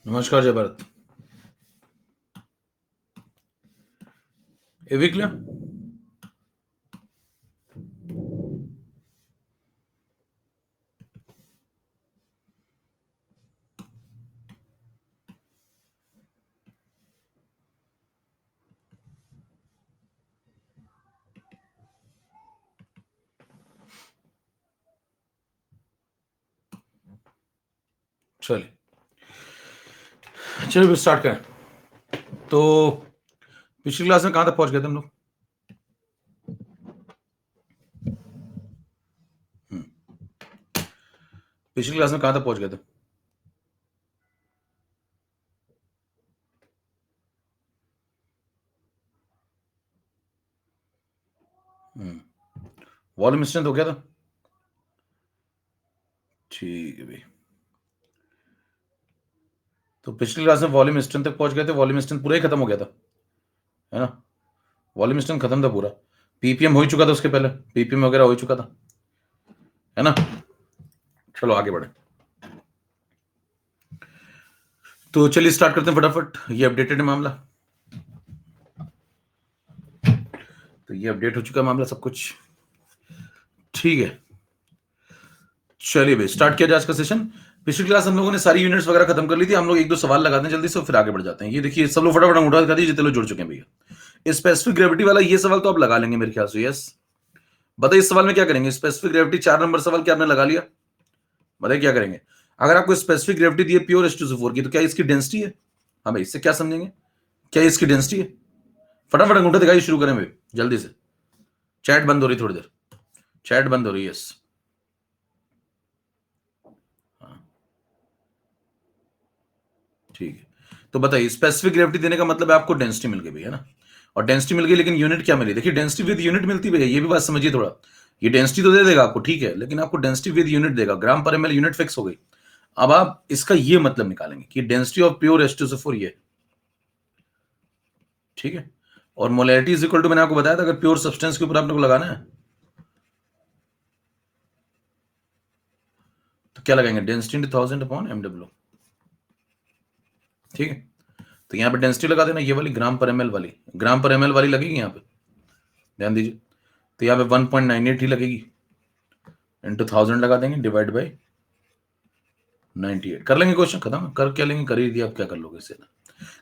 नमस्कार जय भारत। एविक्ला चलिए चलिए स्टार्ट करें। तो पिछली क्लास में कहां तक पहुंच गए थे हम लोग? पिछली क्लास में कहां तक पहुंच गए थे? वॉल्यूम स्ट्रेंथ हो गया था। ठीक है भाई। तो पिछली क्लास में वॉल्यूम स्ट्रेंथ तक पहुंच गए थे। वॉल्यूम स्ट्रेंथ पूरा ही खत्म हो गया था, है ना? वॉल्यूम स्ट्रेंथ खत्म था पूरा। पीपीएम हो ही चुका था उसके पहले, पीपीएम वगैरह हो ही चुका था, है ना? चलो आगे बढ़े। तो चलिए स्टार्ट करते हैं फटाफट। ये अपडेटेड है मामला, तो ये अपडेट हो चुका है मामला, सब कुछ ठीक है। चलिए भाई स्टार्ट किया जाए आज का सेशन। पिछली क्लास हम लोगों ने सारी यूनिट्स वगैरह खत्म कर ली थी। हम लोग एक दो सवाल लगाते हैं जल्दी से, फिर आगे बढ़ जाते हैं। ये देखिए सब लोग फटाफट उठा दिखा दीजिए जितने लोग जुड़ चुके हैं भैया। स्पेसिफिक ग्रेविटी वाला ये सवाल तो आप लगा लेंगे मेरे ख्याल से। यस, बताइए इस सवाल में क्या करेंगे? स्पेसिफिक ग्रेविटी 4 नंबर सवाल क्या आपने लगा लिया? बताइए क्या करेंगे? अगर आपको स्पेसिफिक ग्रेविटी दी है प्योर H2SO4 की, तो क्या इसकी डेंसिटी है? हाँ भाई, इससे क्या समझेंगे? क्या इसकी डेंसिटी है? फटाफट अंगूठा दिखाइए, शुरू करें भाई जल्दी से। चैट बंद हो रही, थोड़ी देर चैट बंद हो रही है। यस, ठीक है। तो बताइए स्पेसिफिक ग्रेविटी देने का मतलब है आपको डेंसिटी मिल गई भैया ना, और डेंसिटी मिल गई, लेकिन यूनिट क्या मिली? देखिए डेंसिटी विद यूनिट मिलती भैया, ये भी बात समझिए थोड़ा। ये डेंसिटी तो दे देगा आपको, ठीक है, लेकिन आपको डेंसिटी विद यूनिट देगा। ग्राम पर एमएल यूनिट फिक्स हो गई। अब आप इसका ये मतलब निकालेंगे कि डेंसिटी ऑफ प्योर H2SO4 ये, ठीक है। और मोलैरिटी इज इक्वल टू, मैंने आपको बताया था अगर प्योर सब्सटेंस के ऊपर आपने को लगाना है तो क्या लगाएंगे? डेंसिटी इंटू 1000 अपॉन mw, ठीक है। तो यहाँ पे डेंसिटी लगा देना, ये वाली ग्राम पर एमएल वाली, ग्राम पर एमएल वाली लगेगी यहाँ पे, ध्यान दीजिए। तो यहाँ पे 1.98 ही लगेगी, इंटू 1000 लगा देंगे, डिवाइड बाई 98। कर लेंगे, क्वेश्चन खत्म। कर क्या लेंगे, कर ही दिया, आप क्या कर लोगे इससे?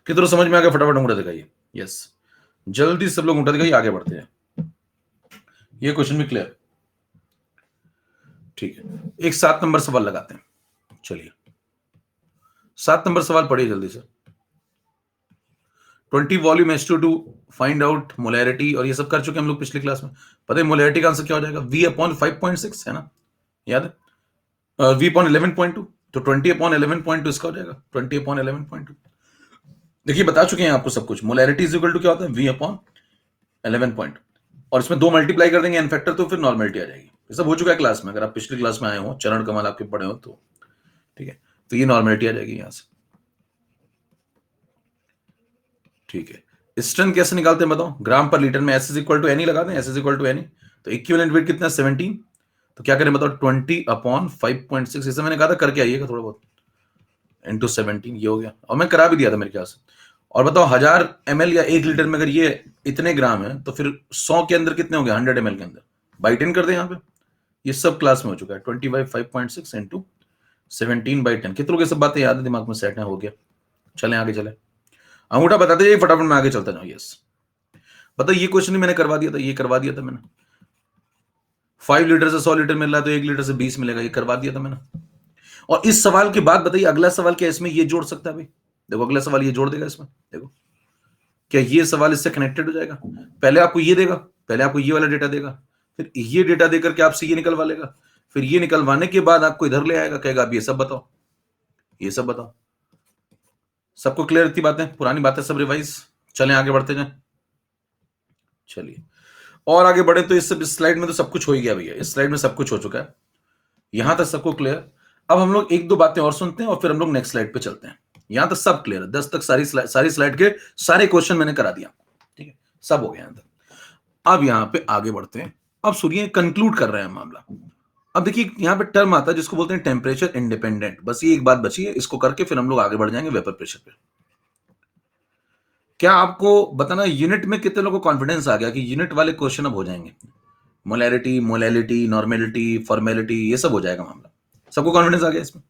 कितना समझ में आ गया? फटाफट अंगूठा दिखाइए। यस, जल्दी सब लोग अंगूठा दिखाइए, आगे बढ़ते हैं। ये क्वेश्चन भी क्लियर, ठीक है। एक 7 नंबर सवाल लगाते हैं। चलिए 7 नंबर सवाल पढ़िए जल्दी से। 20 volume H2 find out molarity, और ये सब कर चुके हैं हम लोग पिछली क्लास में। पता है मोलैरिटी का आंसर क्या हो जाएगा? V अपॉन 5.6, है ना? याद है? V अपॉन 11.2, तो 20 अपॉन 11.2 इसका हो जाएगा 20 अपॉन 11.2। देखिए बता चुके हैं आपको सब कुछ। मोलैरिटी इज इक्वल टू क्या होता है? V अपॉन 11 और इसमें 2 मल्टीप्लाई कर देंगे एन फैक्टर, तो फिर नॉर्मलिटी आ जाएगी। ये सब हो चुका है क्लास में, अगर आप पिछली क्लास में आए हो, चरण कमल आपके पढ़े हो तो, ठीक है। तो ये नॉर्मलिटी आ जाएगी यहां से, ठीक है। स्ट्रेंथ कैसे निकालते हैं बताओ? ग्राम पर लीटर में S is equal to N लगा दें, S is equal to N. तो इक्विवेलेंट वेट कितना है? 17। तो क्या करें बताओ? 20 अपॉन 5.6, जैसे मैंने कहा था करके आइएगा थोड़ा बहुत, इंटू 17, ये हो गया। और मैं करा भी दिया था मेरे ख्याल से। और बताओ 1000 ml या 1 लीटर में अगर ये इतने ग्राम है, तो फिर 100 के अंदर कितने हो गए? 100 ml के अंदर बाई 10 कर दे यहाँ पे। ये सब क्लास में हो चुका है। 20/5.6 इंटू 17/10। कितनों की सब बातें याद है, दिमाग में सेट है, हो गया। चलें आगे चले, अंगूठा बताते जाइए फटाफट, मैं आगे चलता जाऊँ। यस, बताइए ये क्वेश्चन मैंने करवा दिया था, ये करवा दिया था मैंने। 5 लीटर से 100 लीटर मिल रहा है, तो 1 लीटर से 20 मिलेगा, ये करवा दिया था मैंने। और इस सवाल के बाद बताइए अगला सवाल क्या इसमें ये जोड़ सकता है भाई? देखो अगला सवाल ये जोड़ देगा इसमें, देखो क्या ये सवाल इससे कनेक्टेड हो जाएगा? पहले आपको ये देगा, पहले आपको ये वाला डेटा देगा, फिर ये डेटा देकर के आपसे ये निकलवा लेगा, फिर ये निकलवाने के बाद आपको इधर ले आएगा, कहेगा अब ये सब बताओ, ये सब बताओ। सबको क्लियर थी बातें? पुरानी बातें सब रिवाइज। चलें आगे बढ़ते जाएं। चलिए और आगे बढ़े। तो इस स्लाइड में तो सब कुछ हो ही गया भैया, इस स्लाइड में सब कुछ हो चुका है, यहां तक सबको क्लियर। अब हम लोग एक दो बातें और सुनते हैं और फिर हम लोग नेक्स्ट स्लाइड पे चलते हैं। यहां तक सब क्लियर है, 10 तक सारी स्लाइड के सारे क्वेश्चन मैंने करा दिया, ठीक है, सब हो गया यहां तक। अब यहां पे आगे बढ़ते हैं। अब सुनिए, कंक्लूड कर रहे हैं मामला। अब देखिए यहाँ पे टर्म आता है जिसको बोलते हैं टेम्परेचर इंडिपेंडेंट। बस ये एक बात बची है, इसको करके फिर हम लोग आगे बढ़ जाएंगे वेपर प्रेशर पे। क्या आपको बताना यूनिट में कितने लोगों को कॉन्फिडेंस आ गया कि यूनिट वाले क्वेश्चन अब हो जाएंगे? मोलैरिटी, मोलैलिटी, नॉर्मेलिटी, फॉर्मेलिटी, ये सब हो जाएगा मामला। सबको कॉन्फिडेंस आ गया इसमें?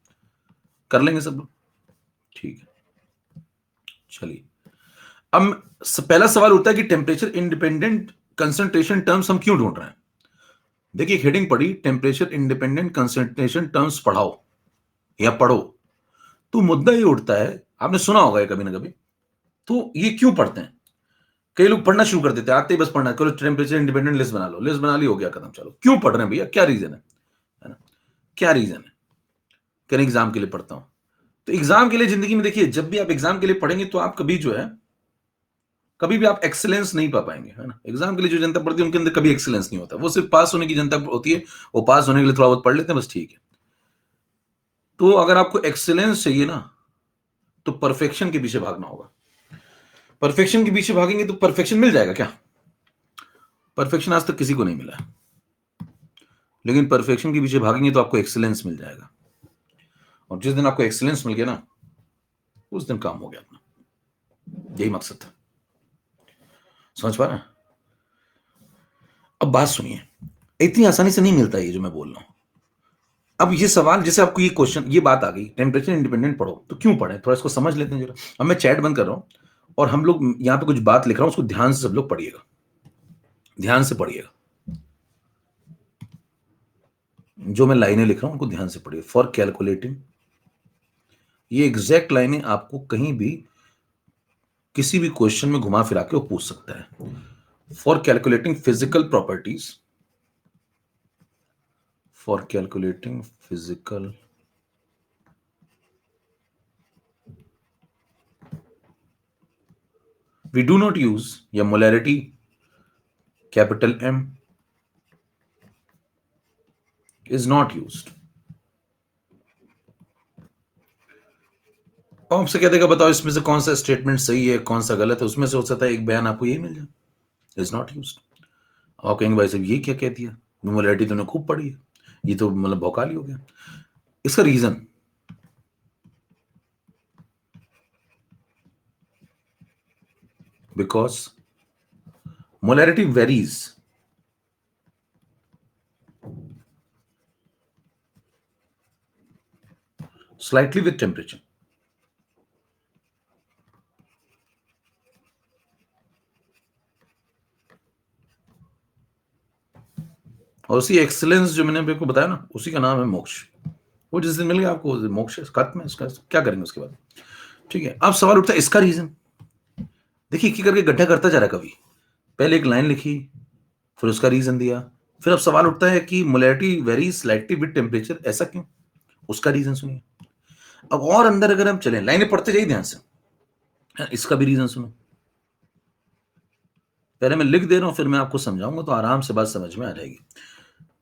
कर लेंगे सब लोग? ठीक है, चलिए। अब पहला सवाल उठता है कि टेम्परेचर इंडिपेंडेंट कंसंट्रेशन टर्म्स हम क्यों ढूंढ रहे हैं? देखिए हेडिंग पढ़ी, टेम्परेचर इंडिपेंडेंट कंसंट्रेशन टर्म्स पढ़ाओ या पढ़ो। तो मुद्दा ये उठता है, आपने सुना होगा ये कभी ना कभी, तो ये क्यों पढ़ते हैं? कई लोग पढ़ना शुरू कर देते हैं, आते ही बस पढ़ना, चलो टेम्परेचर इंडिपेंडेंट लिस्ट बना लो, लिस्ट बना ली, हो गया खत्म। चलो क्यों पढ़ रहे हैं भैया, क्या रीजन है ना? क्या रीजन है? कल एग्जाम के लिए पढ़ता हूं। तो एग्जाम के लिए जिंदगी में देखिए, जब भी आप एग्जाम के लिए पढ़ेंगे तो आप कभी जो है, कभी भी आप एक्सेलेंस नहीं पा पाएंगे, है ना? एग्जाम के लिए जो जनता पढ़ती है उनके अंदर कभी एक्सेलेंस नहीं होता, वो सिर्फ पास होने की जनता होती है। वो पास होने के लिए थोड़ा बहुत पढ़ लेते हैं, बस ठीक है। तो अगर आपको एक्सेलेंस चाहिए ना, तो परफेक्शन के पीछे भागना होगा। परफेक्शन के पीछे भागेंगे तो परफेक्शन मिल जाएगा क्या? परफेक्शन आज तक किसी को नहीं मिला है, लेकिन परफेक्शन के पीछे भागेंगे तो आपको एक्सेलेंस मिल जाएगा। और जिस दिन आपको एक्सेलेंस मिल गया ना, उस दिन काम हो गया अपना। यही मकसद था। समझ पा रहे हैं? अब बात सुनिए, इतनी आसानी से नहीं मिलता ये जो मैं बोल रहा हूं। अब ये सवाल, जैसे आपको ये क्वेश्चन, ये बात आ गई, टेम्परेचर इंडिपेंडेंट पढ़ो, तो क्यों पढ़े? थोड़ा इसको समझ लेते हैं जरा। अब मैं चैट बंद कर रहा हूं और हम लोग यहां पे कुछ बात लिख रहा हूं, उसको ध्यान से सब लोग पढ़िएगा, ध्यान से पढ़िएगा। जो मैं लाइनें लिख रहा हूं उनको ध्यान से पढ़िए। फॉर कैलकुलेटिंग, ये एग्जैक्ट लाइनें आपको कहीं भी किसी भी क्वेश्चन में घुमा फिरा के वो पूछ सकता है। For calculating physical properties, for calculating physical we do not use या molarity capital M is not used। और आपसे कह देगा बताओ इसमें से कौन सा स्टेटमेंट सही है कौन सा गलत है, उसमें से हो सकता है एक बयान आपको यही मिल जाए, इज नॉट यूज्ड। आप कहेंगे भाई साहब ये क्या कह दिया, मोलैरिटी तुमने खूब पढ़ी है, ये तो मतलब भौकाली हो गया। इसका reason, because molarity varies slightly with temperature। और उसी एक्सीलेंस जो मैंने आपको बताया ना, उसी का नाम है मोक्ष। वो जिस दिन मिल गया आपको मोक्ष खत्म है, इसका क्या करेंगे उसके बाद? ठीक है, अब सवाल उठता है इसका रीजन। देखिए एक करके गड्ढा करता जा रहा है, कभी पहले एक लाइन लिखी, फिर उसका रीजन दिया, फिर अब सवाल उठता है कि molarity very slightly with temperature, ऐसा क्यों? उसका रीजन सुनिए। अब और अंदर अगर हम चलें, लाइनें पढ़ते जाइए ध्यान से, इसका भी रीजन सुनो। पहले मैं लिख दे रहा हूं, फिर मैं आपको समझाऊंगा, तो आराम से बात समझ में आ जाएगी।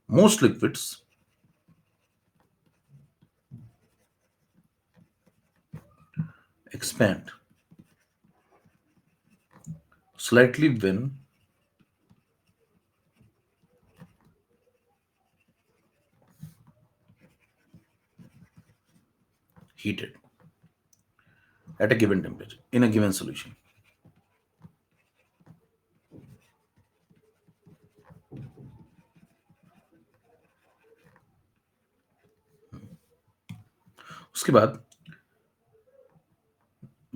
Most liquids expand slightly when heated at a given temperature in a given solution। उसके बाद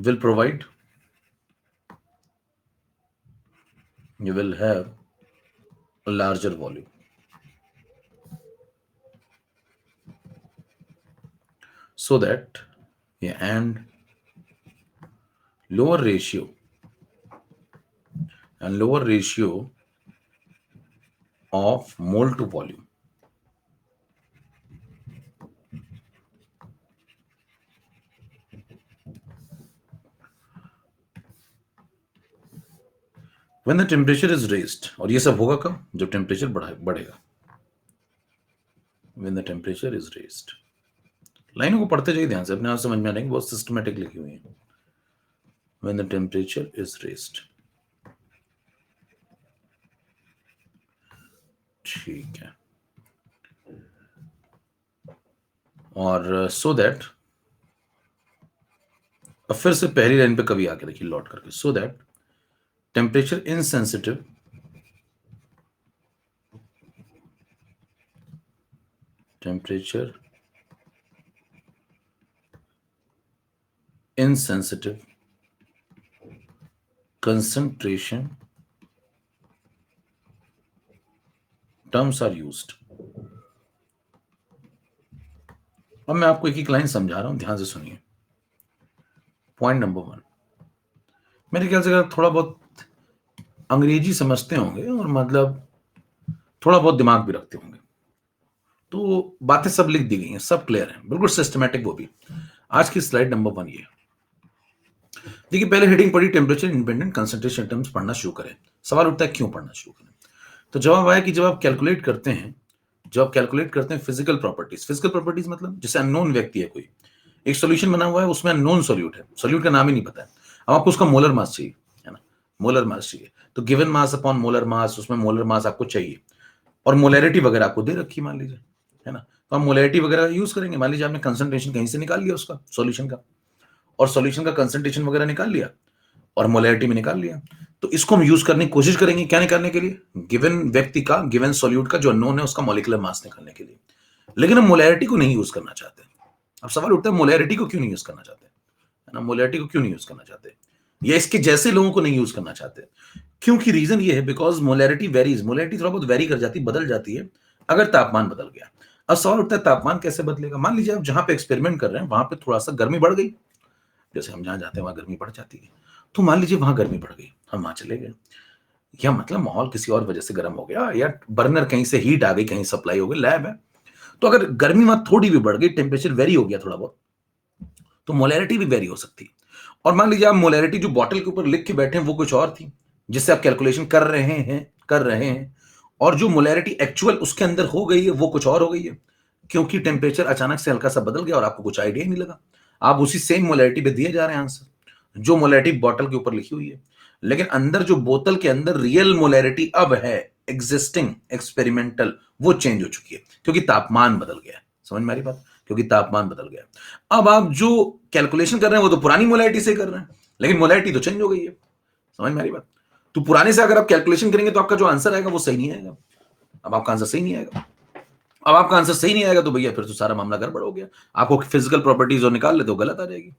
will provide, you will have a larger volume so that, yeah, and lower ratio of mole to volume। when the temperature is raised, और ये सब होगा कब? जब temperature बढ़ेगा। when the temperature is raised, लाइनों को पढ़ते जाइए ध्यान से, अपने आप समझ में आ जाएंगे, बहुत सिस्टमेटिक लिखी हुई है। when the temperature is raised, ठीक है। और सो दैट, अब फिर से पहली लाइन पे कभी आके देखिए लौट करके, so that temperature insensitive temperature insensitive concentration terms are used। अब मैं आपको एक एक लाइन समझा रहा हूं, ध्यान से सुनिए। पॉइंट नंबर 1, मेरे ख्याल से अगर थोड़ा बहुत अंग्रेजी समझते होंगे और मतलब थोड़ा बहुत दिमाग भी रखते होंगे तो बातें सब लिख दी गई हैं, सब क्लियर है, बिल्कुल सिस्टमैटिक। वो भी आज की स्लाइड नंबर 1 ये देखिए, पहले हेडिंग पढ़ी टेम्परेचर इंडिपेंडेंट कंसंट्रेशन टर्म्स, पढ़ना शुरू करें। सवाल उठता है क्यों पढ़ना शुरू करें, तो जवाब आया कि जब आप कैलकुलेट करते हैं, जब आप कैलकुलेट करते हैं फिजिकल प्रॉपर्टीज मतलब जैसे अननोन व्यक्ति है कोई, एक सॉल्यूशन बना हुआ है उसमें अननोन सॉल्यूट है, सॉल्यूट का नाम ही नहीं पता है, अब आपको उसका मोलर मास चाहिए, है ना, मोलर मास चाहिए, तो given mass upon molar mass, उसमें मोलर मास आपको चाहिए और मोलैरिटी वगैरह आपको दे रखी मान लीजिए, है ना, तो हम मोलैरिटी वगैरह यूज करेंगे। मान लीजिए आपने कंसंट्रेशन कहीं से निकाल लिया उसका सॉल्यूशन का, और सॉल्यूशन का कंसंट्रेशन वगैरह निकाल लिया और मोलैरिटी में निकाल लिया, तो इसको हम यूज करने की कोशिश करेंगे, क्या निकालने के लिए, गिवन व्यक्ति का, गिवन सॉल्यूट का जो अननोन है उसका मॉलिक्यूलर मास निकालने के लिए। लेकिन हम मोलैरिटी को नहीं यूज करना चाहते। अब सवाल उठता है मोलैरिटी को क्यों नहीं यूज करना चाहते, है ना, मोलैरिटी को क्यों नहीं यूज करना चाहते, या इसके जैसे लोगों को नहीं यूज करना चाहते, क्योंकि रीजन ये है बिकॉज मोलैरिटी वेरीज, मोलैरिटी थोड़ा बहुत वेरी कर जाती, बदल जाती है अगर तापमान बदल गया। अब सवाल उठता है तापमान कैसे बदलेगा, मान लीजिए आप जहां पे एक्सपेरिमेंट कर रहे हैं वहां पे थोड़ा सा गर्मी बढ़ गई, जैसे हम जहां जाते हैं वहां गर्मी बढ़ जाती है, तो मान लीजिए वहां गर्मी बढ़ गई, हम वहां चले गए, या मतलब माहौल किसी और वजह से गर्म हो गया, या बर्नर कहीं से हीट आ गई, कहीं सप्लाई हो गई, लैब है, तो अगर गर्मी वहां थोड़ी भी बढ़ गई, टेम्परेचर वेरी हो गया थोड़ा बहुत, तो मोलैरिटी भी वेरी हो सकती है। और मान लीजिए आप मोलैरिटी जो बॉटल के ऊपर लिख के बैठे हैं वो कुछ और थी, जिससे आप कैलकुलेशन कर रहे हैं, और जो मोलैरिटी एक्चुअल उसके अंदर हो गई है वो कुछ और हो गई है, क्योंकि टेम्परेचर अचानक से हल्का सा बदल गया और आपको कुछ आइडिया ही नहीं लगा, आप उसी सेम मोलैरिटी पे दिए जा रहे हैं आंसर, जो मोलैरिटी बॉटल के ऊपर लिखी हुई है, लेकिन अंदर जो बोतल के अंदर रियल मोलैरिटी अब है एग्जिस्टिंग एक्सपेरिमेंटल, वो चेंज हो चुकी है क्योंकि तापमान बदल गया है। समझ में आ रही बात, क्योंकि तापमान बदल गया। अब आप जो कैलकुलेशन कर रहे हैं वो तो पुरानी मोलैरिटी से कर रहे हैं, लेकिन मोलैरिटी तो चेंज हो गई है। समझ में आ रही बात, तो पुराने से अगर आप कैलकुलेशन करेंगे तो आपका जो आंसर आएगा वो सही नहीं आएगा। अब आपका आंसर सही नहीं आएगा, अब आपका आंसर सही नहीं आएगा तो भैया फिर तो सारा मामला गड़बड़ हो गया, आपको फिजिकल प्रॉपर्टीज और निकाल ले तो गलत आ जाएगी।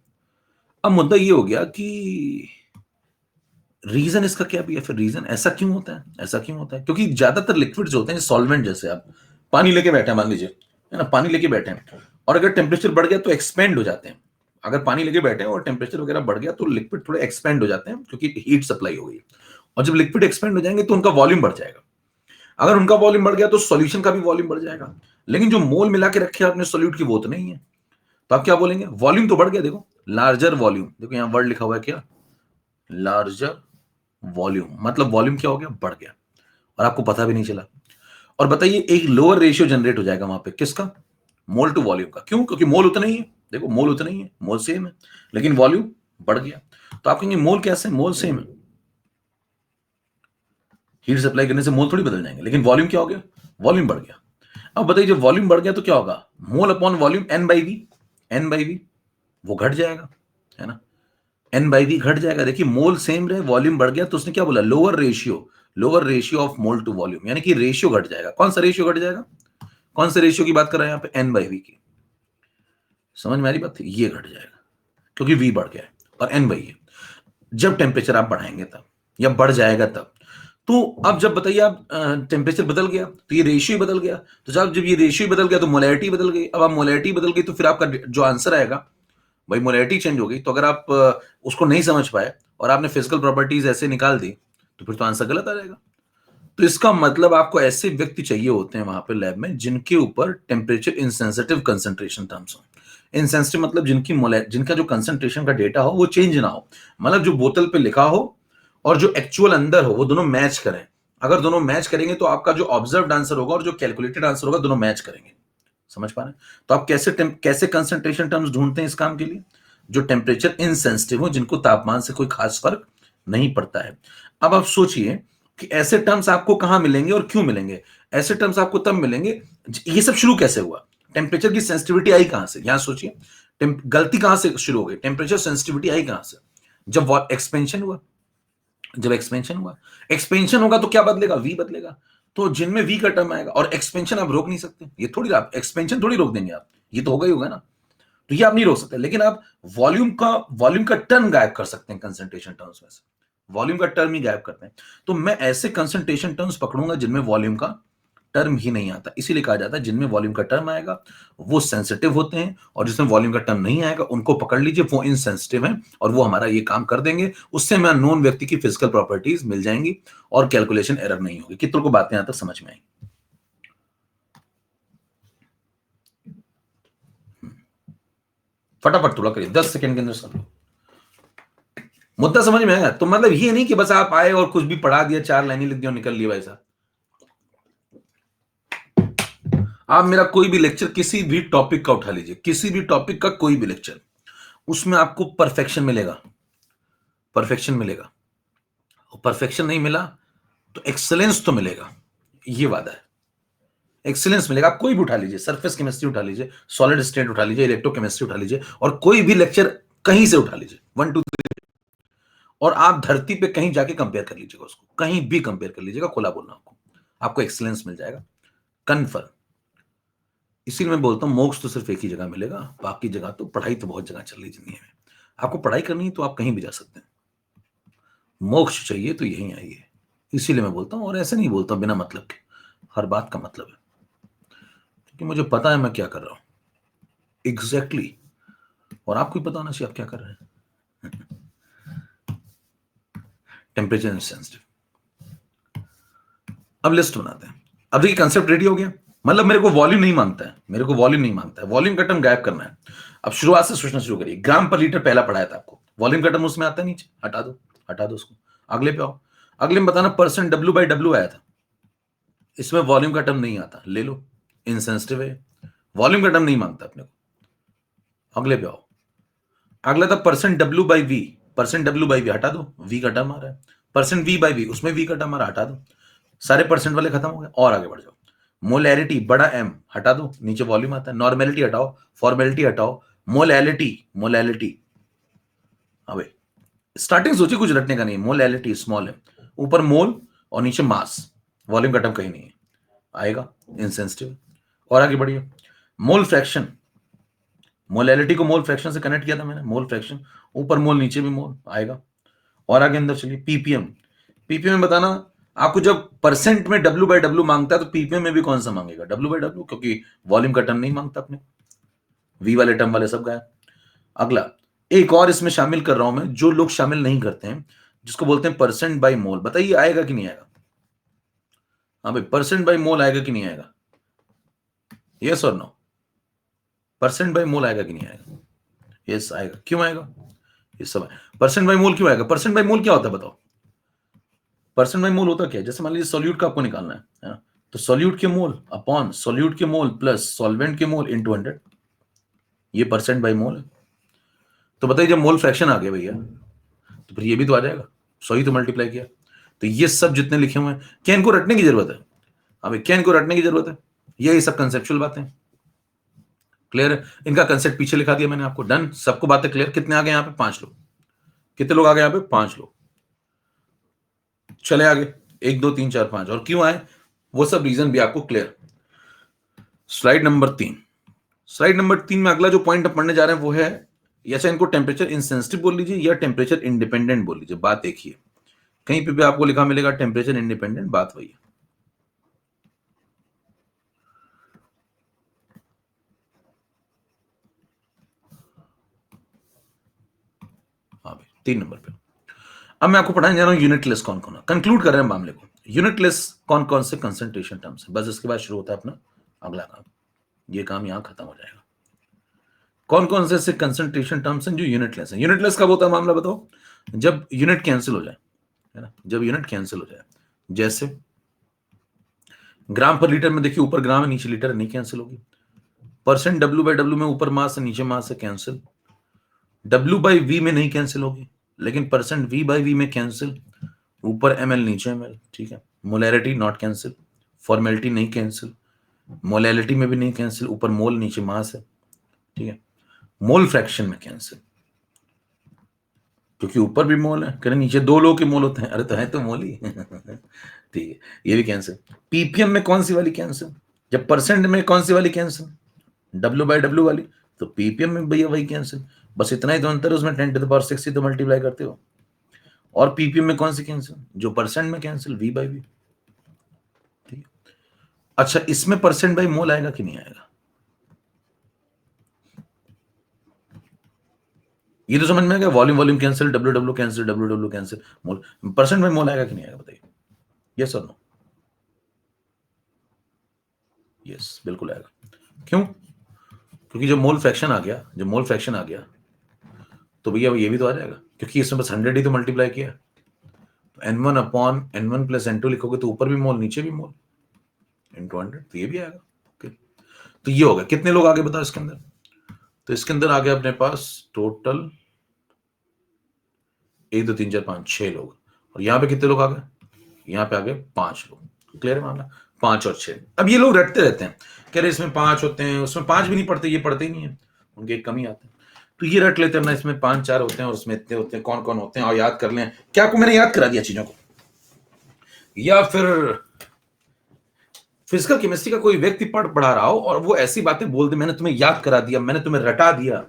अब मुद्दा ये हो गया कि रीजन इसका क्या भी है, फिर रीजन ऐसा क्यों होता है, ऐसा क्यों होता है, क्योंकि ज्यादातर लिक्विड्स होते हैं सॉल्वेंट, जैसे आप पानी लेके बैठे हैं मान लीजिए, है ना, पानी लेके बैठे हैं और अगर टेम्परेचर बढ़ गया तो एक्सपेंड हो जाते हैं, अगर पानी लेके बैठे हैं और टेम्परेचर वगैरह बढ़ गया तो लिक्विड थोड़े एक्सपेंड हो जाते हैं क्योंकि हीट सप्लाई हो गई, और जब लिक्विड एक्सपेंड हो जाएंगे तो उनका वॉल्यूम बढ़ जाएगा, अगर उनका वॉल्यूम बढ़ गया तो सॉल्यूशन का भी वॉल्यूम बढ़ जाएगा, लेकिन जो मोल मिला के रखे आपने सॉल्यूट की वो तो नहीं है, तो आप क्या बोलेंगे, वॉल्यूम तो बढ़ गया, देखो लार्जर वॉल्यूम, देखो यहाँ वर्ड लिखा हुआ है क्या, लार्जर वॉल्यूम, मतलब वॉल्यूम क्या हो गया, बढ़ गया, और आपको पता भी नहीं चला। और बताइए एक लोअर रेशियो जनरेट हो जाएगा वहां पे, किसका, मोल टू वॉल्यूम का, क्यों, क्योंकि मोल उतना ही है, देखो मोल उतना ही है, मोल सेम है, लेकिन वॉल्यूम बढ़ गया, तो आप कहेंगे मोल कैसे, मोल सेम है, हीट सप्लाई करने से मोल थोड़ी बदल जाएंगे, लेकिन वॉल्यूम क्या हो गया, वॉल्यूम बढ़ गया। अब बताइए जब वॉल्यूम बढ़ गया तो क्या होगा, mole upon volume N by V वो घट जाएगा, है ना, एन बाई वी घट जाएगा। देखिए मोल सेम रहे, वॉल्यूम बढ़ गया, तो उसने क्या बोला, lower ratio of mole to volume, यानी कि रेशियो घट जाएगा। कौन सा रेशियो घट जाएगा, कौन से रेशियो की बात कर रहे हैं यहाँ पे, एन बाई वी की, समझ में आ रही बात, ये घट जाएगा क्योंकि वी बढ़ गया है और एन बाई है, जब टेम्परेचर आप बढ़ाएंगे तब, या बढ़ जाएगा तब। तो अब जब बताइए आप टेम्परेचर बदल गया तो ये रेशियो बदल गया, तो जब ये रेशियो बदल गया तो मोलैरिटी बदल गई, अब आप मोलैरिटी बदल गई तो फिर आपका जो आंसर आएगा भाई मोलैरिटी चेंज हो गई, तो अगर आप उसको नहीं समझ पाए और आपने फिजिकल प्रॉपर्टीज ऐसे निकाल दी तो फिर तो आंसर गलत आ जाएगा। तो इसका मतलब आपको ऐसे व्यक्ति चाहिए होते हैं वहां पे लैब में जिनके ऊपर टेम्परेचर इनसेंसिटिव कंसंट्रेशन टर्म्स हो। इनसेंसिटिव मतलब जिनका जो कंसंट्रेशन का डेटा हो वो चेंज ना हो, मतलब जो बोतल पे लिखा हो और जो एक्चुअल अंदर हो वो दोनों मैच करें। अगर दोनों मैच करेंगे तो आपका जो ऑब्जर्व्ड आंसर होगा और जो कैलकुलेटेड आंसर होगा दोनों मैच करेंगे। समझ पा रहे हैं, तो आप कैसे कंसंट्रेशन टर्म्स ढूंढते हैं इस काम के लिए, जो टेम्परेचर इनसेंसिटिव हो, जिनको तापमान से कोई खास फर्क नहीं पड़ता है। अब आप सोचिए कि ऐसे टर्म्स आपको कहां मिलेंगे और क्यों मिलेंगे, ऐसे टर्म्स आपको तब मिलेंगे, ये सब शुरू कैसे हुआ, टेम्परेचर की सेंसिटिविटी आई कहां से, यहां सोचिए गलती कहां से शुरू हो गई, टेम्परेचर सेंसिटिविटी आई कहां से, जब एक्सपेंशन हुआ, जब एक्सपेंशन हुआ, एक्सपेंशन होगा तो क्या बदलेगा, वी बदलेगा, तो जिनमें वी का टर्म आएगा, और एक्सपेंशन आप रोक नहीं सकते, ये थोड़ी आप एक्सपेंशन थोड़ी रोक देंगे आप, ये तो होगा ही होगा ना, तो ये आप नहीं रोक सकते, लेकिन आप वॉल्यूम का टर्म गायब कर सकते हैं कंसंट्रेशन टर्म्स में से, वॉल्यूम का टर्म ही गायब करते हैं, तो मैं ऐसे कंसंट्रेशन टर्म्स पकड़ूंगा जिनमें वॉल्यूम का टर्म ही नहीं आता, इसीलिए कहा जाता है जिनमें वॉल्यूम का टर्म आएगा वो सेंसिटिव होते हैं, और जिसमें वॉल्यूम का टर्म नहीं आएगा उनको पकड़ लीजिए, वो इनसेंसिटिव हैं और वो हमारा ये काम कर देंगे, उससे हमें अननोन व्यक्ति की फिजिकल प्रॉपर्टीज मिल जाएंगी और कैलकुलेशन एरर नहीं होगी। कितनों को बातें यहां तक समझ में आई? फटाफट थोड़ा करिए, 10 सेकंड के अंदर सब मुद्दा समझ में आया? तो मतलब ये नहीं कि बस आप आए और कुछ भी पढ़ा दिया, 4 लाइनें लिख दी और निकल लिया भाई साहब। आप मेरा कोई भी लेक्चर किसी भी टॉपिक का उठा लीजिए, किसी भी टॉपिक का कोई भी लेक्चर, उसमें आपको परफेक्शन मिलेगा, परफेक्शन मिलेगा, और परफेक्शन नहीं मिला तो एक्सेलेंस तो मिलेगा, ये वादा है, एक्सीलेंस मिलेगा। आप कोई भी उठा लीजिए, सरफेस केमिस्ट्री उठा लीजिए, सॉलिड स्टेट उठा लीजिए, इलेक्ट्रोकेमिस्ट्री उठा लीजिए, और कोई भी लेक्चर कहीं से उठा लीजिए 1 2 3, और आप धरती पे कहीं जाके कंपेयर कर लीजिएगा उसको, कहीं भी कंपेयर कर लीजिएगा, खुला बोलना आपको एक्सीलेंस मिल जाएगा कन्फर्म। इसीलिए मैं बोलता हूं मोक्ष तो सिर्फ एक ही जगह मिलेगा, बाकी जगह तो पढ़ाई तो बहुत जगह चल रही दुनिया में, आपको पढ़ाई करनी है तो आप कहीं भी जा सकते हैं, मोक्ष चाहिए तो यहीं आइए, इसीलिए मैं बोलता हूं, और ऐसे नहीं बोलता बिना मतलब के, हर बात का मतलब है, क्योंकि मुझे पता है मैं क्या कर रहा हूं एग्जैक्टली, और आपको भी पता होना चाहिए आप क्या कर रहे हैं। टेम्परेचर सेंसिटिव, अब लिस्ट बनाते हैं। अब देखिए कंसेप्ट रेडी हो गया, मतलब मेरे को वॉल्यूम नहीं मांगता है, मेरे को वॉल्यूम नहीं मांगता है, वॉल्यूम का टर्म गायब करना है। अब शुरुआत से सोचना शुरू करिए, ग्राम पर लीटर पहला पढ़ाया था आपको, वॉल्यूम का टर्म उसमें आता है नीचे, हटा दो, हटा दो उसको, अगले पे आओ, अगले में बताना परसेंट W/W आया था, इसमें वॉल्यूम का टर्म नहीं आता, ले लो, इनसेंसिटिव है, वॉल्यूम का टर्म नहीं मांगता अपने को, अगले पे आओ, अगला था परसेंट W/V, परसेंट W/V हटा दो, V का टर्म आ रहा है, परसेंट V/V, उसमें V का टर्म आ रहा है, हटा दो, सारे परसेंट वाले खत्म हो गए, और आगे बढ़ जाओ, मोलैरिटी बड़ा M हटा दो, नीचे वॉल्यूम आता है, नॉर्मेलिटी हटाओ, फॉर्मेलिटी हटाओ, मोलैलिटी, मोलैलिटी, अबे स्टार्टिंग सोचिए, कुछ रटने का नहीं, मोलैलिटी स्मॉल है, ऊपर मोल और नीचे मास, वॉल्यूम का टर्म कहीं नहीं है, आएगा इनसेंसिटिव, और आगे बढ़िए, मोल फ्रैक्शन, मोलैलिटी को मोल फ्रैक्शन से कनेक्ट किया था मैंने, मोल फ्रैक्शन, ऊपर मोल नीचे भी मोल आएगा, और आगे अंदर चलिए, पीपीएम, पीपीएम में बताना आपको, जब परसेंट में W/W मांगता है तो पीपीएम में भी कौन सा मांगेगा, W/W, क्योंकि वॉल्यूम का टर्म नहीं मांगता अपने, वी वाले टर्म वाले सब गायब। अगला एक और इसमें शामिल कर रहा हूं मैं, जो लोग शामिल नहीं करते हैं, जिसको बोलते हैं परसेंट बाई मोल, बताइए आएगा कि नहीं आएगा? हाँ भाई, परसेंट बाई मोल आएगा कि नहीं आएगा, यस और नो, परसेंट बाई मोल आएगा कि नहीं आएगा? यस आएगा, क्यों आएगा? ये सब परसेंट बाई मोल क्यों आएगा? परसेंट बाई मोल क्या होता है बताओ? परसेंट बाई मोल होता क्या है? जैसे मान लीजिए सॉल्यूट का आपको निकालना है ना? तो सॉल्यूट के मोल अपॉन सॉल्यूट के मोल प्लस सॉल्वेंट के मोल इनटू 100, ये परसेंट बाई मोल है। तो बताइए जब मोल फ्रैक्शन आ गया भैया, तो फिर ये भी तो आ जाएगा, 100 ही तो मल्टीप्लाई किया, तो ये सब जितने लिखे हुए हैं, क्या इनको रटने की जरूरत है? अभी क्या इनको रटने की जरूरत है? ये सब कंसेप्चुअल बातें, क्लियर है? इनका कंसेप्ट पीछे लिखा दिया मैंने आपको, डन, सबको बातें क्लियर? कितने आ गए यहाँ पे? 5 लोग, कितने लोग आ गए यहाँ पे? 5 लोग, चले आगे, 1 2 3 4 5, और क्यों आए वो सब रीजन भी आपको clear. Slide number 3, slide number 3 में अगला जो पॉइंट हम पढ़ने जा रहे हैं वो है, या चाहे इनको टेम्परेचर इनसेंसिटिव बोल लीजिए या टेम्परेचर इंडिपेंडेंट बोल लीजिए, बात एक ही है, कहीं पे भी आपको लिखा मिलेगा टेम्परेचर इंडिपेंडेंट, बात वही है। हाँ भाई, 3 नंबर पे अब मैं आपको पढ़ाने जा रहा हूं यूनिट लेस कौन कौन, कंक्लूड कर रहे हैं मामले को, यूनिट लेस कौन कौन से कंसंट्रेशन टर्म्स है, बस इसके बाद शुरू होता है अपना अगला काम, ये काम यहां खत्म हो जाएगा। कौन कौन से ऐसे कंसंट्रेशन टर्म्स हैं जो यूनिट लेस है? यूनिट लेस कब होता है मामला बताओ? जब यूनिट कैंसिल हो जाए, है ना, जब यूनिट कैंसिल हो जाए, जैसे ग्राम पर लीटर में देखिए, ऊपर ग्राम है नीचे लीटर है, नहीं कैंसिल होगी। परसेंट W/W में ऊपर मास है नीचे मास है, कैंसिल। W/V में नहीं कैंसिल होगी, लेकिन परसेंट V/V में कैंसिल, ऊपर ml नीचे ml, ठीक है। मोलैरिटी नॉट कैंसिल, फॉर्मेलिटी नहीं कैंसिल, मोलैलिटी में भी नहीं कैंसिल, ऊपर मोल नीचे मास है, ठीक है। मोल फ्रैक्शन में कैंसिल, क्योंकि ऊपर भी मोल है, कह रहे नीचे दो लोग के मोल होते हैं, अरे तो है तो मोल ही ठीक है, ये भी कैंसिल। पीपीएम में कौन सी वाली कैंसिल, जब परसेंट में कौन सी वाली कैंसिल, W/W वाली, तो पीपीएम में भैया वही कैंसिल, बस इतना ही तो अंतर है, उसमें 10⁶ तो मल्टीप्लाई करते हो। और पीपीएम में कौन सी कैंसिल, जो परसेंट में कैंसिल, V/V, ठीक है। अच्छा, इसमें परसेंट बाई मोल आएगा कि नहीं आएगा, ये तो समझ में आ गया, volume volume cancel, W/W cancel, W/W cancel, mole, percent by mole आएगा कि नहीं आएगा बताइए, यस और नो, यस बिल्कुल आएगा। क्यों, क्योंकि जब मोल फ्रैक्शन आ गया, जब मोल फ्रैक्शन आ गया तो भैया ये भी तो आ जाएगा, क्योंकि इसमें बस 100 ही तो मल्टीप्लाई किया, तो N1/N1 + N2 लिखोगे तो ऊपर भी मोल नीचे भी मोल, इंटू 100, तो ये भी आएगा। ओके, तो ये हो गया। कितने लोग आगे बताओ इसके अंदर, तो इसके अंदर आ गया अपने पास टोटल 1 2 3 4 5 6 लोग, और यहाँ पे कितने लोग आ गए, यहाँ पे आ गए 5 लोग। क्लियर है मामला, 5 और 6। अब ये लोग रटते रहते हैं, कह रहे इसमें 5 होते हैं, उसमें 5 भी नहीं पढ़ते, ये पढ़ते ही नहीं है, उनके कम ही आते हैं, तो ये रट लेते हैं ना, इसमें 5 4 होते हैं और उसमें इतने होते हैं, कौन कौन होते हैं, और याद कर लें। क्या आपको मैंने याद करा दिया चीजों को, या फिर फिजिकल केमिस्ट्री का कोई व्यक्ति पढ़ा रहा हो और वो ऐसी बातें बोल दे, मैंने तुम्हें याद करा दिया, मैंने तुम्हें रटा दिया,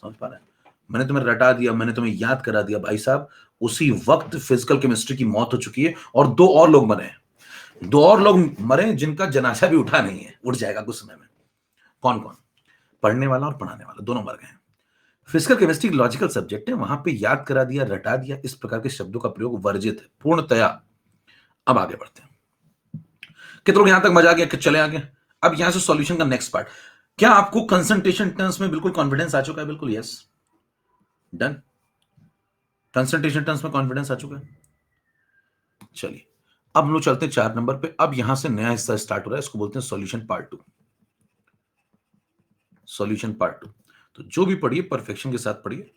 समझ पा रहे हैं, मैंने तुम्हें रटा दिया, मैंने तुम्हें याद करा दिया, भाई साहब उसी वक्त फिजिकल केमिस्ट्री की मौत हो चुकी है, और 2 और लोग मरे हैं, 2 और लोग मरे जिनका जनाजा भी उठा नहीं है, उठ जाएगा कुछ समय में। कौन कौन, पढ़ने वाला और पढ़ाने वाला दोनों मर गए हैं। फिजिकल केमिस्ट्री लॉजिकल सब्जेक्ट है, वहां पे याद करा दिया, रटा दिया, इस प्रकार के शब्दों का प्रयोग वर्जित है पूर्णतया। अब आगे बढ़ते हैं, कितनों को यहां तक मजा आ गया कि चले आगे। अब यहां से सॉल्यूशन का नेक्स्ट पार्ट, क्या आपको कंसंट्रेशन टर्म्स में बिल्कुल कॉन्फिडेंस आ चुका है, बिल्कुल यस, डन, कंसंट्रेशन टर्म्स में कॉन्फिडेंस आ चुका है। चलिए अब हम लोग चलते हैं 4 नंबर पे, अब यहां से नया हिस्सा स्टार्ट हो रहा है, इसको बोलते हैं सॉल्यूशन पार्ट 2, सॉल्यूशन पार्ट 2। तो जो भी पढ़िए परफेक्शन के साथ पढ़िए,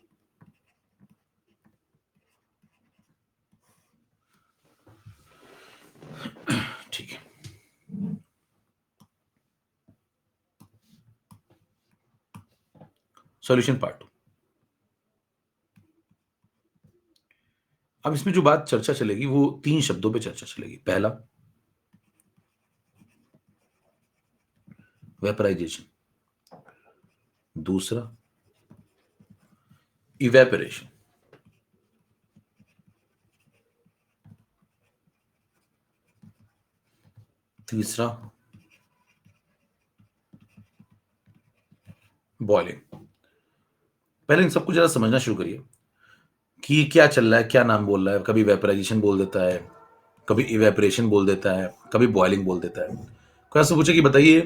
ठीक है। सॉल्यूशन पार्ट 2, अब इसमें जो बात चर्चा चलेगी वो 3 शब्दों पे चर्चा चलेगी। पहला वेपराइजेशन, दूसरा इवेपोरेशन, तीसरा बॉइलिंग। पहले इन सबको जरा समझना शुरू करिए कि क्या चल रहा है, क्या नाम बोल रहा है, कभी वेपराइजेशन बोल देता है, कभी इवेपोरेशन बोल देता है, कभी बॉइलिंग बोल देता है। कोई ऐसा पूछे कि बताइए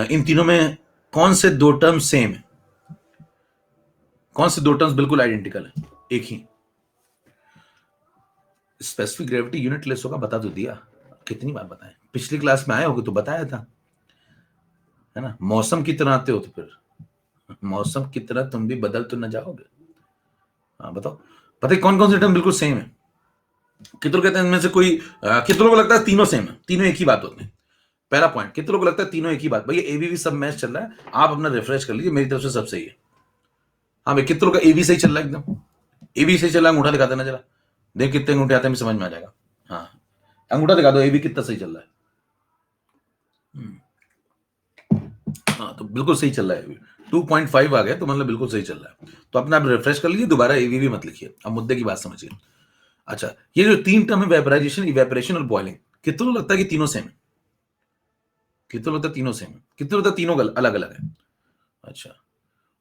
इन तीनों में कौन से 2 टर्म सेम है, कौन से 2 टर्म्स बिल्कुल आइडेंटिकल है, एक ही। स्पेसिफिक ग्रेविटी यूनिट लेस होगा, बता तो दिया, कितनी बार बताएं, पिछली क्लास में आए होगे तो बताया था, है ना। मौसम की तरह आते हो तो फिर मौसम की तरह तुम भी बदल तो न जाओगे। हाँ बताओ, पता है कौन कौन से टर्म बिल्कुल सेम है, कितने कहते हैं इनमें से कोई, कितनों को लगता है तीनों सेम है, तीनों एक ही बात होते हैं। पहला पॉइंट, कितनों को लगता है तीनों एक ही बात, भैया एबीवी सब मैच चल रहा है, आप अपना रिफ्रेश कर लीजिए, मेरी तरफ से सब सही है। हाँ भाई, कितनों का एबी सही चल रहा है, एकदम एबी सही चल रहा है, अंगूठा दिखा देना जरा, देख कितने अंगूठे आते हैं, समझ में आ जाएगा। हाँ अंगूठा दिखा दो, एबी कितना सही चल रहा है। हाँ तो बिल्कुल सही चल रहा है, 2.5 आ गया तो मतलब बिल्कुल सही चल रहा है, तो अपना आप रिफ्रेश कर लीजिए, दोबारा एबी मत लिखिए, अब मुद्दे की बात समझिए। अच्छा, ये जो 3 टर्म है, वेपराइजेशन, इवेपोरेशन और बॉइलिंग, कितनों लगता है कि तीनों सेम है, कितनों लगता है तीनों सेम है, कितनों लगता है तीनों अलग अलग है। अच्छा,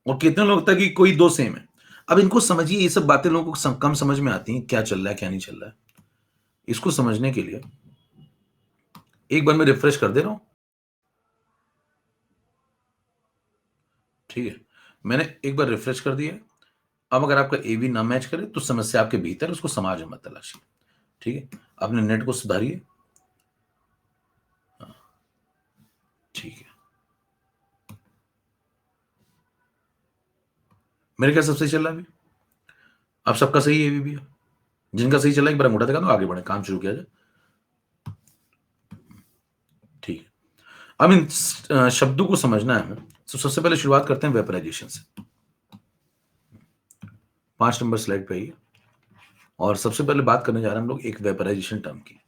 और कितने लोग लगता है कि कोई 2 सेम है। अब इनको समझिए, ये सब बातें लोगों को कम समझ में आती हैं, क्या चल रहा है क्या नहीं चल रहा है। इसको समझने के लिए एक बार मैं रिफ्रेश कर दे रहा हूं, ठीक है, मैंने एक बार रिफ्रेश कर दिया। अब अगर आपका ए बी ना मैच करे तो समस्या आपके भीतर, उसको समाज में मत तलाशिए, ठीक है। अपने नेट को सुधारिए, हाँ, ठीक है। मेरे क्या सबसे चल रहा है अभी, अब सबका सही है, भी है। जिनका सही चल रहा है एक बार अंगूठा दिखा दो, आगे बढ़े, काम शुरू किया जाए, ठीक है। अब इन शब्दों को समझना है हमें, तो सबसे पहले शुरुआत करते हैं वेपराइजेशन से। 5 नंबर स्लाइड पे आइए, और सबसे पहले बात करने जा रहे हैं हम लोग एक वेपराइजेशन टर्म की।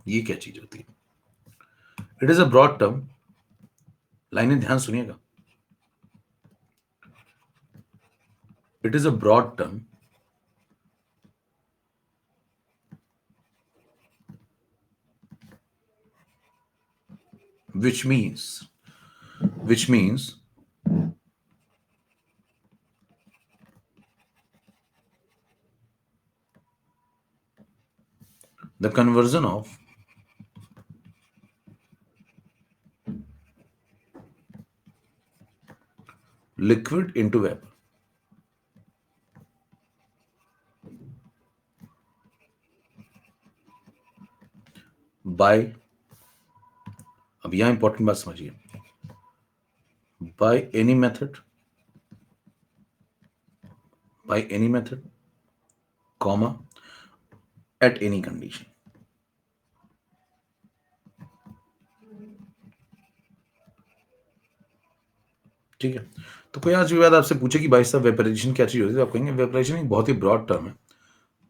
ये क्या चीज होती है? It is a broad term, लाइनें ध्यान सुनिएगा। It is a broad term which means the conversion of liquid into vapor by, अब यहां इंपॉर्टेंट बात समझिए, by any method, comma, at any condition। ठीक है। तो कोई आज भी बात आपसे पूछे कि भाई साहब वेपराइजेशन क्या चीज होती है, तो आप कहेंगे वेपराइजेशन एक बहुत ही ब्रॉड टर्म है,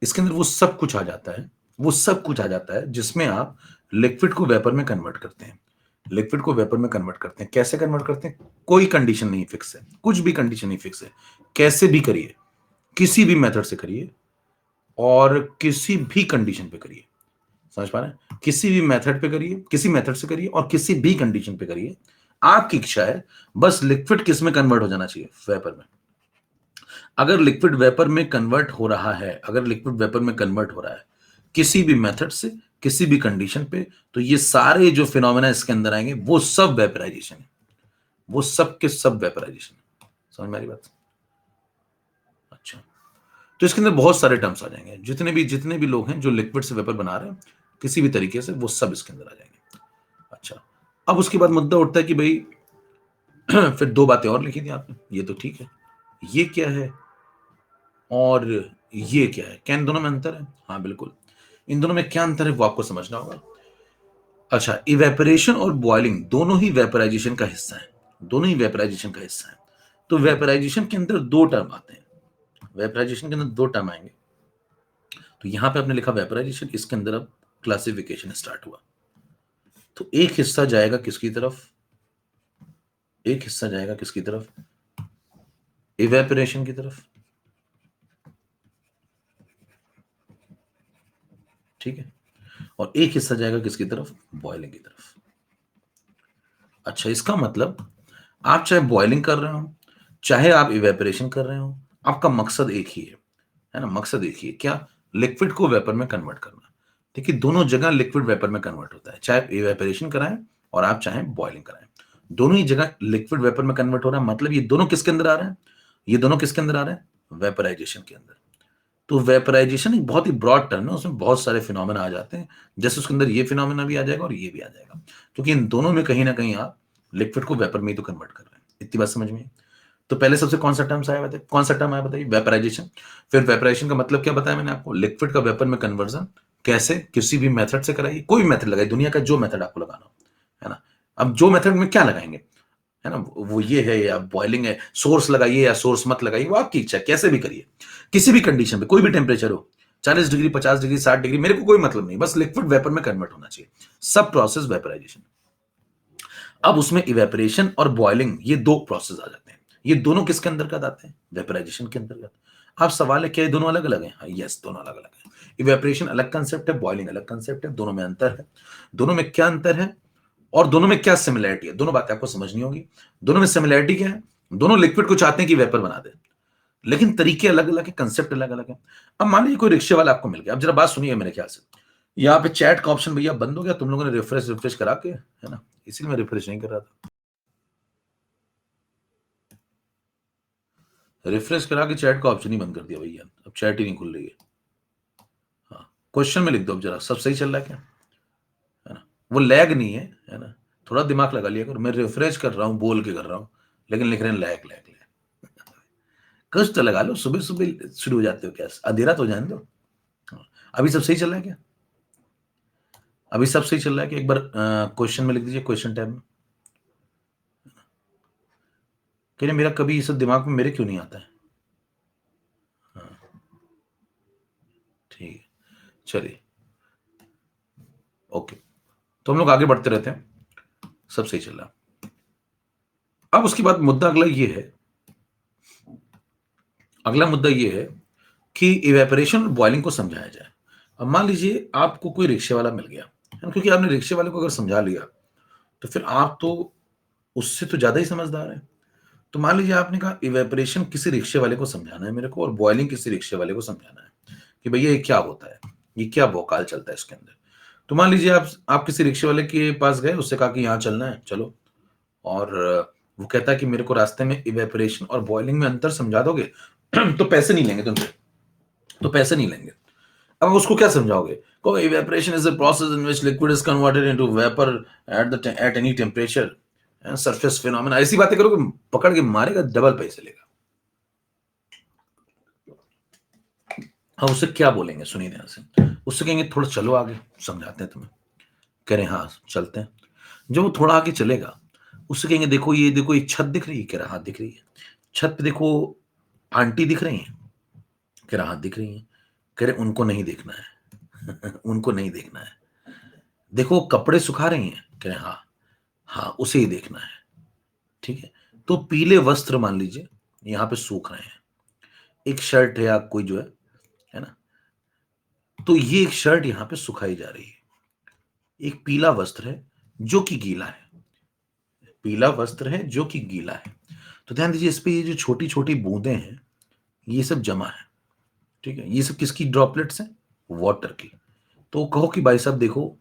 इसके अंदर वो सब कुछ आ जाता है, वो सब कुछ आ जाता है जिसमें आप लिक्विड को वेपर में कन्वर्ट करते हैं। लिक्विड को वेपर में कन्वर्ट करते हैं, कैसे कन्वर्ट करते हैं? कोई कंडीशन नहीं फिक्स है, कुछ भी कंडीशन नहीं फिक्स है, कैसे भी करिए, किसी भी मेथड से करिए और किसी भी कंडीशन पे करिए। समझ पा रहे हैं? किसी भी मेथड पे करिए, किसी मेथड से करिए और किसी भी कंडीशन पे करिए, आपकी इच्छा है, बस लिक्विड किस में कन्वर्ट हो जाना चाहिए? वेपर में। अगर लिक्विड वेपर में कन्वर्ट हो रहा है, अगर लिक्विड वेपर में कन्वर्ट हो रहा है किसी भी मेथड से, किसी भी कंडीशन पे, तो ये सारे जो फिनोमेना इसके अंदर आएंगे वो सब वेपराइजेशन है, वो सब के सब वेपराइजेशन है। समझ में आ रही बात? अच्छा, तो इसके अंदर बहुत सारे टर्म्स आ जाएंगे, जितने भी लोग हैं जो लिक्विड से वेपर बना रहे हैं किसी भी तरीके से, वो सब इसके अंदर आ जाएंगे। अच्छा, अब उसके बाद मुद्दा उठता है कि भाई फिर दो बातें और लिखी थी आपने, ये तो ठीक है, ये क्या है और ये क्या है, क्या इन दोनों में अंतर है? हाँ बिल्कुल, इन दोनों में क्या अंतर है वो आपको समझना होगा। अच्छा, इवेपोरेशन और बॉइलिंग दोनों ही वेपराइजेशन का हिस्सा है, दोनों ही वेपराइजेशन का हिस्सा है। तो वेपराइजेशन के अंदर दो टर्म आते हैं, वेपराइजेशन के अंदर दो टर्म आएंगे। तो यहां पे आपने लिखा वेपराइजेशन, इसके अंदर अब क्लासिफिकेशन स्टार्ट हुआ। तो एक हिस्सा जाएगा किसकी तरफ? एक हिस्सा जाएगा किसकी तरफ? इवेपोरेशन की तरफ। ठीक है, और एक हिस्सा जाएगा किसकी तरफ? बॉइलिंग की तरफ। अच्छा, इसका मतलब आप चाहे बॉइलिंग कर रहे हो, चाहे आप इवेपोरेशन कर रहे हो, आपका मकसद एक ही है ना? मकसद एक ही है, क्या? लिक्विड को वेपर में कन्वर्ट करना। देखिए, दोनों जगह लिक्विड वेपर में कन्वर्ट होता है, चाहे इवेपोरेशन कराएं और आप चाहे बॉइलिंग कराएं, दोनों ही जगह लिक्विड वेपर में कन्वर्ट हो रहा है। मतलब ये दोनों किसके अंदर आ रहे हैं? ये दोनों किसके अंदर आ रहे हैं? वेपराइजेशन के अंदर। तो वेपराइजेशन एक बहुत ही ब्रॉड टर्म है, उसमें बहुत सारे फिनोमेना आ जाते हैं, जैसे उसके अंदर ये फिनोमेना भी आ जाएगा और ये भी आ जाएगा, क्योंकि इन दोनों में कहीं ना कहीं आप लिक्विड को वेपर में ही तो कन्वर्ट कर रहे हैं। इतनी बात समझ में आई? तो पहले सबसे कौन सा टर्म आया बताइए, कौन सा टर्म आया बताइए? वेपराइजेशन। फिर वेपराइजेशन का मतलब क्या बताया मैंने आपको? लिक्विड का वेपर में कन्वर्जन। कैसे? किसी भी मेथड से कराइए, कोई भी मेथड लगाइए, दुनिया का जो मेथड आपको लगाना हो, है ना? अब जो मेथड में क्या लगाएंगे, है ना, वो ये है या बॉइलिंग है, सोर्स लगाइए या सोर्स मत लगाइए, वो आपकी इच्छा है, कैसे भी करिए, किसी भी कंडीशन पे, कोई भी टेम्परेचर हो, 40 डिग्री, 50 डिग्री, 60 डिग्री, मेरे को कोई मतलब नहीं, बस लिक्विड वेपर में कन्वर्ट होना चाहिए। सब प्रोसेस वेपराइजेशन। अब उसमें इवेपोरेशन और बॉइलिंग, ये दो प्रोसेस आ जाते हैं। ये दोनों किसके अंतर्गत आते हैं? वेपराइजेशन के अंतर्गत। अब सवाल है, क्या ये दोनों अलग अलग हैं? हाँ, यस, दोनों अलग अलग हैं। इवेपोरेशन अलग कंसेप्ट है, बॉइलिंग अलग कंसेप्ट है, दोनों में अंतर है। दोनों में क्या अंतर है और दोनों में क्या सिमिलैरिटी है, दोनों बातें आपको समझनी होगी। दोनों में सिमिलैरिटी क्या है? दोनों लिक्विड को चाहते हैं कि वेपर बना दे, लेकिन तरीके अलग अलग है, कंसेप्ट अलग अलग है। अब मान लीजिए कोई रिक्शे वाला आपको मिल गया, अब जरा बात सुनिए मेरे ख्याल से, यहाँ पे चैट का ऑप्शन भैया बंद हो गया, तुम लोगों ने रिफ्रेश रिफ्रेश करा के, है ना, इसीलिए मैं रिफ्रेश नहीं कर रहा था। रिफ्रेश करा के चैट का ऑप्शन ही बंद कर दिया भैया, अब चैट ही नहीं खुल रही है। हाँ, क्वेश्चन में लिख दो अब जरा, सब सही चल रहा है क्या? है ना, वो लैग नहीं है ना? थोड़ा दिमाग लगा लिया करो, मैं रिफ्रेश कर रहा हूँ, बोल के कर रहा हूँ, लेकिन लिख रहे हैं लैग लैग लैग। कुछ तो लगा लो, सुबह सुबह शुरू हो जाते हो क्या? अंधेरा तो जाने दो। हाँ, अभी सब सही चल रहा है क्या? अभी सब सही चल रहा है कि एक बार क्वेश्चन में लिख दीजिए, क्वेश्चन टैब में। कह रहे मेरा कभी ये सब दिमाग में मेरे क्यों नहीं आता है। हाँ, ठीक है, चलिए ओके। तो हम लोग आगे बढ़ते रहते हैं, सब सही चल रहा है। अब उसके बाद मुद्दा अगला ये है, अगला मुद्दा ये है कि इवेपोरेशन और बॉइलिंग को समझाया जाए। अब मान लीजिए आपको कोई रिक्शे वाला मिल गया, है ना, क्योंकि आपने रिक्शे वाले को अगर समझा लिया तो फिर आप तो उससे तो ज्यादा ही समझदार है। तो मान लीजिए आपने कहा इवेपोरेशन किसी रिक्शे वाले को समझाना है मेरे को, और बॉइलिंग किसी रिक्शे वाले को समझाना है कि भैया ये क्या होता है, ये क्या भौकाल चलता है इसके अंदर। तो मान लीजिए आप किसी रिक्शे वाले के पास गए, उससे कहा कि यहाँ चलना है चलो, और वो कहता है कि मेरे को रास्ते में इवेपोरेशन और बॉइलिंग में अंतर समझा दोगे तो पैसे नहीं लेंगे तुमसे, तो पैसे नहीं लेंगे। अब उसको क्या समझाओगे, कहो evaporation is a process in which liquid is converted into vapour at any temperature, surface phenomena. ऐसी बातें करोगे, पकड़ के मारेगा, डबल पैसे लेगा। हाँ, उससे क्या बोलेंगे, सुनिए ध्यान से। उससे कहेंगे थोड़ा चलो आगे, समझाते हैं तुम्हें। कह रहे हाँ चलते हैं। जब वो थोड़ा आगे चलेगा, उससे कहेंगे देखो ये देखो एक छत दिख रही है, कह रहा हाथ दिख रही है। छत पे देखो आंटी दिख रही है, कह रहा हाथ दिख रही है। कह रहे उनको नहीं देखना है उनको नहीं देखना है। देखो कपड़े सुखा रही हैं, कह रहे हाँ, हाँ उसे ही देखना है। ठीक है, तो पीले वस्त्र मान लीजिए यहाँ पे सूख रहे हैं, एक शर्ट है या कोई जो है ना, तो ये एक शर्ट यहाँ पे सुखाई जा रही है, एक पीला वस्त्र है जो कि गीला है, पीला वस्त्र है जो कि गीला है। तो ध्यान दीजिए इस पे ये जो छोटी छोटी बूंदें हैं, ये सब जमा है। ठीक है, ये सब किसकी ड्रॉपलेट्स हैं, वाटर की। तो कहो कि भाई साहब देखो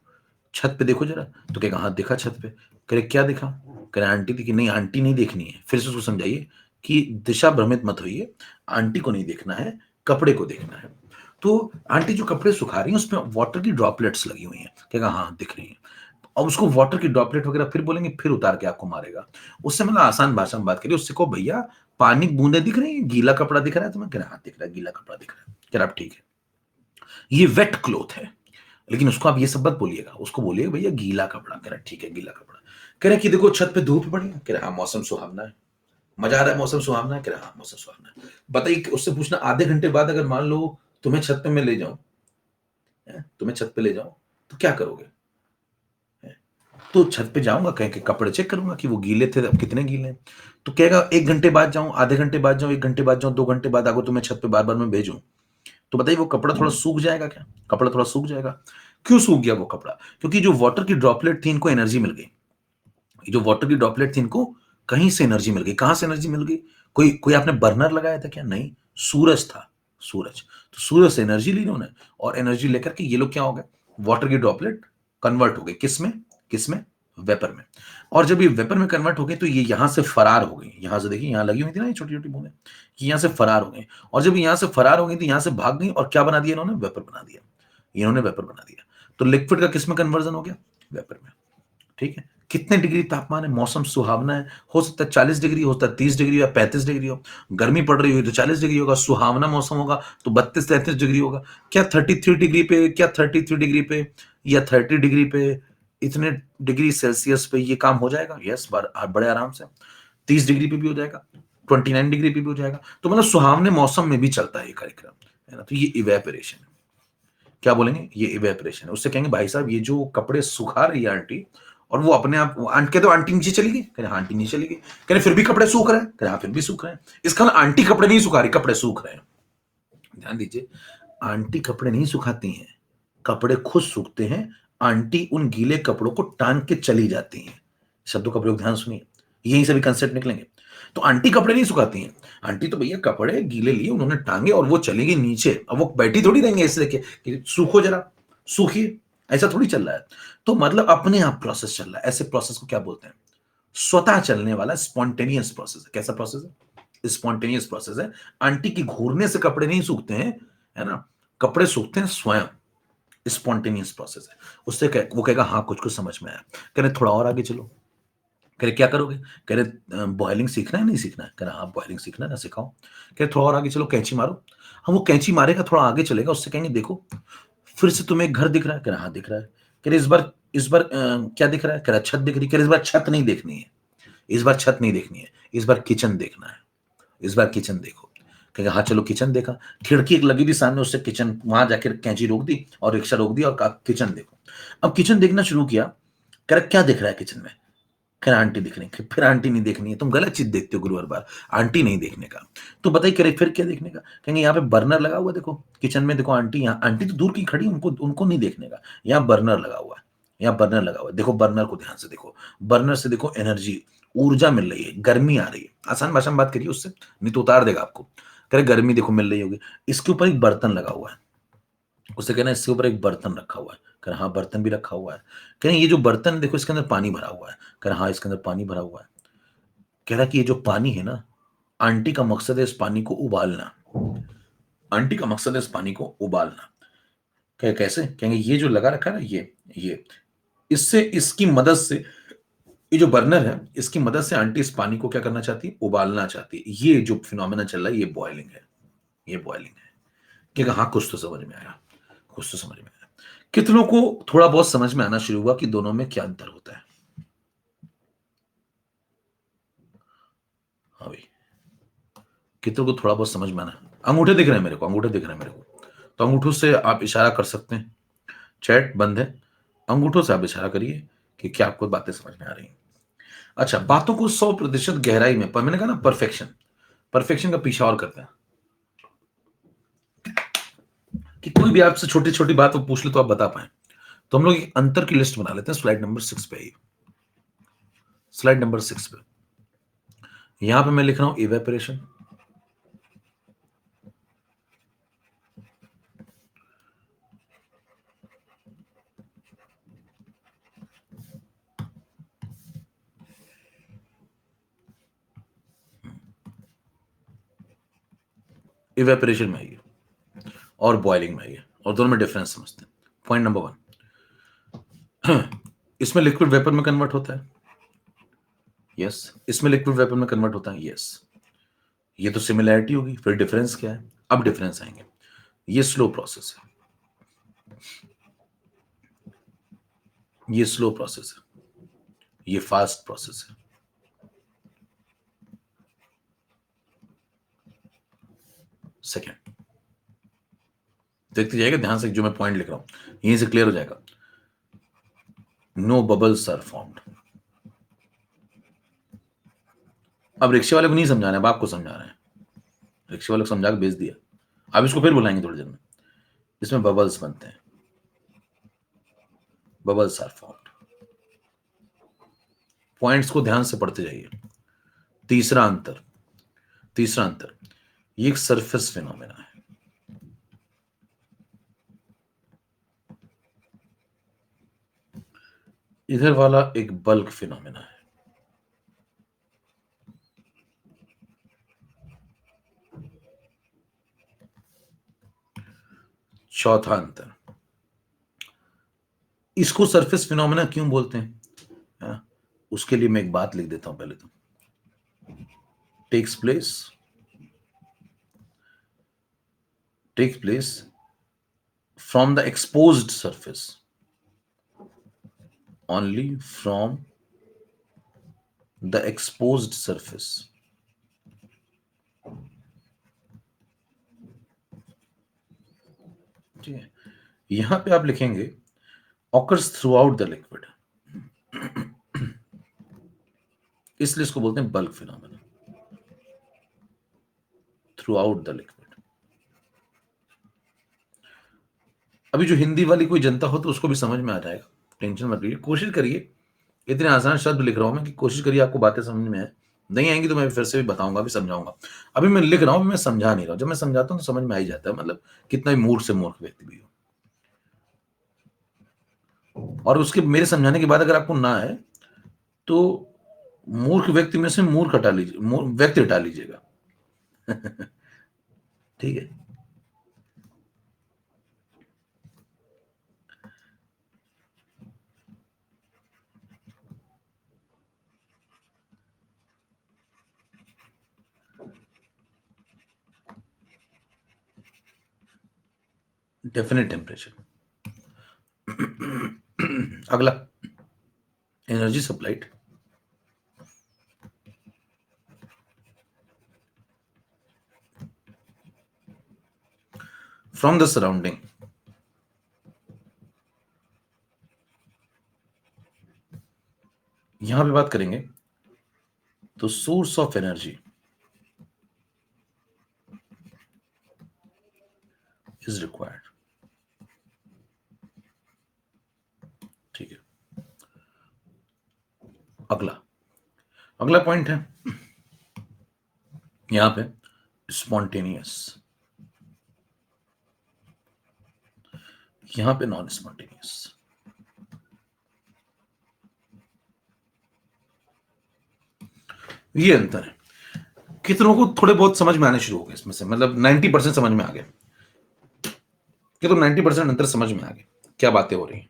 छत पे देखो जरा, तो कहेगा हाँ दिखा छत पे। करे क्या दिखा, करे आंटी दिखी। नहीं आंटी नहीं देखनी है, फिर से उसको समझाइए कि दिशा भ्रमित मत होइए, आंटी को नहीं देखना है, कपड़े को देखना है। तो आंटी जो कपड़े सुखा रही है उसमें वाटर की ड्रॉपलेट्स लगी हुई हैं, कहेगा हाँ दिख रही है। और उसको वाटर की ड्रॉपलेट वगैरह फिर बोलेंगे, फिर उतार के आपको मारेगा। उससे मतलब आसान भाषा में बात करिए, उससे कहो भैया पानी की बूंदे दिख रही है, गीला कपड़ा दिख रहा है तुम्हें, कह रहा हाँ दिख रहा है, गीला कपड़ा दिख रहा है। कह रहा ठीक है, ये वेट क्लोथ है। लेकिन उसको आप ये सब मत बोलिएगा, उसको बोलिएगा भैया गीला कपड़ा। कह रहा ठीक है गीला कपड़ा। कह रहे कि देखो छत पे धूप पड़ी है, कह रहा हाँ मौसम सुहावना है। मजा आ रहा है, मौसम सुहावना है, कह रहा हाँ मौसम सुहावना है। बताइए, उससे पूछना आधे घंटे बाद अगर मान लो तुम्हें छत पे मैं ले जाऊं, तुम्हें छत पे ले जाऊं, तो क्या करोगे। तो छत पे जाऊंगा, कह के कपड़े चेक करूंगा कि वो गीले थे, अब कितने गीले हैं। तो कहेगा एक घंटे बाद जाऊं, आधे घंटे बाद जाऊं, एक घंटे बाद जाऊं, 2 घंटे बाद अगर तुम्हें छत पे बार बार मैं भेजूं, तो बताइए वो कपड़ा थोड़ा सूख जाएगा क्या, कपड़ा थोड़ा सूख जाएगा। क्यों सूख गया वो कपड़ा, क्योंकि जो वाटर की ड्रॉपलेट थी इनको एनर्जी मिल गई। जो वाटर की ड्रॉपलेट थी इनको कहीं से एनर्जी मिल गई। कहां से एनर्जी मिल गई, कोई कोई आपने बर्नर लगाया था क्या, नहीं, सूरज था, सूरज। तो सूरज से एनर्जी ली इन्होंने, और एनर्जी लेकर के ये लोग क्या हो गए, वाटर की ड्रॉपलेट कन्वर्ट हो गई किसमें, किसमें, वेपर में। और जब ये वेपर में कन्वर्ट हो गई तो ये यहां से फरार हो गई, यहां से देखिए यहां लगी हुई थी ना ये छोटी छोटी बूंदें, कि यहां से फरार हो गई। और जब यहां से फरार हो गई तो यहां से भाग गई, और क्या बना दिया इन्होंने, वेपर बना दिया, इन्होंने वेपर बना दिया। तो लिक्विड का किस में कन्वर्जन हो गया, वेपर में। ठीक है, कितने डिग्री तापमान है, मौसम सुहावना है, हो सकता है 40 डिग्री, हो सकता है 30 डिग्री या 35 डिग्री हो। गर्मी पड़ रही हुई तो 40 डिग्री होगा, सुहावना मौसम होगा तो 32-33 डिग्री होगा। क्या 33 डिग्री पे, क्या 33 डिग्री पे या 30 डिग्री पे, इतने डिग्री सेल्सियस पे ये काम हो जाएगा, यस बड़े आराम से। 30 डिग्री पे भी हो जाएगा, 29 डिग्री पे भी हो जाएगा। तो मतलब सुहावने मौसम में भी चलता है ये कार्यक्रम, है ना। तो ये इवेपोरेशन, क्या बोलेंगे, ये इवेपोरेशन है। उससे कहेंगे भाई साहब ये जो कपड़े सुखा रही है आंटी, और वो अपने आप आंटी, तो आंटी नीचे चली गई, कह रहे हाँ आंटी नीचे चली गई। कह रहे फिर भी कपड़े सूख रहे हैं, कह रहे हाँ फिर भी सूख रहे हैं। इसका मतलब आंटी कपड़े नहीं सुखा रही, कपड़े सूख रहे हैं। ध्यान दीजिए, आंटी कपड़े नहीं सुखाती हैं, कपड़े खुद सूखते हैं। आंटी उन गीले कपड़ों को टांग के चली जाती हैं। शब्दों का प्रयोग ध्यान सुनिए, यही सभी कंसेप्ट निकलेंगे। तो आंटी कपड़े नहीं सुखाती हैं, आंटी तो भैया कपड़े गीले लिए उन्होंने टांगे और वो चली गई नीचे। अब वो बैठी थोड़ी रहेंगे इसलिए कि सूखो जरा, सूखिए, ऐसा थोड़ी चल रहा है। तो मतलब अपने आप प्रोसेस चल रहा है। ऐसे प्रोसेस को क्या बोलते हैं, स्वतः चलने वाला स्पॉन्टेनियस प्रोसेस है। कैसा प्रोसेस है, स्पॉन्टेनियस प्रोसेस है। आंटी की घूरने से कपड़े नहीं सूखते हैं, है ना, कपड़े सूखते हैं स्वयं, स्पॉन्टेनियस प्रोसेस है। उससे वो कहेगा हाँ कुछ कुछ समझ में आया। कह रहे थोड़ा और आगे चलो, कह रहे क्या करोगे, कह रहे बॉयलिंग सीखना है, नहीं सीखना है, कह रहे हाँ बॉयलिंग सीखना है ना, सिखाओ। कह रहे थोड़ा और आगे चलो, कैंची मारो। हम वो कैंची मारेगा, थोड़ा आगे चलेगा, उससे कहेंगे देखो फिर से तुम्हें एक घर दिख रहा है, कह रहा हाँ दिख रहा है। कह रहे इस बार क्या दिख रहा है? कह रहा छत दिख रही। कह रहे इस बार छत नहीं देखनी है, इस बार छत नहीं देखनी है, इस बार किचन देखना है, इस बार किचन देखो। कहेगा हाँ चलो किचन देखा। खिड़की एक लगी थी सामने, उससे किचन, वहां जाकर कैंची रोक दी और रिक्शा रोक दिया और कहा किचन देखो। अब किचन देखना शुरू किया। कह रहा क्या दिख रहा है किचन में? फिर आंटी दिख रही। फिर आंटी नहीं देखनी है, तुम गलत चीज देखते हो गुरुवार बार, आंटी नहीं देखने का। तो बताइए करे फिर क्या देखने का? कहेंगे यहाँ पे बर्नर लगा हुआ देखो किचन में, देखो आंटी, यहाँ आंटी तो दूर की खड़ी, उनको उनको नहीं देखने का। यहाँ बर्नर लगा हुआ है, यहाँ बर्नर लगा हुआ है, देखो बर्नर को ध्यान से देखो। बर्नर से देखो एनर्जी, ऊर्जा मिल रही है, गर्मी आ रही है। आसान भाषा में बात करिए उससे, नहीं तो उतार देगा आपको। कह रहे गर्मी देखो मिल रही होगी। इसके ऊपर एक बर्तन लगा हुआ है, उससे कहना इसके ऊपर एक बर्तन रखा हुआ है। कह रहा हाँ बर्तन भी रखा हुआ है। कह रहे ये जो बर्तन है देखो इसके अंदर पानी भरा हुआ है। कह रहा हाँ इसके अंदर पानी भरा हुआ है। कह रहा कि ये जो पानी है ना, आंटी का मकसद है इस पानी को उबालना, आंटी का मकसद है इस पानी को उबालना। कहे कैसे? कहेंगे ये जो लगा रखा है ना, ये इससे, इसकी मदद से, ये जो बर्नर है इसकी मदद से आंटी इस पानी को क्या करना चाहती है? उबालना चाहती है। ये जो फिनोमेना चल रहा है ये बॉइलिंग है, ये बॉइलिंग है। कि हाँ कुछ तो समझ में आया, कुछ तो समझ में आया। कितनों को थोड़ा बहुत समझ में आना शुरू हुआ कि दोनों में क्या अंतर होता है? हाँ भाई, कितनों को थोड़ा बहुत समझ में आना? अंगूठे दिख रहे हैं मेरे को, अंगूठे दिख रहे हैं मेरे को, तो अंगूठों से आप इशारा कर सकते हैं। चैट बंद है, अंगूठों से आप इशारा करिए कि क्या आपको बातें समझ में आ रही हैं। अच्छा, बातों को 100% गहराई में, पर मैंने कहा ना परफेक्शन, परफेक्शन का पीछा और करते हैं कि कोई भी आपसे छोटी छोटी बात वो पूछ ले तो आप बता पाए। तो हम लोग एक अंतर की लिस्ट बना लेते हैं। स्लाइड नंबर 6 पे आइए, स्लाइड नंबर 6 पे यहां पे मैं लिख रहा हूं इवेपोरेशन, इवेपोरेशन में आइए और बॉइलिंग में आइए, और दोनों में डिफरेंस समझते हैं। पॉइंट नंबर 1, इसमें लिक्विड वेपर में कन्वर्ट होता है, यस। इसमें लिक्विड वेपर में कन्वर्ट होता है, यस। ये तो सिमिलैरिटी होगी, फिर डिफरेंस क्या है? अब डिफरेंस आएंगे। ये स्लो प्रोसेस है, ये स्लो प्रोसेस है, ये फास्ट प्रोसेस है। सेकेंड, देखते जाइएगा ध्यान से, जो मैं पॉइंट लिख रहा हूं यहीं से क्लियर हो जाएगा। No bubbles are formed. अब रिक्शे वाले को नहीं समझा रहे, अब आपको समझा रहे हैं। रिक्शे वाले को समझा के भेज दिया, अब इसको फिर बुलाएंगे थोड़ी देर में। इसमें बबल्स बनते हैं, बबल्स आर फॉर्म्ड। पॉइंट्स को ध्यान से पढ़ते जाइए। तीसरा अंतर, तीसरा अंतर, ये एक सरफेस फिनोमेना है। इधर वाला एक बल्क फिनोमेना है। चौथा अंतर, इसको सरफेस फिनोमेना क्यों बोलते हैं? है ना? उसके लिए मैं एक बात लिख देता हूं पहले तो। Takes place, takes place from the exposed surface, only from the exposed surface। ठीक है, यहां पे आप लिखेंगे occurs throughout the liquid, इसलिए इसको बोलते हैं bulk phenomena, through out the liquid. अभी जो हिंदी वाली कोई जनता हो तो उसको भी समझ में आ जाएगा, टेंशन मत लीजिए, कोशिश करिए। इतने आसान शब्द लिख रहा हूं मैं कि कोशिश करिए आपको बातें समझ में आए। नहीं आएंगी तो मैं फिर से भी बताऊंगा, भी समझाऊंगा। अभी मैं लिख रहा हूं, मैं समझा नहीं रहा हूं। जब मैं समझाता हूं तो समझ में आ ही जाता है, मतलब कितना ही मूर्ख से मूर्ख व्यक्ति भी हो। और उसके मेरे समझाने के बाद अगर आपको ना आए तो मूर्ख व्यक्ति में से मूर्ख हटा लीजिए, व्यक्ति हटा लीजिएगा। ठीक है, डेफिनेट टेम्परेचर। अगला, energy supplied from the surrounding, यहां पे बात करेंगे तो source of energy is required. ठीक है, अगला, अगला पॉइंट है यहां पे स्पॉन्टेनियस, यहां पे नॉन स्पॉन्टेनियस। ये अंतर है, कितनों को थोड़े बहुत समझ में आने शुरू हो गए इसमें से, मतलब 90% समझ में आ गए कि तो 90% अंतर समझ में आ गए क्या बातें हो रही हैं।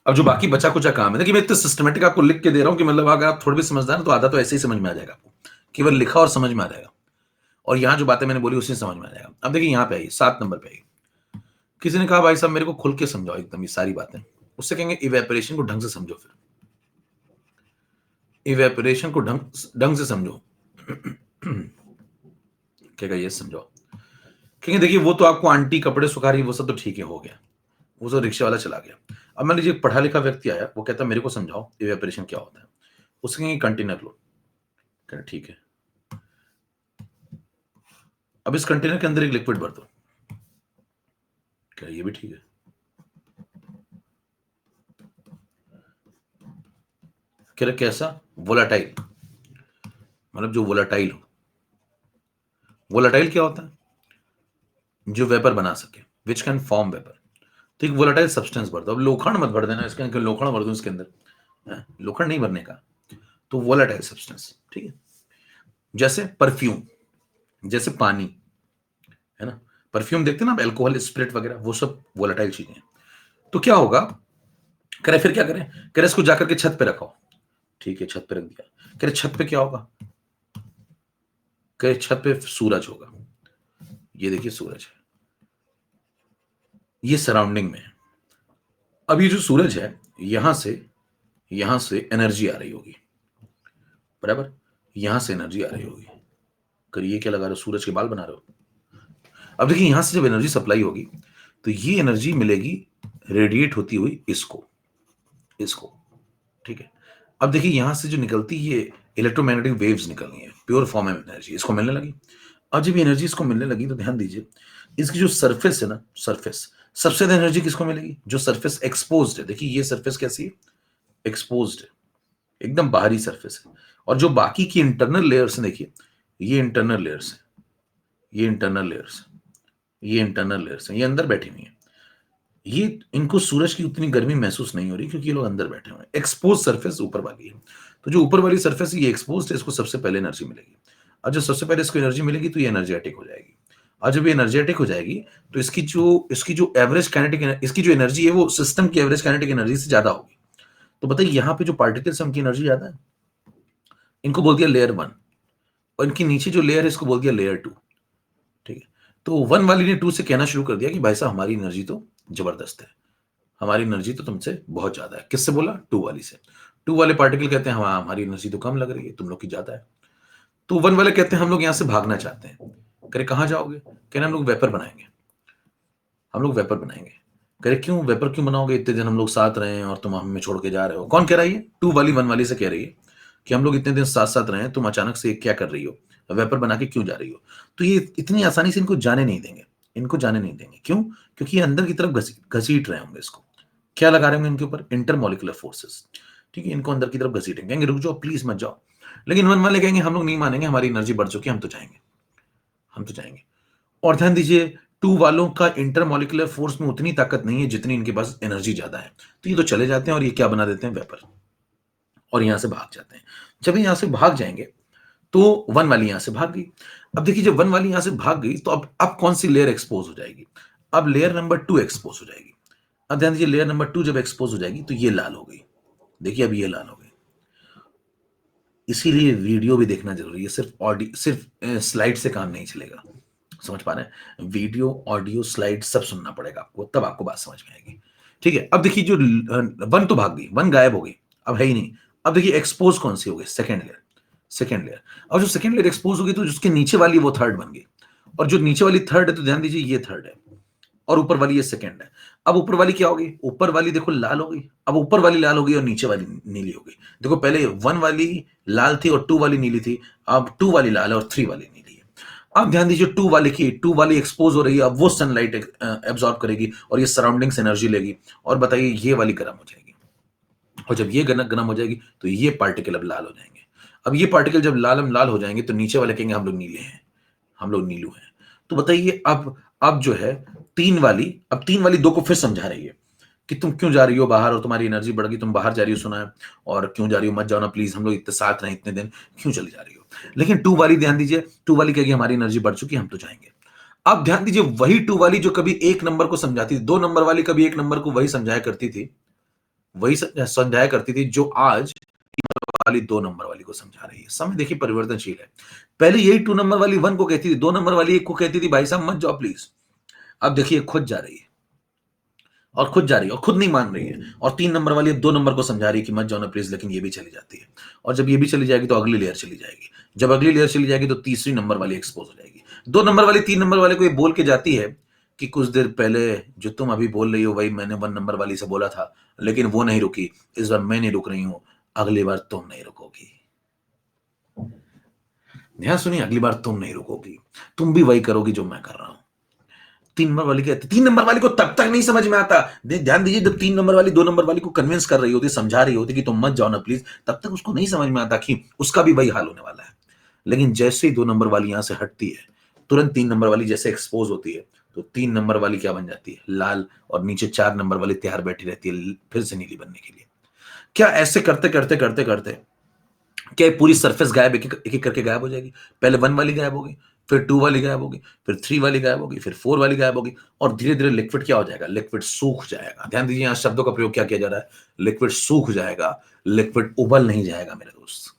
अब जो बाकी बचा कुचा काम है, देखिए मैं इतने सिस्टमेटिक आपको लिख के दे रहा हूं कि मतलब अगर आप थोड़े भी समझदार हैं तो आधा तो ऐसे ही समझ में आ जाएगा आपको, केवल लिखा और समझ में आ जाएगा, और यहां जो बातें मैंने बोली उसी समझ में आ जाएगा। अब देखिए यहां पे आइए 7 नंबर पे आइए, किसी ने कहा भाई साहब मेरे को खुल के समझाओ एकदम ये सारी बातें, उससे कहेंगे इवेपोरेशन को ढंग से समझो, फिर इवेपोरेशन को ढंग ढंग से समझो। क्या ये समझो, कहेंगे देखिए वो तो आपको आंटी कपड़े सुखा रही, वो सब तो ठीक है, हो गया, वो तो रिक्शे वाला चला गया। अब मान लीजिए पढ़ा लिखा व्यक्ति आया, वो कहता है मेरे को समझाओ इवेपोरेशन क्या होता है, उसके कहेंगे कंटेनर लो, कहना ठीक है, अब इस कंटेनर के अंदर एक लिक्विड भर दो, क्या ये भी ठीक है, कह रहे कैसा, वोलाटाइल, मतलब जो वोलाटाइल हो। वोलाटाइल क्या होता है, जो वेपर बना सके, विच कैन फॉर्म वेपर। तो एक वोलाटाइल सब्सटेंस भर दो, अब लोखंड मत भर देना इसके अंदर, लोखंड भर दो इसके अंदर, लोखंड नहीं भरने का, तो वोलाटाइल सब्सटेंस, ठीक है। जैसे परफ्यूम, जैसे पानी, है ना, परफ्यूम देखते हैं ना आप, अल्कोहल स्पिरिट वगैरह, वो सब वोलाटाइल चीजें हैं। तो क्या होगा, करे फिर क्या करें, करे इसको जाकर के छत पे रखो, ठीक है छत पे रख दिया, करे छत पे क्या होगा, करे छत पे सूरज होगा, ये देखिए सूरज है, ये सराउंडिंग में है। अब ये जो सूरज है, यहां से एनर्जी आ रही होगी, बराबर, यहां से एनर्जी आ रही होगी, करिए क्या लगा रहे हो, सूरज के बाल बना रहे हो। अब देखिए यहां से जब एनर्जी सप्लाई होगी तो ये एनर्जी मिलेगी रेडिएट होती हुई इसको, इसको, ठीक है। अब देखिए यहां से जो निकलती ये इलेक्ट्रोमैग्नेटिक वेव्स निकलनी है, प्योर फॉर्म में एनर्जी इसको मिलने लगी। अब जब ये एनर्जी इसको मिलने लगी तो ध्यान दीजिए, इसकी जो सरफेस है ना, सरफेस, सबसे ज्यादा एनर्जी किसको मिलेगी, जो सरफेस एक्सपोज्ड है, देखिए ये सरफेस कैसी है, एक्सपोज्ड है, एकदम बाहरी सरफेस है। और जो बाकी की इंटरनल लेयर्स हैं, देखिए ये इंटरनल लेयर्स है, ये इंटरनल लेयर्स, ये इंटरनल लेयर्स हैं, ये अंदर बैठी हुई है, ये इनको सूरज की उतनी गर्मी महसूस नहीं हो रही क्योंकि ये लोग अंदर बैठे हुए हैं। एक्सपोज सरफेस ऊपर वाली है, तो जो ऊपर वाली सरफेस है ये एक्सपोज है, इसको सबसे पहले एनर्जी मिलेगी। और जब सबसे पहले इसको एनर्जी मिलेगी तो ये एनर्जेटिक हो जाएगी, और जब ये एनर्जेटिक हो जाएगी तो इसकी जो एवरेज काइनेटिक, इसकी जो एनर्जी है वो सिस्टम की एवरेज काइनेटिक एनर्जी से ज्यादा होगी। तो बताइए यहाँ पे जो पार्टिकल्स है उनकी एनर्जी ज्यादा है, इनको बोल दिया लेयर 1, और इनके नीचे जो लेयर है इसको बोल दिया लेयर 2, ठीक है। तो 1 वाली ने 2 से कहना शुरू कर दिया कि भाई साहब हमारी एनर्जी तो जबरदस्त है, हमारी एनर्जी तो तुमसे बहुत ज्यादा है। किससे बोला, 2 वाली से। 2 वाले पार्टिकल कहते हैं हाँ हमारी एनर्जी तो कम लग रही है, तुम लोग की ज्यादा है। तो 1 वाले कहते हैं हम लोग यहां से भागना चाहते हैं। करे कहां जाओगे, कहना हम लोग वेपर बनाएंगे, हम लोग वेपर बनाएंगे। करे क्यों वेपर क्यों बनाओगे, इतने दिन हम लोग साथ रहे हैं और तुम हमें छोड़ के जा रहे हो। कौन कह रही है, 2 वाली 1 वाली से कह रही है कि हम लोग इतने दिन साथ साथ रहे हैं, तुम अचानक से क्या कर रही हो, वेपर बना के क्यों जा रही हो। तो ये इतनी आसानी से इनको जाने नहीं देंगे, इनको जाने नहीं देंगे, क्यों, क्योंकि ये अंदर की तरफ घसीट रहे होंगे इसको, क्या लगा रहे होंगे इनके ऊपर, इंटरमोलिकुलर फोर्सेस, ठीक है, इनको अंदर की तरफ घसीटेंगे, कहेंगे रुक जाओ प्लीज मत जाओ। लेकिन 1 वाले कहेंगे हम लोग नहीं मानेंगे, हमारी एनर्जी बढ़ चुकी है, हम तो जाएंगे, हम तो जाएंगे। और ध्यान दीजिए 2 वालों का इंटरमोलिकुलर फोर्स में उतनी ताकत नहीं है जितनी इनके पास एनर्जी ज्यादा है, तो ये तो चले जाते हैं और ये क्या बना देते हैं, वेपर, और यहां से भाग जाते हैं। जब यहां से भाग जाएंगे तो 1 वाली यहां से भाग गई। अब देखिए जब 1 वाली यहां से भाग गई तो अब कौन सी लेयर एक्सपोज हो जाएगी, अब लेयर नंबर 2 एक्सपोज हो जाएगी। अब ध्यान दीजिए लेयर नंबर 2 जब एक्सपोज हो जाएगी तो ये लाल हो गई, देखिए अब ये लाल हो गई। इसीलिए वीडियो भी देखना जरूरी है, सिर्फ ऑडियो, सिर्फ स्लाइड से काम नहीं चलेगा, समझ पा रहे हैं? वीडियो, ऑडियो, स्लाइड सब सुनना पड़ेगा आपको, तब आपको बात समझ में आएगी। ठीक है, अब देखिए जो वन तो भाग गई, वन गायब हो गई, अब है ही नहीं। अब देखिए एक्सपोज कौन सी हो गई? Second layer. सेकेंड लेयर, और जो सेकेंड लेयर एक्सपोज होगी तो जिसके नीचे वाली वो थर्ड बन गई, और जो नीचे वाली थर्ड है तो ध्यान दीजिए ये थर्ड है, और ऊपर वाली ये सेकंड है। अब ऊपर वाली क्या होगी? ऊपर वाली देखो लाल हो गई, अब ऊपर वाली लाल हो गई और नीचे वाली नीली हो गई। देखो पहले वन वाली लाल थी और टू वाली नीली थी, अब टू वाली लाल है और थ्री वाली नीली है। अब ध्यान दीजिए टू वाली एक्सपोज हो रही है, अब वो सनलाइट एब्जॉर्ब करेगी और ये सराउंडिंग्स एनर्जी लेगी, और बताइए ये वाली गर्म हो जाएगी, और जब ये गर्म हो जाएगी तो ये पार्टिकल अब लाल हो जाएंगे। अब ये पार्टिकल जब लाल हो जाएंगे तो नीचे वाले कहेंगे हम लोग नीले हैं, हम लोग नीलू हैं। तो बताइए अब जो है तीन वाली दो को फिर समझा रही है कि तुम क्यों जा रही हो बाहर और तुम्हारी एनर्जी बढ़ गई, तुम बाहर जा रही हो सुना है, और क्यों जा रही हो, मत जाओ ना प्लीज, हम लोग इतने साथ रहे इतने दिन, क्यों चली जा रही हो? लेकिन टू वाली ध्यान दीजिए, टू वाली कहेगी हमारी एनर्जी बढ़ चुकी है, हम तो जाएंगे। अब ध्यान दीजिए वही टू वाली जो कभी एक नंबर को समझाती थी, दो नंबर वाली कभी एक नंबर को वही समझाया करती थी, जो आज वाली दो नंबर वाली को समझा रही है। समय देखिए परिवर्तनशील है। पहले यही टू नंबर वाली वन को कहती थी, दो नंबर वाली एक को कहती थी भाई साहब मत जाओ प्लीज। अब देखिए खुद जा रही है, और खुद जा रही है और खुद नहीं मान रही है, और तीन नंबर वाली दो नंबर को समझा रही है कि मत जाओ ना प्लीज, लेकिन ये भी चली जाती है। और जब ये भी चली जाएगी तो अगली लेयर चली जाएगी, जब अगली लेयर चली जाएगी तो तीसरी नंबर वाली एक्सपोज हो जाएगी। दो नंबर वाली तीन नंबर वाले को ये बोल के जाती है कि कुछ देर पहले जो तुम अभी बोल रही हो वही मैंने वन नंबर वाली से बोला था, लेकिन वो नहीं रुकी, इस बार मैं नहीं रुक रही हूं, अगली बार तुम नहीं रुकोगी। ध्यान सुनिए, अगली बार तुम नहीं रुकोगी, तुम भी वही करोगी जो मैं कर रहा हूं। तीन नंबर वाली कहती, तीन नंबर वाली को तब तक नहीं समझ में आता, ध्यान दीजिए, जब तीन नंबर वाली दो नंबर वाली को कन्विंस कर रही होती, समझा रही होती कि तुम मत जाओ ना प्लीज, तब तक उसको नहीं समझ में आता कि उसका भी वही हाल होने वाला है। लेकिन जैसे ही दो नंबर वाली यहां से हटती है, तुरंत तीन नंबर वाली जैसे एक्सपोज होती है, तो तीन नंबर वाली क्या बन जाती है? लाल, और नीचे चार नंबर वाली तैयार बैठी रहती है फिर से नीली बनने के लिए। क्या ऐसे करते करते करते करते क्या पूरी सरफेस गायब, एक एक करके गायब हो जाएगी? पहले वन वाली गायब होगी, फिर टू वाली गायब होगी, फिर थ्री वाली गायब होगी, फिर फोर वाली गायब होगी, और धीरे धीरे लिक्विड क्या हो जाएगा? लिक्विड सूख जाएगा। ध्यान दीजिए यहां शब्दों का प्रयोग क्या किया जा रहा है, लिक्विड सूख जाएगा, लिक्विड उबल नहीं जाएगा मेरे दोस्त,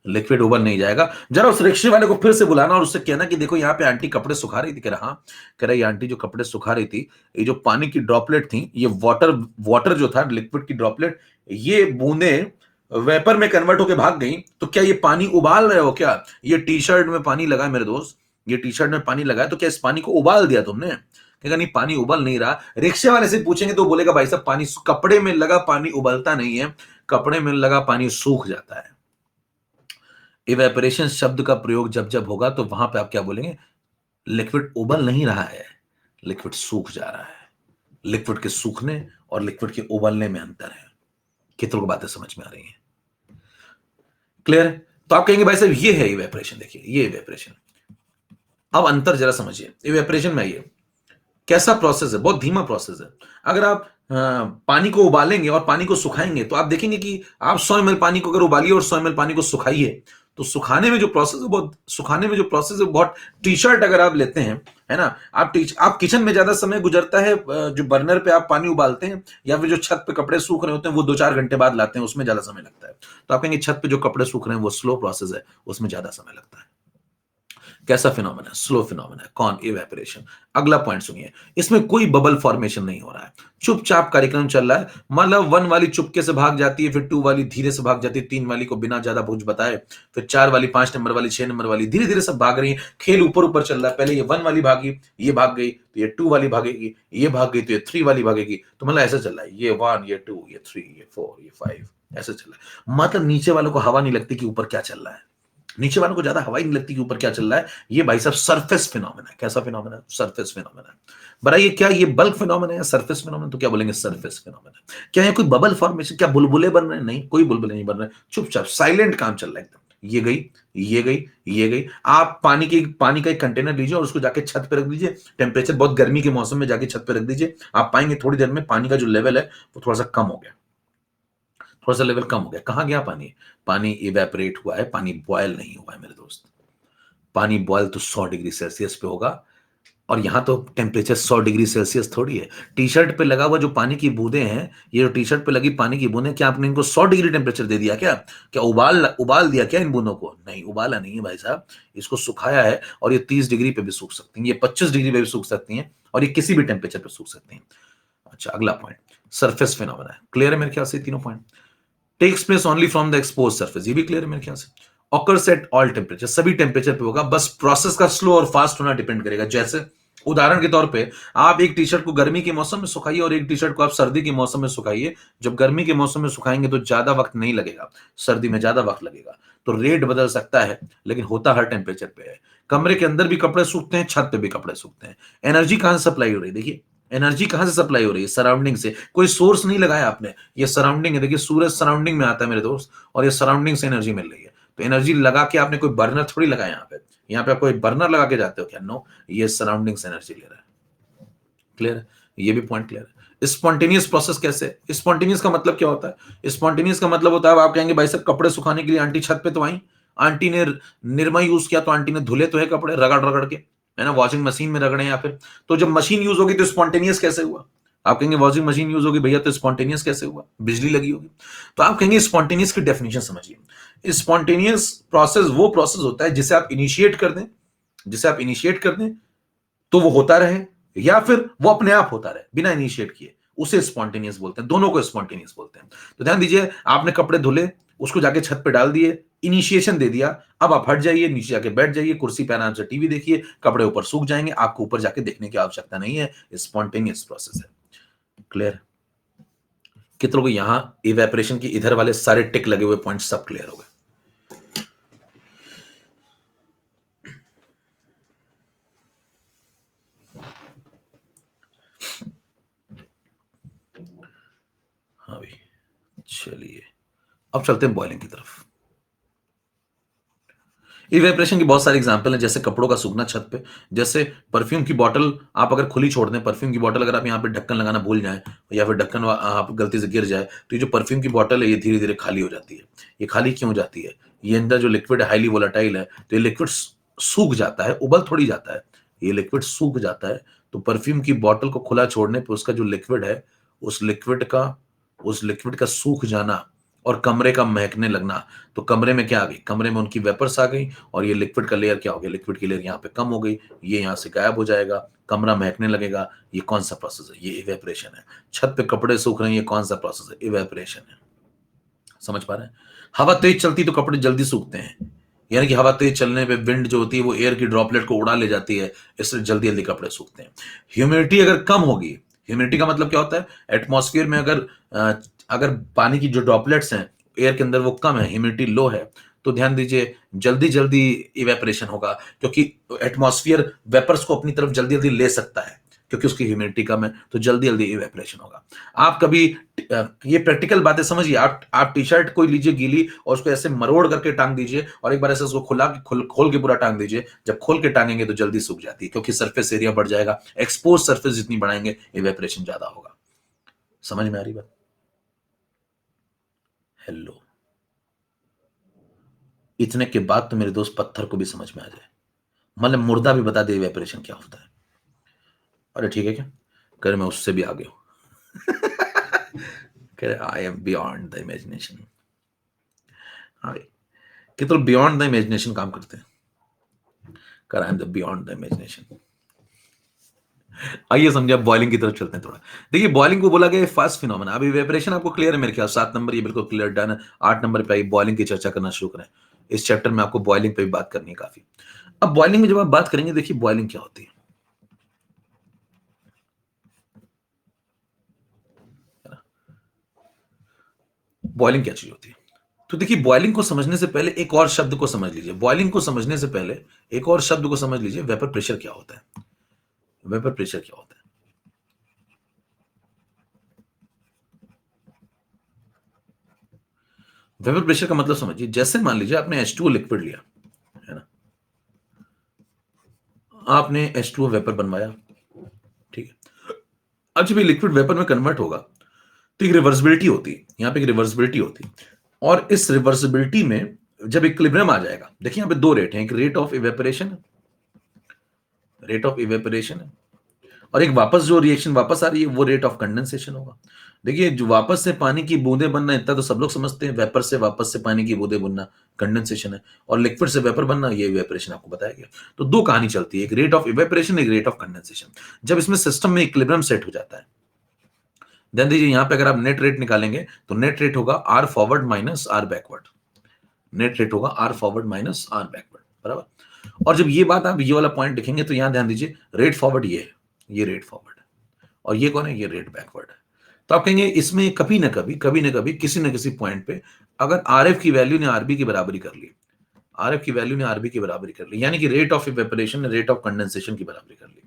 लिक्विड उबल नहीं जाएगा। जरा उस रिक्शे वाले को फिर से बुलाना और उससे कहना कि देखो यहाँ पे आंटी कपड़े सुखा रही थी। कह रहा हाँ, कह रहा ये आंटी जो कपड़े सुखा रही थी, ये जो पानी की ड्रॉपलेट थी, ये वाटर वाटर जो था लिक्विड की ड्रॉपलेट, ये बूंदे वेपर में कन्वर्ट होकर भाग गई, तो क्या ये पानी उबाल रहे हो क्या? ये टी शर्ट में पानी लगा मेरे दोस्त, ये टी शर्ट में पानी लगा है, तो क्या इस पानी को उबाल दिया तुमने? कहेगा नहीं पानी उबल नहीं रहा। रिक्शे वाले से पूछेंगे तो बोलेगा भाई साहब पानी, कपड़े में लगा पानी उबलता नहीं है, कपड़े में लगा पानी सूख जाता है। इवेपोरेशन शब्द का प्रयोग जब जब होगा तो वहां पे आप क्या बोलेंगे? लिक्विड उबल नहीं रहा है, लिक्विड सूख जा रहा है। लिक्विड के सूखने और लिक्विड के उबलने में अंतर है। कितनों को बातें समझ में आ रही हैं? क्लियर है? तो आप कहेंगे भाई साहब ये है इवेपोरेशन, देखिए ये इवेपोरेशन। अब अंतर जरा समझिए, इवेपोरेशन में आइए, कैसा प्रोसेस है? बहुत धीमा प्रोसेस है। अगर आप पानी को उबालेंगे और पानी को सुखाएंगे तो आप देखेंगे कि आप 100 ml पानी को अगर उबालिए और 100 ml पानी को सुखाइए, तो सुखाने में जो प्रोसेस है बहुत, टी शर्ट अगर आप लेते हैं, है ना, आप किचन में ज्यादा समय गुजरता है, जो बर्नर पे आप पानी उबालते हैं, या फिर जो छत पे कपड़े सूख रहे होते हैं वो 2-4 घंटे बाद लाते हैं, उसमें ज्यादा समय लगता है। तो आप कहेंगे छत पे जो कपड़े सूख रहे हैं वो स्लो प्रोसेस है, उसमें ज्यादा समय लगता है। कैसा फिनोमेना? Slow phenomena. कौन? इवेपोरेशन। अगला पॉइंट सुनिए, इसमें कोई बबल फॉर्मेशन नहीं हो रहा है, चुपचाप कार्यक्रम चल रहा है। मतलब वन वाली चुपके से भाग जाती है, फिर टू वाली धीरे से भाग जाती है, तीन वाली को बिना ज्यादा कुछ बताए, फिर चार वाली, पांच नंबर वाली, छह नंबर वाली, धीरे धीरे सब भाग रही है। खेल ऊपर ऊपर चल रहा है। पहले ये वन वाली भागी, ये भाग गई, तो ये टू वाली भागेगी, ये भाग गई तो ये थ्री वाली भागेगी। तो मतलब ऐसा चल रहा है, ये वन, ये टू, ये थ्री, ये फोर, ये फाइव, ऐसा चल रहा है। मतलब नीचे वालों को हवा नहीं लगती कि ऊपर क्या चल रहा है, नीचे वालों को ज्यादा हवा ही नहीं लगती कि ऊपर क्या चल रहा है। ये भाई साहब सरफेस फिनोमेना है। कैसा फिनोमेना? Surface phenomena. बताइए क्या ये बल्क फिनोमेना है या सरफेस फिनोमेना? तो क्या बोलेंगे? Surface phenomena. क्या है कोई बबल फॉर्मेशन? क्या बुलबुले बन रहे हैं? नहीं, कोई बुलबुले नहीं बन रहे, चुपचाप साइलेंट काम चल रहा है एकदम। ये गई, ये गई, ये गई। आप पानी का एक कंटेनर लीजिए और उसको जाके छत पे रख दीजिए, टेम्परेचर बहुत गर्मी के मौसम में जाके छत पे रख दीजिए, आप पाएंगे थोड़ी देर में पानी का जो लेवल है वो थोड़ा सा कम हो गया, थोड़ा सा लेवल कम हो गया। कहां गया पानी? पानी इवेपोरेट हुआ है, पानी बॉयल नहीं हुआ है मेरे दोस्त। पानी बॉयल तो 100 डिग्री सेल्सियस पे होगा, और यहां तो टेम्परेचर 100 डिग्री सेल्सियस थोड़ी है। टी शर्ट पे लगा हुआ जो पानी की बूंदें हैं, ये जो टी शर्ट पे लगी पानी की बूंदें, क्या आपने इनको 100 डिग्री टेम्परेचर दे दिया क्या? क्या उबाल उबाल दिया क्या इन बूंदों को? नहीं, उबाला नहीं है भाई साहब। इसको सुखाया है और ये 30 डिग्री पे भी सूख सकती हैं, ये 25 डिग्री पे भी सूख सकती हैं, और ये किसी भी टेम्परेचर पे सूख सकती हैं। अच्छा, अगला पॉइंट सरफेस फिनोमेना है। क्लियर है मेरे ख्याल से तीनों point? Takes place only from the expose surface, ये भी क्लियर है मेरे ख्याल से। ऑकर्स एट ऑल टेम्परेचर, सभी टेम्परेचर पे होगा, बस प्रोसेस का स्लो और फास्ट होना डिपेंड करेगा। जैसे उदाहरण के तौर पे आप एक टी शर्ट को गर्मी के मौसम में सुखाइए और एक टी शर्ट को आप सर्दी के मौसम में सुखाइए। जब गर्मी के मौसम में सुखाएंगे तो ज्यादा वक्त नहीं लगेगा, सर्दी में ज्यादा वक्त लगेगा। तो रेट बदल सकता है, लेकिन होता हर टेम्परेचर पे है। कमरे के अंदर भी कपड़े सूखते हैं, छत पे भी कपड़े सूखते हैं। एनर्जी कहां से सप्लाई हो रही है? देखिए, एनर्जी कहां से सप्लाई हो रही है? सराउंडिंग से। कोई सोर्स नहीं लगाया आपने, ये सराउंडिंग है। देखिए, सूरज सराउंडिंग में आता है मेरे दोस्त, और ये सराउंडिंग से एनर्जी मिल रही है। तो एनर्जी लगा के आपने कोई बर्नर थोड़ी लगाया यहाँ पे। यहाँ पे आप कोई बर्नर लगा के जाते हो क्या? नो, ये सराउंडिंग से एनर्जी ले रहा है। क्लियर है? ये भी पॉइंट क्लियर है। स्पॉन्टेनियस प्रोसेस कैसे? स्पॉन्टेनियस का मतलब क्या होता है? स्पॉन्टेनियस का मतलब होता है, आप कहेंगे भाई साहब कपड़े सुखाने के लिए आंटी छत पे तो आई, आंटी ने निरमा यूज किया तो आंटी ने धुले तो है कपड़े रगड़ रगड़ के, है ना, वॉशिंग मशीन में रगड़े या फिर। तो जब मशीन यूज होगी तो स्पॉन्टेनियस कैसे हुआ? आप कहेंगे वॉशिंग मशीन यूज होगी भैया, तो स्पॉन्टेनियस कैसे हुआ? बिजली लगी होगी। तो आप कहेंगे स्पॉन्टेनियस की डेफिनेशन समझिए। स्पॉन्टेनियस प्रोसेस वो प्रोसेस होता है जिसे आप इनिशिएट कर दें, जिसे आप इनिशिएट कर दें तो वो होता रहे, या फिर वो अपने आप होता रहे बिना इनिशिएट किए, उसे स्पॉन्टेनियस बोलते हैं। दोनों को स्पॉन्टेनियस बोलते हैं। तो ध्यान दीजिए, आपने कपड़े धुले, उसको जाके छत पे डाल दिए, इनिशिएशन दे दिया। अब आप हट जाइए, नीचे जाके बैठ जाइए, कुर्सी पे आराम से टीवी देखिए, कपड़े ऊपर सूख जाएंगे, आपको ऊपर जाके देखने की आवश्यकता नहीं है। स्पॉन्टेनियस प्रोसेस है। क्लियर? कितनों को यहां इवेपोरेशन की इधर वाले सारे टिक लगे हुए पॉइंट सब क्लियर हो गए? हाँ भाई, चलिए अब चलते हैं बॉइलिंग की तरफ। इवेपरेशन की बहुत सारी एग्जांपल हैं, जैसे कपड़ों का सूखना छत पे, जैसे परफ्यूम की बोतल आप अगर खुली छोड़ दें, परफ्यूम की बोतल अगर आप यहाँ पे ढक्कन लगाना भूल जाएं, या फिर ढक्कन आप गलती से गिर जाए, तो ये जो परफ्यूम की बोतल है ये धीरे धीरे खाली हो जाती है। ये खाली क्यों हो जाती है? ये अंदर जो लिक्विड हाईली वोलाटाइल है, तो ये लिक्विड सूख जाता है, उबल थोड़ी जाता है, ये लिक्विड सूख जाता है। तो परफ्यूम की बोतल को खुला छोड़ने पर उसका जो लिक्विड है, उस लिक्विड का उस लिक्विड का सूख जाना और कमरे का महकने लगना, तो कमरे में क्या आ गई? कमरे में उनकी वेपर्स आ गई, और ये लिक्विड का लेयर क्या हो गया? लिक्विड की लेयर यहाँ पे कम हो गई, ये यहाँ से गायब हो जाएगा, कमरा महकने लगेगा। ये कौन सा प्रोसेस है? ये इवेपोरेशन है। छत पे कपड़े सूख रहे हैं, ये कौन सा प्रोसेस है? इवेपोरेशन है। समझ पा रहे हैं? हवा तेज चलती तो कपड़े जल्दी सूखते हैं, यानी कि हवा तेज चलने पे विंड जो होती है वो एयर की ड्रॉपलेट को उड़ा ले जाती है, इससे जल्दी जल्दी कपड़े सूखते हैं। ह्यूमिडिटी अगर कम होगी, ह्यूमिडिटी का मतलब क्या होता है? एटमॉस्फेयर में अगर पानी की जो ड्रॉपलेट्स हैं एयर के अंदर वो कम है, ह्यूमिडिटी लो है, तो ध्यान दीजिए जल्दी जल्दी इवेपोरेशन होगा, क्योंकि एटमॉस्फेयर वेपर्स को अपनी तरफ जल्दी जल्दी ले सकता है, क्योंकि उसकी ह्यूमिडिटी कम है, तो जल्दी जल्दी इवेपोरेशन होगा। आप कभी ये प्रैक्टिकल बातें समझिए। आप टी शर्ट कोई लीजिए गीली और उसको ऐसे मरोड़ करके टांग दीजिए, और एक बार ऐसे उसको खोल के पूरा टांग दीजिए। जब खोल के टांगेंगे तो जल्दी सूख जाती है, क्योंकि सरफेस एरिया बढ़ जाएगा। एक्सपोज सरफेस जितनी बढ़ाएंगे इवेपोरेशन ज्यादा होगा। समझ में आ रही बात? हेलो? इतने के बाद तो मेरे दोस्त पत्थर को भी समझ में आ जाए, मतलब मुर्दा भी बता दे इवेपोरेशन क्या होता है। अरे ठीक है क्या? कर मैं उससे भी आगे हूं। कह रहे I am beyond the imagination. हाँ भाई, कि तो बियॉन्ड द इमेजिनेशन काम करते हैं। कर I am the beyond the imagination. आइए समझे, अब बॉइलिंग की तरफ चलते हैं थोड़ा। देखिए, बॉइलिंग को बोला गया फास्ट फिनोमेना। अभी वेपरेशन आपको क्लियर है मेरे ख्याल? 7 नंबर ये बिल्कुल क्लियर डन है। 8 नंबर पे आई बॉइलिंग की चर्चा करना शुरू करें। इस चैप्टर में आपको बॉइलिंग पे भी बात करनी है काफी। अब बॉइलिंग में जब आप बात करेंगे, देखिए बॉइलिंग क्या होती है। बॉइलिंग क्या चीज होती है? तो देखिए, बॉइलिंग को समझने से पहले एक और शब्द को समझ लीजिए। बॉइलिंग को समझने से पहले एक और शब्द को समझ लीजिए। वेपर प्रेशर क्या होता है? वेपर प्रेशर क्या होता है? वेपर प्रेशर का मतलब समझिए, जैसे मान लीजिए आपने H2O लिक्विड लिया, है ना, आपने H2O वेपर बनवाया, ठीक है। अब जब ये लिक्विड वेपर में कन्वर्ट होगा, तो एक रिवर्सिबिलिटी होती है, यहां पे एक रिवर्सिबिलिटी होती है। और इस रिवर्सिबिलिटी में जब इक्विलिब्रियम आ जाएगा, देखिए यहां पे दो रेट हैं, एक rate of evaporation, rate of evaporation है, और एक वापस जो रिएक्शन वापस आ रही है वो रेट ऑफ कंडेंसेशन होगा। देखिए जो वापस से पानी की बूंदें बनना, इतना तो सब लोग समझते हैं, वेपर से वापस से पानी की बूंदें बनना कंडेंसेशन है, और लिक्विड से वेपर बनना ये इवेपोरेशन आपको बताया गया। तो दो कहानी चलती है, एक रेट ऑफ इवेपोरेशन, एक रेट ऑफ कंडेंसेशन। जब इसमें सिस्टम में इक्विलिब्रियम सेट हो जाता है, ध्यान दीजिए यहां पे अगर आप नेट रेट निकालेंगे तो नेट रेट होगा R forward minus R backward. Net rate होगा R forward minus R backward, बराबर। और जब ये बात आप ये वाला पॉइंट लिखेंगे तो यहां ध्यान दीजिए रेट फॉरवर्ड ये है, ये रेट फॉरवर्ड है, और ये कौन है, ये रेट बैकवर्ड है। तो आप कहेंगे इसमें कभी ना कभी किसी न किसी पॉइंट पे अगर आर एफ की वैल्यू ने आरबी की बराबरी कर ली, आर एफ की वैल्यू ने आरबी की बराबरी कर ली, यानी कि रेट ऑफ इवेपोरेशन ने रेट ऑफ कंडेंसेशन की बराबरी कर ली।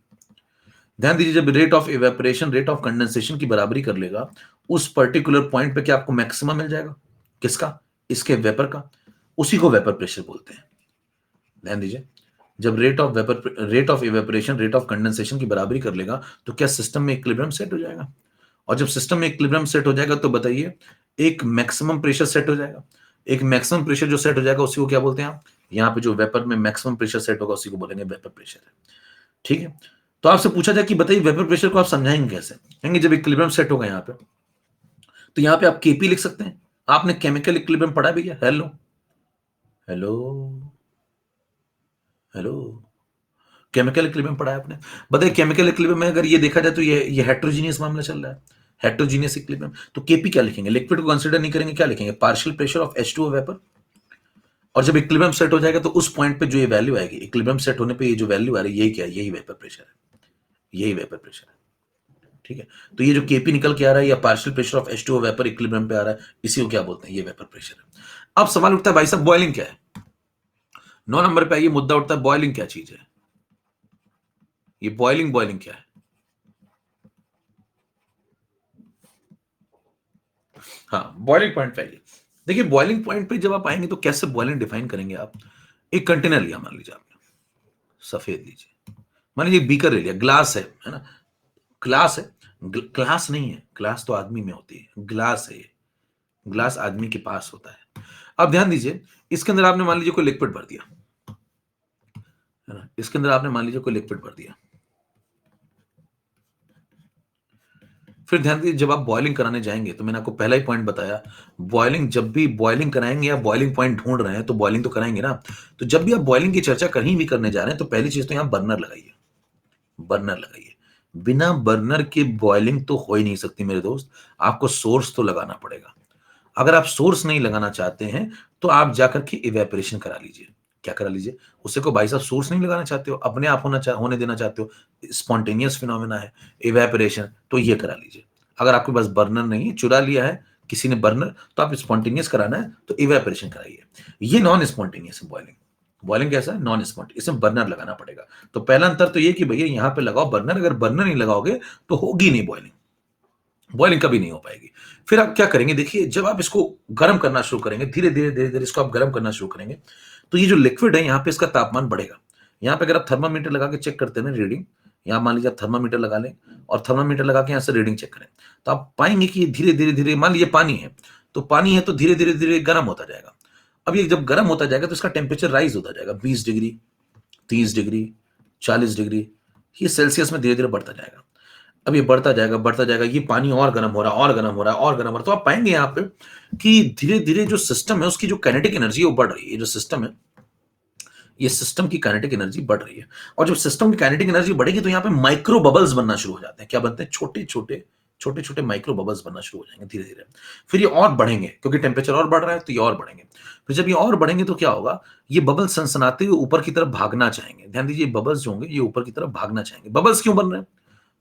ध्यान दीजिए जब rate of evaporation rate of condensation की बराबरी कर लेगा, उस पर्टिकुलर पॉइंट पे क्या आपको मैक्सिमम मिल जाएगा, किसका, इसके वेपर का, उसी को वेपर प्रेशर बोलते हैं। ध्यान दीजिए जब rate of evaporation rate of condensation की बराबरी कर लेगा तो क्या सिस्टम में इक्विलिब्रियम सेट हो जाएगा, और जब सिस्टम में इक्विलिब्रियम सेट हो जाएगा तो बताइए एक मैक्सिमम प्रेशर सेट हो जाएगा। एक मैक्सिमम प्रेशर जो सेट हो जाएगा उसी को क्या बोलते हैं आप, यहाँ पे जो वेपर में मैक्सिमम प्रेशर सेट होगा उसी को बोलेंगे वेपर प्रेशर है, ठीक है। तो आपसे पूछा जाए कि बताइए वेपर प्रेशर को आप समझाएंगे कैसे, कहेंगे जब इक्विलिब्रियम सेट होगा यहाँ पे, तो यहाँ पे आप केपी लिख सकते हैं। आपने केमिकल इक्विलिब्रियम पढ़ा भी क्या, hello hello hello, chemical equilibrium पढ़ा है आपने, बताइए केमिकल इक्विलिब्रियम में अगर ये देखा जाए तो ये हेट्रोजीनियस मामला चल रहा है, हेट्रोजीनियस इक्विलिब्रियम। तो केपी क्या लिखेंगे, लिक्विड को कंसीडर नहीं करेंगे, क्या लिखेंगे, partial pressure of H2O vapour. और जब इक्विलिब्रियम सेट हो जाएगा तो उस पॉइंट पे जो ये वैल्यू आएगी, इक्विलिब्रियम सेट होने पे ये जो वैल्यू आ रही है यही क्या है, यही वेपर प्रेशर है, यही वेपर प्रेशर है, ठीक है। तो ये जो केपी निकल के आ रहा है या partial pressure of H2O vapour equilibrium पे आ रहा है, इसी को क्या बोलते हैं, ये वेपर प्रेशर है। अब सवाल उठता है भाई साहब बॉइलिंग क्या है, 9 नंबर पे ये मुद्दा उठता है, बॉइलिंग क्या चीज है, ये बॉइलिंग बॉइलिंग क्या है। हाँ बॉइलिंग पॉइंट पे आइए। देखिए बॉइलिंग पॉइंट पे जब आप आएंगे तो कैसे बॉइलिंग डिफाइन करेंगे आप, एक कंटेनर लिया मान लीजिए आपने, सफेद लीजिए, मान लीजिए बीकर ले लिया, ग्लास है ना, ग्लास है, ग्लास नहीं है, ग्लास तो आदमी में होती है, ग्लास है ये, ग्लास आदमी के पास होता है। अब ध्यान दीजिए इसके अंदर आपने मान लीजिए कोई लिक्विड भर दिया, है ना, इसके अंदर आपने मान लीजिए कोई लिक्विड भर दिया, फिर ध्यान दीजिए जब आप बॉइलिंग कराने जाएंगे तो मैंने आपको पहला ही पॉइंट बताया, बॉइलिंग जब भी बॉइलिंग कराएंगे या बॉइलिंग पॉइंट ढूंढ रहे हैं तो बॉइलिंग तो कराएंगे ना। तो जब भी आप बॉइलिंग की चर्चा कहीं भी करने जा रहे हैं तो पहली चीज तो यहां बर्नर लगाइए, बर्नर लगाइए। बिना बर्नर के बॉइलिंग तो हो ही नहीं सकती मेरे दोस्त, आपको सोर्स तो लगाना पड़ेगा। अगर आप सोर्स नहीं लगाना चाहते हैं तो आप जाकर के इवेपोरेशन करा लीजिए, क्या करा लीजिए, उससे को भाई साहब सोर्स नहीं लगाना चाहते हो, अपने आप होने देना चाहते हो, स्पॉन्टेनियस फिनोमेना है इवेपोरेशन, तो ये करा लीजिए। अगर आपके पास बर्नर नहीं है, चुरा लिया है किसी ने बर्नर, तो आप स्पॉन्टेनियस कराना है तो इवेपोरेशन कराइए। ये नॉन स्पॉन्टेनियस है बॉइलिंग, बॉइलिंग कैसा है, नॉन स्पॉन्ट, इसमें बर्नर लगाना पड़ेगा। तो पहला अंतर तो ये कि भैया यहां पे लगाओ बर्नर, अगर बर्नर नहीं लगाओगे तो होगी नहीं बॉइलिंग, बॉइलिंग कभी नहीं हो पाएगी। फिर आप क्या करेंगे, देखिए जब आप इसको गर्म करना शुरू करेंगे, धीरे धीरे धीरे धीरे इसको आप गर्म करना शुरू करेंगे, तो ये जो लिक्विड है यहाँ पे इसका तापमान बढ़ेगा। यहाँ पे अगर आप थर्मामीटर लगा के चेक करते हैं ना रीडिंग, यहाँ मान लीजिए आप थर्मामीटर लगा लें और थर्मामीटर लगा के यहाँ से रीडिंग चेक करें, तो आप पाएंगे कि धीरे धीरे धीरे, मान लीजिए पानी है तो पानी है तो धीरे धीरे धीरे गर्म होता जाएगा। अब ये जब गर्म होता जाएगा तो इसका टेम्परेचर राइज होता जाएगा, 20 डिग्री, 30 डिग्री, 40 डिग्री, ये सेल्सियस में धीरे धीरे बढ़ता जाएगा। अब ये बढ़ता जाएगा, ये पानी और गर्म हो रहा है और गर्म हो रहा है और गर्म हो रहा है। तो आप पाएंगे यहाँ पे कि धीरे धीरे जो सिस्टम है उसकी जो काइनेटिक एनर्जी है वो बढ़ रही है। ये जो सिस्टम है, ये सिस्टम की काइनेटिक एनर्जी बढ़ रही है, और जब सिस्टम की काइनेटिक एनर्जी बढ़ेगी तो यहाँ पे माइक्रो बबल्स बनना शुरू हो जाते हैं। क्या बनते हैं, छोटे छोटे माइक्रो बबल्स बनना शुरू हो जाएंगे धीरे धीरे। फिर ये और बढ़ेंगे क्योंकि टेम्परेचर और बढ़ रहा है, तो ये और बढ़ेंगे। फिर जब ये और बढ़ेंगे तो क्या होगा, ये बबल्स सनसनाते हुए ऊपर की तरफ भागना चाहेंगे। ध्यान दीजिए बबल्स जो होंगे ये ऊपर की तरफ भागना चाहेंगे। बबल्स क्यों बन रहे हैं,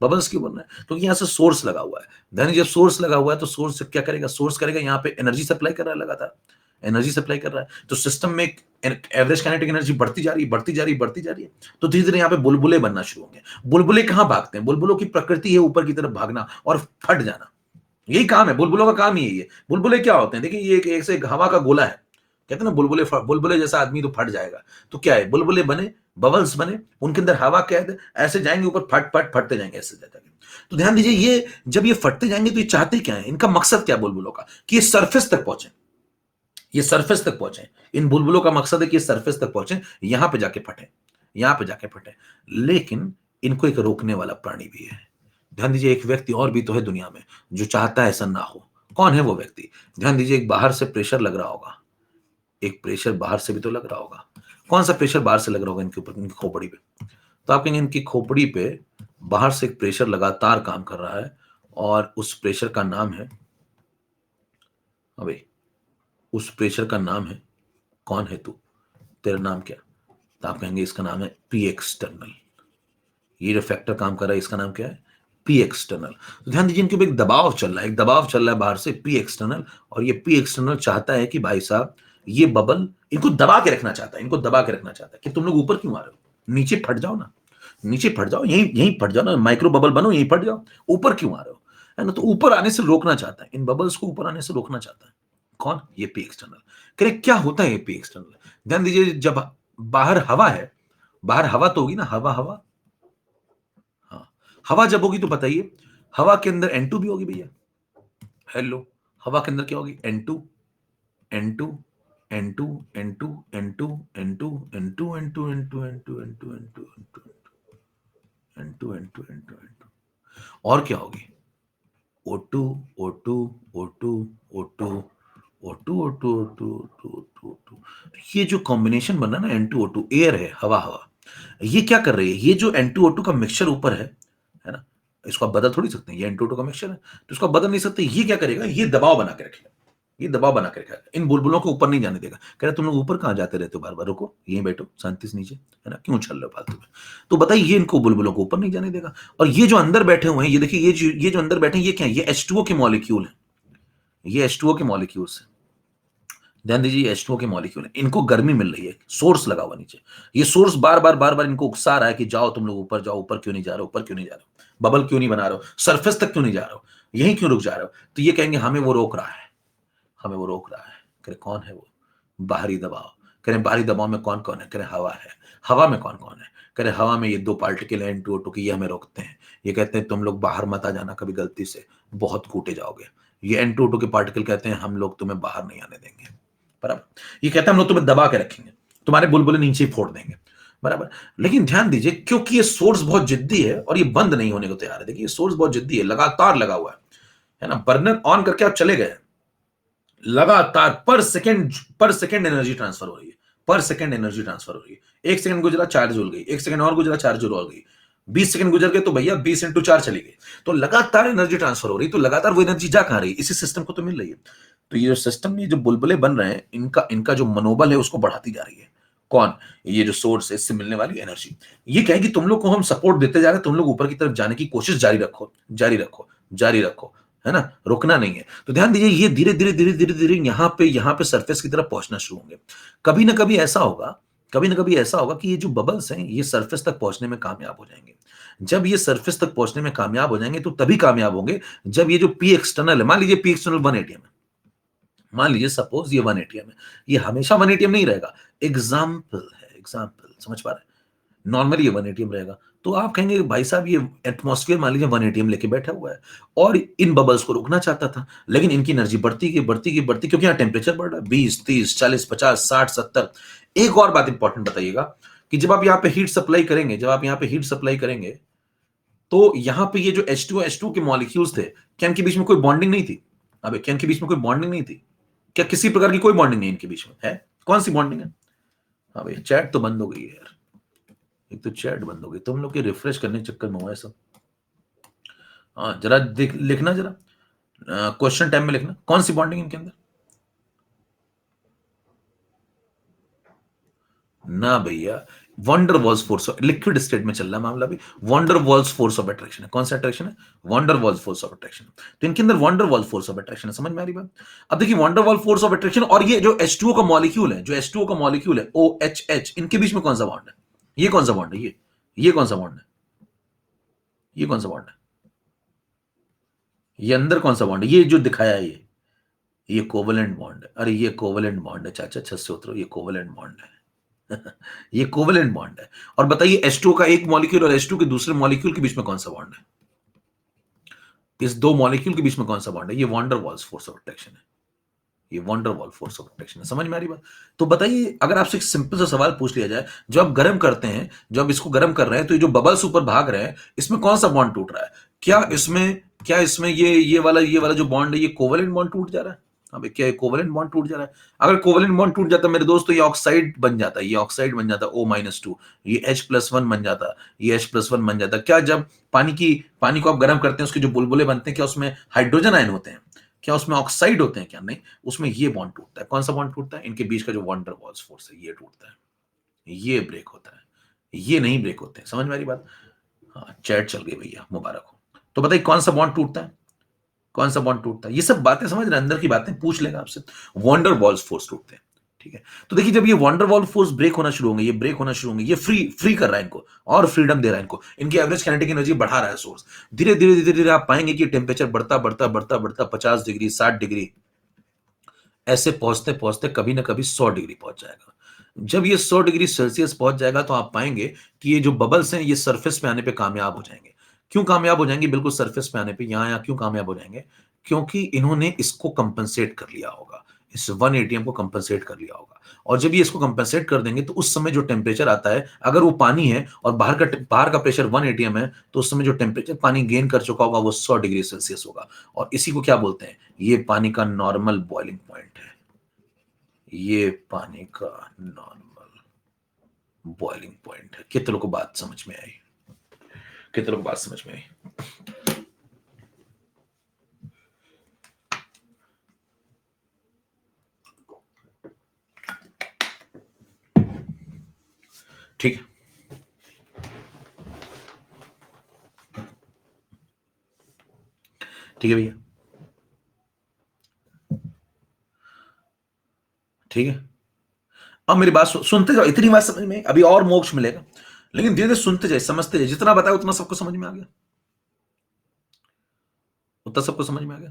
बबल्स क्यों बन रहे हैं, क्योंकि यहाँ से सोर्स लगा हुआ है। ध्यान जब सोर्स लगा हुआ है तो सोर्स क्या करेगा, सोर्स करेगा यहाँ पे एनर्जी सप्लाई कर रहा है, लगातार एनर्जी सप्लाई कर रहा है। तो सिस्टम में एवरेज काइनेटिक एनर्जी बढ़ती जा रही है, बढ़ती जा रही है, बढ़ती जा रही है। तो धीरे धीरे यहाँ पे बुलबुले बनना शुरू होंगे। बुलबुले कहाँ भागते हैं, बुलबुलों की प्रकृति है ऊपर की तरफ भागना और फट जाना, यही काम है बुलबुलों का, काम यही है। बुलबुले क्या होते हैं, देखिए ये एक से एक हवा का गोला है, कहते हैं ना बुलबुले, बुलबुले जैसा आदमी तो फट जाएगा। तो क्या है, बुलबुले बने, बबल्स बने, उनके अंदर हवा कैद, ऐसे जाएंगे ऊपर, फट फट फटते जाएंगे ऐसे जाएंगे। तो ध्यान दीजिए ये जब ये फटते जाएंगे तो ये चाहते क्या है, इनका मकसद क्या है बुलबुलों का, कि ये सरफेस तक पहुंचे, ये सरफेस तक पहुंचे। इन बुलबुलों का मकसद है कि ये सरफेस तक पहुंचे, यहां पे जाके फटे, यहां पे जाके फटे। लेकिन इनको एक रोकने वाला प्राणी भी है। ध्यान दीजिए, एक व्यक्ति और भी तो है दुनिया में जो चाहता है ऐसा ना हो। कौन है वो व्यक्ति? ध्यान दीजिए, एक बाहर से प्रेशर लग रहा होगा, एक प्रेशर बाहर से भी तो लग रहा होगा। कौन सा प्रेशर बाहर से लग रहा होगा इनके ऊपर, इनकी खोपड़ी पे? तो आप कहेंगे इनकी खोपड़ी पे बाहर से एक प्रेशर लगातार काम कर रहा है, और उस प्रेशर का नाम है, अबे उस प्रेशर का नाम है, कौन है तू, तेरा नाम क्या? तो आप कहेंगे इसका नाम है पी एक्सटर्नल। ये जो फैक्टर काम कर रहा है इसका नाम क्या है? P external. तो ध्यान दीजिए, इनके ऊपर एक दबाव चल रहा है, एक दबाव चल रहा है बाहर से, पी एक्सटर्नल। और ये पी एक्सटर्नल चाहता है कि भाई साहब ये बबल, इनको दबा के रखना चाहता है, इनको दबा के रखना चाहता है कि तुम लोग ऊपर क्यों आ रहे हो, नीचे फट जाओ ना, नीचे फट जाओ, यहीं यहीं फट जाओ ना, माइक्रो बबल बनो, यहीं फट जाओ, ऊपर क्यों आ रहे हो, है ना? तो ऊपर आने से रोकना चाहता है, इन बबल्स को ऊपर आने से रोकना चाहता है। कौन? ये पी एक्सटर्नल। करेक्ट। क्या होता है ये पी एक्सटर्नल? ध्यान दीजिए, जब बाहर हवा है, बाहर हवा तो होगी ना, हवा हवा, हाँ, हवा जब होगी तो बताइए, हवा के अंदर N2 भी होगी भैया। हेलो, हवा के अंदर क्या होगी? N2, N2, N2, N2, N2, N2, N2, N2, N2, N2, N2, N2, N2, N2, N2, N2, और क्या होगी? O2, O2, O2, O2, O2, O2, O2, O2, O2। ये जो कॉम्बिनेशन बना ना N2O2, एयर है, हवा हवा, ये क्या कर रही है? ये जो N2O2 का मिक्सचर ऊपर है ना, इसको आप बदल थोड़ी सकते हैं, ये N2O2 का मिक्सचर है तो इसको आप बदल नहीं सकते। ये क्या करेगा? ये दबाव बना के रखेगा, ये दबाव बना के रखेगा, इन बुलबुलों को ऊपर नहीं जाने देगा। कह रहा तुम लोग ऊपर कहां जाते रहते हो, बार बार रुको, यहीं बैठो शांति से नीचे, है ना, क्यों उछल रहे हो फालतू में? तो बताइए, ये इनको बुलबुलों को ऊपर नहीं जाने देगा। और ये जो अंदर बैठे हुए हैं, ये देखिए, ये जो अंदर बैठे हैं, ये क्या है? ये H2O के मॉलिक्यूल है, ये H2O के मॉलिक्यूल्स है। ध्यान दीजिए, H2O के मॉलिक्यूल है, इनको गर्मी मिल रही है, सोर्स लगा हुआ नीचे। ये सोर्स बार बार इनको उकसा रहा है कि जाओ तुम लोग ऊपर जाओ, ऊपर क्यों नहीं जा रहे हो, ऊपर क्यों नहीं जा रहे हो, बबल क्यों नहीं बना रहे हो, सरफेस तक क्यों नहीं जा रहे हो, यहीं क्यों रुक जा रहे हो? तो ये कहेंगे हमें वो रोक रहा है, हमें वो रोक रहा है। कह रहे कौन है वो? बाहरी दबाव। कह रहे बाहरी दबाव में कौन कौन है? कह रहे हवा है। हवा में कौन कौन है? कह रहे हवा में ये दो पार्टिकल है N2O2 की, ये हमें रोकते हैं। ये कहते हैं तुम लोग बाहर मत आ जाना कभी गलती से, बहुत कूटे जाओगे। ये N2O2 के पार्टिकल कहते हैं हम लोग तुम्हें बाहर नहीं आने देंगे, बराबर। ये कहता है हम लोग तुम्हें दबा के रखेंगे, तुम्हारे बुलबुले नीचे ही फोड़ देंगे, बराबर। लेकिन ध्यान दीजिए, क्योंकि ये सोर्स बहुत जिद्दी है और ये बंद नहीं होने को तैयार है। देखिए, ये सोर्स बहुत जिद्दी है, लगातार लगा हुआ है ना, बर्नर ऑन करके आप चले गए, लगातार पर सेकंड एनर्जी ट्रांसफर हो रही है, पर सेकंड एनर्जी ट्रांसफर हो रही है। 1 सेकंड गुजरा, चार्ज उड़ गई, 1 सेकंड और गुजरा, चार्ज उड़ गई, 20 सेकंड गुजर गए तो भैया 20 × 4 चली गई। तो लगातार एनर्जी ट्रांसफर हो रही, तो लगातार वो एनर्जी जा कहां रही? इसी सिस्टम को तो मिल रही है। तो ये जो सिस्टम, ये जो बुलबुले बन रहे हैं, इनका इनका जो मनोबल है उसको बढ़ाती जा रही है। कौन? ये जो सोर्स है, इससे मिलने वाली एनर्जी। ये कहेगी तुम लोग को हम सपोर्ट देते जा रहे हैं, तुम लोग ऊपर की तरफ जाने की कोशिश जारी रखो, जारी रखो, जारी रखो, है ना, रुकना नहीं है। तो ध्यान दीजिए, ये धीरे धीरे धीरे धीरे धीरे यहाँ पे सरफेस की तरफ पहुंचना शुरू होंगे। कभी ना कभी ऐसा होगा, कभी ना कभी ऐसा होगा कि ये जो बबल्स हैं, ये सरफेस तक पहुंचने में कामयाब हो जाएंगे। जब ये सरफेस तक पहुंचने में कामयाब हो जाएंगे तो तभी कामयाब होंगे जब ये जो पी एक्सटर्नल है, मान लीजिए पी एक्सटर्नल 180 है, मान लीजिए सपोज ये 180 है, ये हमेशा 180 नहीं रहेगा, एग्जाम्पल है, एग्जाम्पल, समझ पा रहे हैं? नॉर्मली ये 180 रहेगा। तो आप कहेंगे भाई साहब ये एटमॉस्फेयर मान लीजिए 180 लेके बैठा हुआ है और इन बबल्स को रोकना चाहता था, लेकिन इनकी एनर्जी बढ़ती गई, बढ़ती गई, बढ़ती, क्योंकि यहाँ टेम्परेचर बढ़ रहा है, 20, 30, 40, 50, 60, 70। एक और बात इंपॉर्टेंट बताइएगा कि जब आप यहाँ पे हीट सप्लाई करेंगे, जब आप यहाँ पे हीट सप्लाई करेंगे, तो यहाँ पे ये जो H2O के मॉलिक्यूल्स थे, क्या इनके बीच में कोई बॉन्डिंग नहीं थी? अबे क्या इनके बीच में कोई बॉन्डिंग नहीं थी? क्या किसी प्रकार की कोई बॉन्डिंग नहीं इनके बीच में है? कौन सी बॉन्डिंग है? हाँ भाई, चैट तो बंद हो गई है यार, एक तो चैट बंद हो गई, तुम लोग के रिफ्रेश करने के चक्कर में हुआ है सब। हाँ, जरा लिखना, जरा क्वेश्चन टाइम में लिखना, कौन सी बॉन्डिंग इनके अंदर? ना भैया, wonder walls force of, liquid state में चल रहा है मामला भी, wonder walls force of attraction है। कौन सा अट्रैक्शन है? Wonder walls force of attraction. तो इनके अंदर wonder wall force of attraction है, समझ में आ रही बात? अब देखिए, wonder wall force of attraction और ये जो H2O का मॉलिक्यूल है, जो H2O का मॉलिक्यूल है OHH, इनके बीच में कौन सा बॉन्ड है? ये कौन सा बॉन्ड है? ये कौन सा बॉन्ड है? ये कौन सा बॉन्ड है? ये अंदर कौन सा बॉन्ड है? ये जो दिखाया है, ये कोवलेंट बॉन्ड है। अरे ये कोवलेंट बॉन्ड है चाचा, छत से उतरो, ये कोवलेंट बॉन्ड है। ये कोवलेंट बॉन्ड है। और बताइए, H2O का एक मॉलिक्यूल और H2 के दूसरे मॉलिक्यूल के बीच में कौन सा बॉन्ड है? इस दो मॉलिक्यूल के बीच में कौन सा बॉन्ड है? ये van der Waals force of attraction है। ये वंडरवॉल फोर्स ऑफ प्रोटेक्शन है। समझ में आ रही बात? तो बताइए, अगर आपसे एक सिंपल सा सवाल पूछ लिया जाए, जो आप गर्म करते हैं, जो आप इसको गर्म कर रहे हैं, तो ये जो बबल्स ऊपर भाग रहे हैं, इसमें कौन सा बॉन्ड टूट रहा है? क्या इसमें ये वाला जो बॉन्ड है, ये कोवेलेंट बॉन्ड टूट जा रहा है? हाँ भाई, क्या ये कोवेलेंट बॉन्ड टूट जा रहा है? अगर कोवेलेंट बॉन्ड टूट जाता है मेरे दोस्त, तो ये ऑक्साइड बन जाता है, ये ऑक्साइड बन जाता है O-2, ये H+1 बन जाता, ये H+1 बन जाता। क्या जब पानी को आप गर्म करते हैं, उसके जो बुलबुले बनते हैं, क्या उसमें हाइड्रोजन आयन होते हैं? क्या उसमें ऑक्साइड होते हैं? क्या नहीं, उसमें ये बॉन्ड टूटता है। कौन सा बॉन्ड टूटता है? इनके बीच का जो वंडर वॉल्स फोर्स है, ये टूटता है, ये ब्रेक होता है, ये नहीं ब्रेक होते हैं। समझ में आ रही बात? हाँ, चैट चल गई भैया, मुबारक हो। तो बताइए कौन सा बॉन्ड टूटता है, कौन सा बॉन्ड टूटता है? ये सब बातें समझ रहे हैं, अंदर की बातें पूछ लेगा आपसे। वंडर वॉल्स फोर्स टूटते हैं, ठीक है? तो देखिए, जब ये वंडर वॉल फोर्स ब्रेक होना शुरू होंगे, ये ब्रेक होना शुरू होंगे, ये फ्री फ्री कर रहा है इनको, और फ्रीडम दे रहा है इनको, इनकी एवरेज काइनेटिक एनर्जी बढ़ा रहा है सोर्स। धीरे धीरे धीरे धीरे आप पाएंगे कि टेम्परेचर बढ़ता बढ़ता बढ़ता बढ़ता 50 डिग्री, 60 डिग्री, ऐसे पहुंचते पहुंचते कभी ना कभी 100 डिग्री पहुंच जाएगा। जब ये 100 डिग्री सेल्सियस पहुंच जाएगा, तो आप पाएंगे कि ये जो बबल्स हैं, ये सरफेस पे आने पे कामयाब हो जाएंगे। क्यों कामयाब हो जाएंगे? बिल्कुल सरफेस पे आने पे यहाँ क्यों कामयाब हो जाएंगे? क्योंकि इन्होंने इसको कंपनसेट कर लिया होगा, इस 1 atm को कंपनसेट कर लिया होगा। और जब ये इसको कंपनसेट कर देंगे, तो उस समय जो टेम्परेचर आता है, अगर वो पानी है और बाहर का प्रेशर 1 atm है, तो उस समय जो टेम्परेचर पानी गेन कर चुका होगा, वो 100 डिग्री सेल्सियस होगा। और इसी को क्या बोलते हैं? ये पानी का नॉर्मल बॉइलिंग पॉइंट है, ये पानी का नॉर्मल बॉइलिंग पॉइंट है। कितने लोगों को बात समझ में आई? कितने लोगों को बात समझ में आई? ठीक है, ठीक है भैया, ठीक है। अब मेरी बात सुनते जाओ, इतनी बात समझ में आई, अभी और मोक्ष मिलेगा, लेकिन धीरे धीरे सुनते जाए, समझते जाए। जितना बताया उतना सबको समझ में आ गया, उतना सबको समझ में आ गया,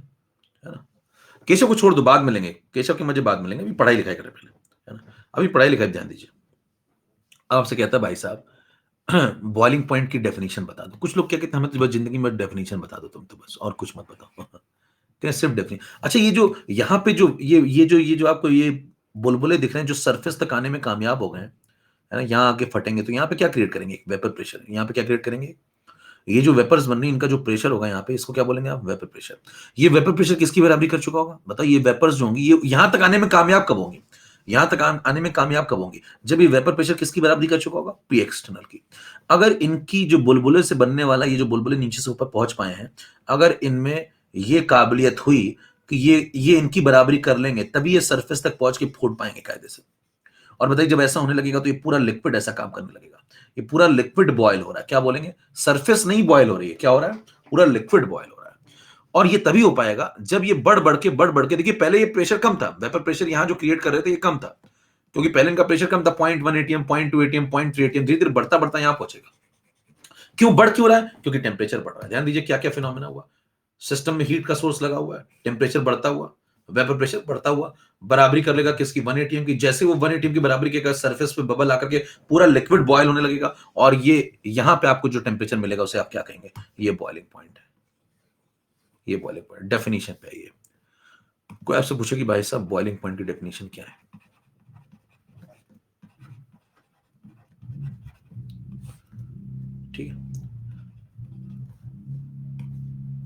है ना? केशव को छोड़ दो, बाद में लेंगे, केशव की मजे बाद में लेंगे, अभी पढ़ाई लिखाई करें पहले, है ना? अभी पढ़ाई लिखाई ध्यान दीजिए। आपसे कहता है भाई साहब, बॉइलिंग पॉइंट की डेफिनेशन बता दो। कुछ लोग क्या कहते हैं, हमें तो बस जिंदगी में डेफिनेशन बता दो, तुम तो बस और कुछ मत बताओ। क्या सिर्फ डेफिनेशन? अच्छा, ये जो यहाँ पे जो ये जो आपको ये बुलबुले दिख रहे हैं, जो सरफेस तक आने में कामयाब हो गए हैं, है ना, यहाँ आके फटेंगे, तो यहाँ पे क्या क्रिएट करेंगे? Vapour pressure. यहाँ पे क्या क्रिएट करेंगे? ये जो वेपर्स बन रही है, इनका जो प्रेशर होगा यहाँ पे, इसको क्या बोलेंगे आप? Vapour pressure. ये वेपर प्रेशर किसकी बराबरी कर चुका होगा? बताओ, ये वेपर्स जो होंगी, ये यहाँ तक आने में कामयाब कब होंगी? यहाँ तक आने में कामयाब कब होंगी? जब ये वेपर प्रेशर किसकी बराबरी कर चुका होगा? पी एक्सटर्नल की। अगर इनकी जो बुलबुले से बनने वाला, ये जो बुलबुले नीचे से ऊपर पहुंच पाए हैं, अगर इनमें ये काबिलियत हुई कि ये इनकी बराबरी कर लेंगे, तभी ये सरफेस तक पहुंच के फूट पाएंगे कायदे से। और बताइए, जब ऐसा होने लगेगा, तो ये पूरा लिक्विड ऐसा काम करने लगेगा, ये पूरा लिक्विड बॉयल हो रहा है। क्या बोलेंगे? सरफेस नहीं बॉयल हो रही है, क्या हो रहा है? पूरा लिक्विड बॉयल हो रहा है। और ये तभी हो पाएगा जब ये बढ़ बढ़ के देखिए, पहले ये प्रेशर कम था, वेपर प्रेशर यहां जो क्रिएट कर रहे थे, ये कम था, क्योंकि पहले इनका प्रेशर कम था, 0.1 atm, 0.2 atm, 0.3 atm, धीरे धीरे बढ़ता बढ़ता यहां पहुंचेगा। क्यों रहा है? क्योंकि टेम्परेचर बढ़ रहा है। ध्यान दीजिए क्या क्या फिनोमेना हुआ। सिस्टम में हीट का सोर्स लगा हुआ है, टेम्परेचर बढ़ता हुआ, वेपर प्रेशर बढ़ता हुआ, बराबरी कर लेगा किसकी? 1 atm की। जैसे वो 1 atm की बराबरी के सरफेस पे बबल आकर के पूरा लिक्विड बॉयल होने लगेगा, और ये यहां पे आपको जो टेम्परेचर मिलेगा, उसे आप क्या कहेंगे? ये बॉइलिंग पॉइंट है, ये बॉइलिंग पॉइंट। डेफिनेशन पे आइए। कोई आपसे पूछे कि भाई साहब, बॉइलिंग पॉइंट की डेफिनेशन क्या है? ठीक है,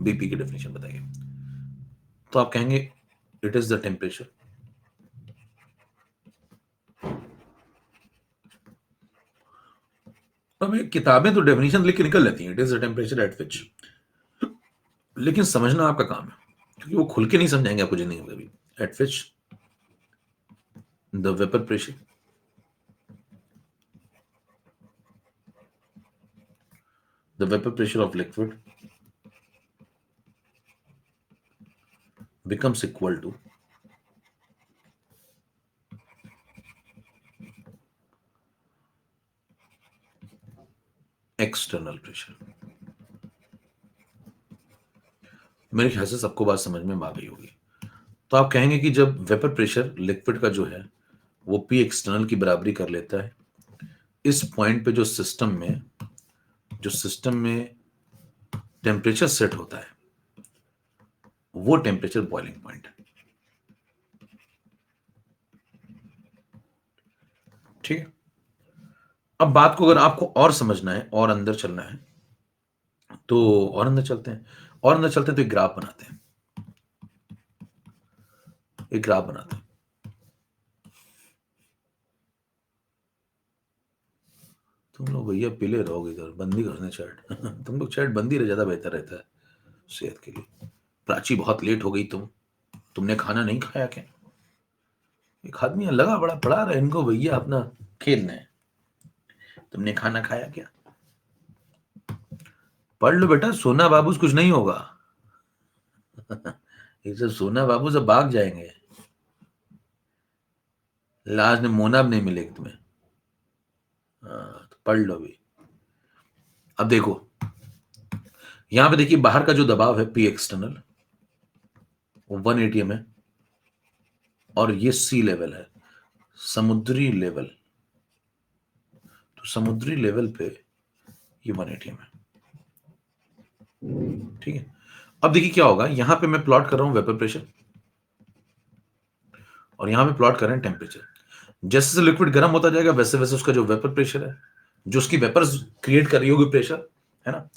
बीपी की डेफिनेशन बताइए, तो आप कहेंगे इट इज द टेम्परेचर। हमें किताबें तो डेफिनेशन लिख के निकल लेती हैं, it is the temperature at विच, लेकिन समझना आपका काम है, क्योंकि वो खुल के नहीं समझाएंगे आपको जिंदगी में कभी। Eight which the vapour pressure the vapor pressure of liquid becomes equal to external pressure। मेरे ख्याल से सबको बात समझ में आ गई होगी। तो आप कहेंगे कि जब वेपर प्रेशर लिक्विड का जो है, वो पी एक्सटर्नल की बराबरी कर लेता है, इस पॉइंट पे जो सिस्टम में टेम्परेचर सेट होता है, वो टेम्परेचर बॉइलिंग पॉइंट है। ठीक है। अब बात को अगर आपको और समझना है और अंदर चलना है तो और अंदर चलते हैं, और अंदर चलते हैं तो एक ग्राफ बनाते हैं, एक ग्राफ बनाते हैं। तुम लोग भैया पीले रहोगे, इधर बंद ही करने चैट तुम लोग चैट बंद ही रह ज्यादा बेहतर रहता है सेहत के लिए। प्राची बहुत लेट हो गई, तुमने खाना नहीं खाया क्या? एक आदमी लगा बड़ा पड़ा रहा है इनको भैया अपना खेलना है। तुमने खाना खाया क्या? पढ़ लो बेटा, सोना बाबू से कुछ नहीं होगा ये सब सोना बाबू से भाग जाएंगे, लास्ट में मोना भी नहीं मिलेगी तुम्हें। हाँ, तो पढ़ लो अभी। अब देखो यहां पे देखिए बाहर का जो दबाव है पी एक्सटर्नल वो 180 में, और ये सी लेवल है, समुद्री लेवल। तो समुद्री लेवल पे ये 180 में, ठीक है। अब देखिए क्या होगा, यहां पे मैं प्लॉट कर रहा हूं वेपर प्रेशर, और यहां पे प्लॉट कर रहे हैं टेम्परेचर। जैसे जैसे लिक्विड गर्म होता जाएगा वैसे वैसे उसका जो वेपर प्रेशर है, जो उसकी वेपर्स क्रिएट कर रही होगी प्रेशर, है ना,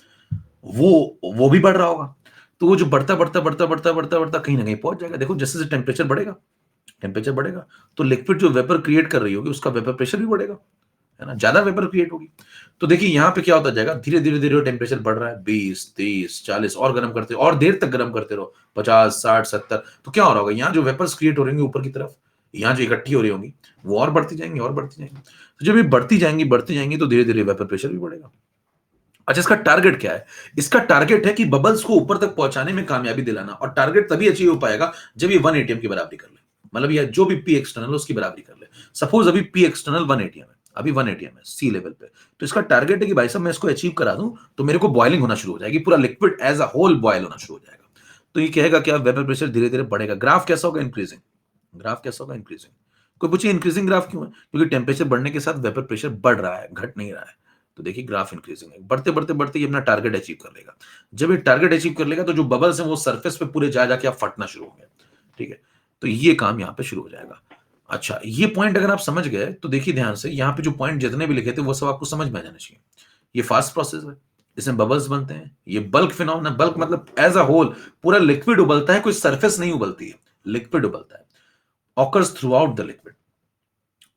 वो भी बढ़ रहा होगा। तो वो जो बढ़ता बढ़ता बढ़ता बढ़ता बढ़ता बढ़ता कहीं ना कहीं पहुंच जाएगा। देखो जैसे जैसे टेम्परेचर बढ़ेगा तो लिक्विड जो वेपर क्रिएट कर रही होगी उसका वेपर प्रेशर भी बढ़ेगा, है ना, ज्यादा वेपर क्रिएट होगी। तो देखिए यहां पे क्या होता जाएगा, धीरे धीरे धीरे टेम्परेचर बढ़ रहा है, 20 30 40, और गर्म करते और देर तक गर्म करते रहो, 50 60 70। तो क्या हो रहा होगा, यहाँ जो वेपर्स क्रिएट हो रही होंगी ऊपर की तरफ, यहाँ जो इकट्ठी हो रही होंगी वो और बढ़ती जाएंगी और बढ़ती जाएंगी। तो जब ये बढ़ती जाएंगी तो धीरे धीरे वेपर प्रेशर भी बढ़ेगा। अच्छा, इसका टारगेट क्या है? इसका टारगेट है कि बबल्स को ऊपर तक पहुंचाने में कामयाबी दिलाना, और टारगेट तभी अचीव हो पाएगा जब ये 1 एटीएम की बराबरी कर ले। मतलब ये जो भी पी एक्सटर्नल उसकी बराबरी कर ले। सपोज अभी पी एक्सटर्नल 1 एटीएम है, अभी 1 एटीएम है सी लेवल पे, तो इसका टारगेट है कि भाई साहब मैं इसको अचीव करा दूं तो मेरे को बॉइलिंग होना शुरू हो जाएगी, पूरा liquid as a whole boil होना शुरू हो जाएगा। तो ये कहेगा क्या, वेपर प्रेशर धीरे धीरे बढ़ेगा। ग्राफ कैसा होगा, इंक्रीजिंग। ग्राफ कैसा होगा, इंक्रीजिंग। कोई पूछे इंक्रीजिंग ग्राफ क्यों है? क्योंकि टेम्परेचर बढ़ने के साथ वेपर प्रेशर बढ़ रहा है, घट नहीं रहा है। तो देखिए ग्राफ इंक्रीजिंग है, बढ़ते बढ़ते बढ़ते ये अपना टारगेट अचीव कर लेगा। जब ये टारगेट अचीव कर लेगा तो जो बबल्स हैं वो सरफेस पे पूरे जा जाके आप फटना शुरू हो गए, ठीक है। तो ये काम यहाँ पे शुरू हो जाएगा। अच्छा, ये पॉइंट अगर आप समझ गए तो देखिए ध्यान से, यहाँ पे जो पॉइंट जितने भी लिखे थे वो सब आपको समझ में आ जाना चाहिए। ये फास्ट प्रोसेस है, इसमें बबल्स बनते हैं, ये बल्क फिनोमेना, बल्क मतलब एज अ होल पूरा लिक्विड उबलता है, कोई सरफेस नहीं उबलती है, लिक्विड उबलता है, occurs through out the liquid,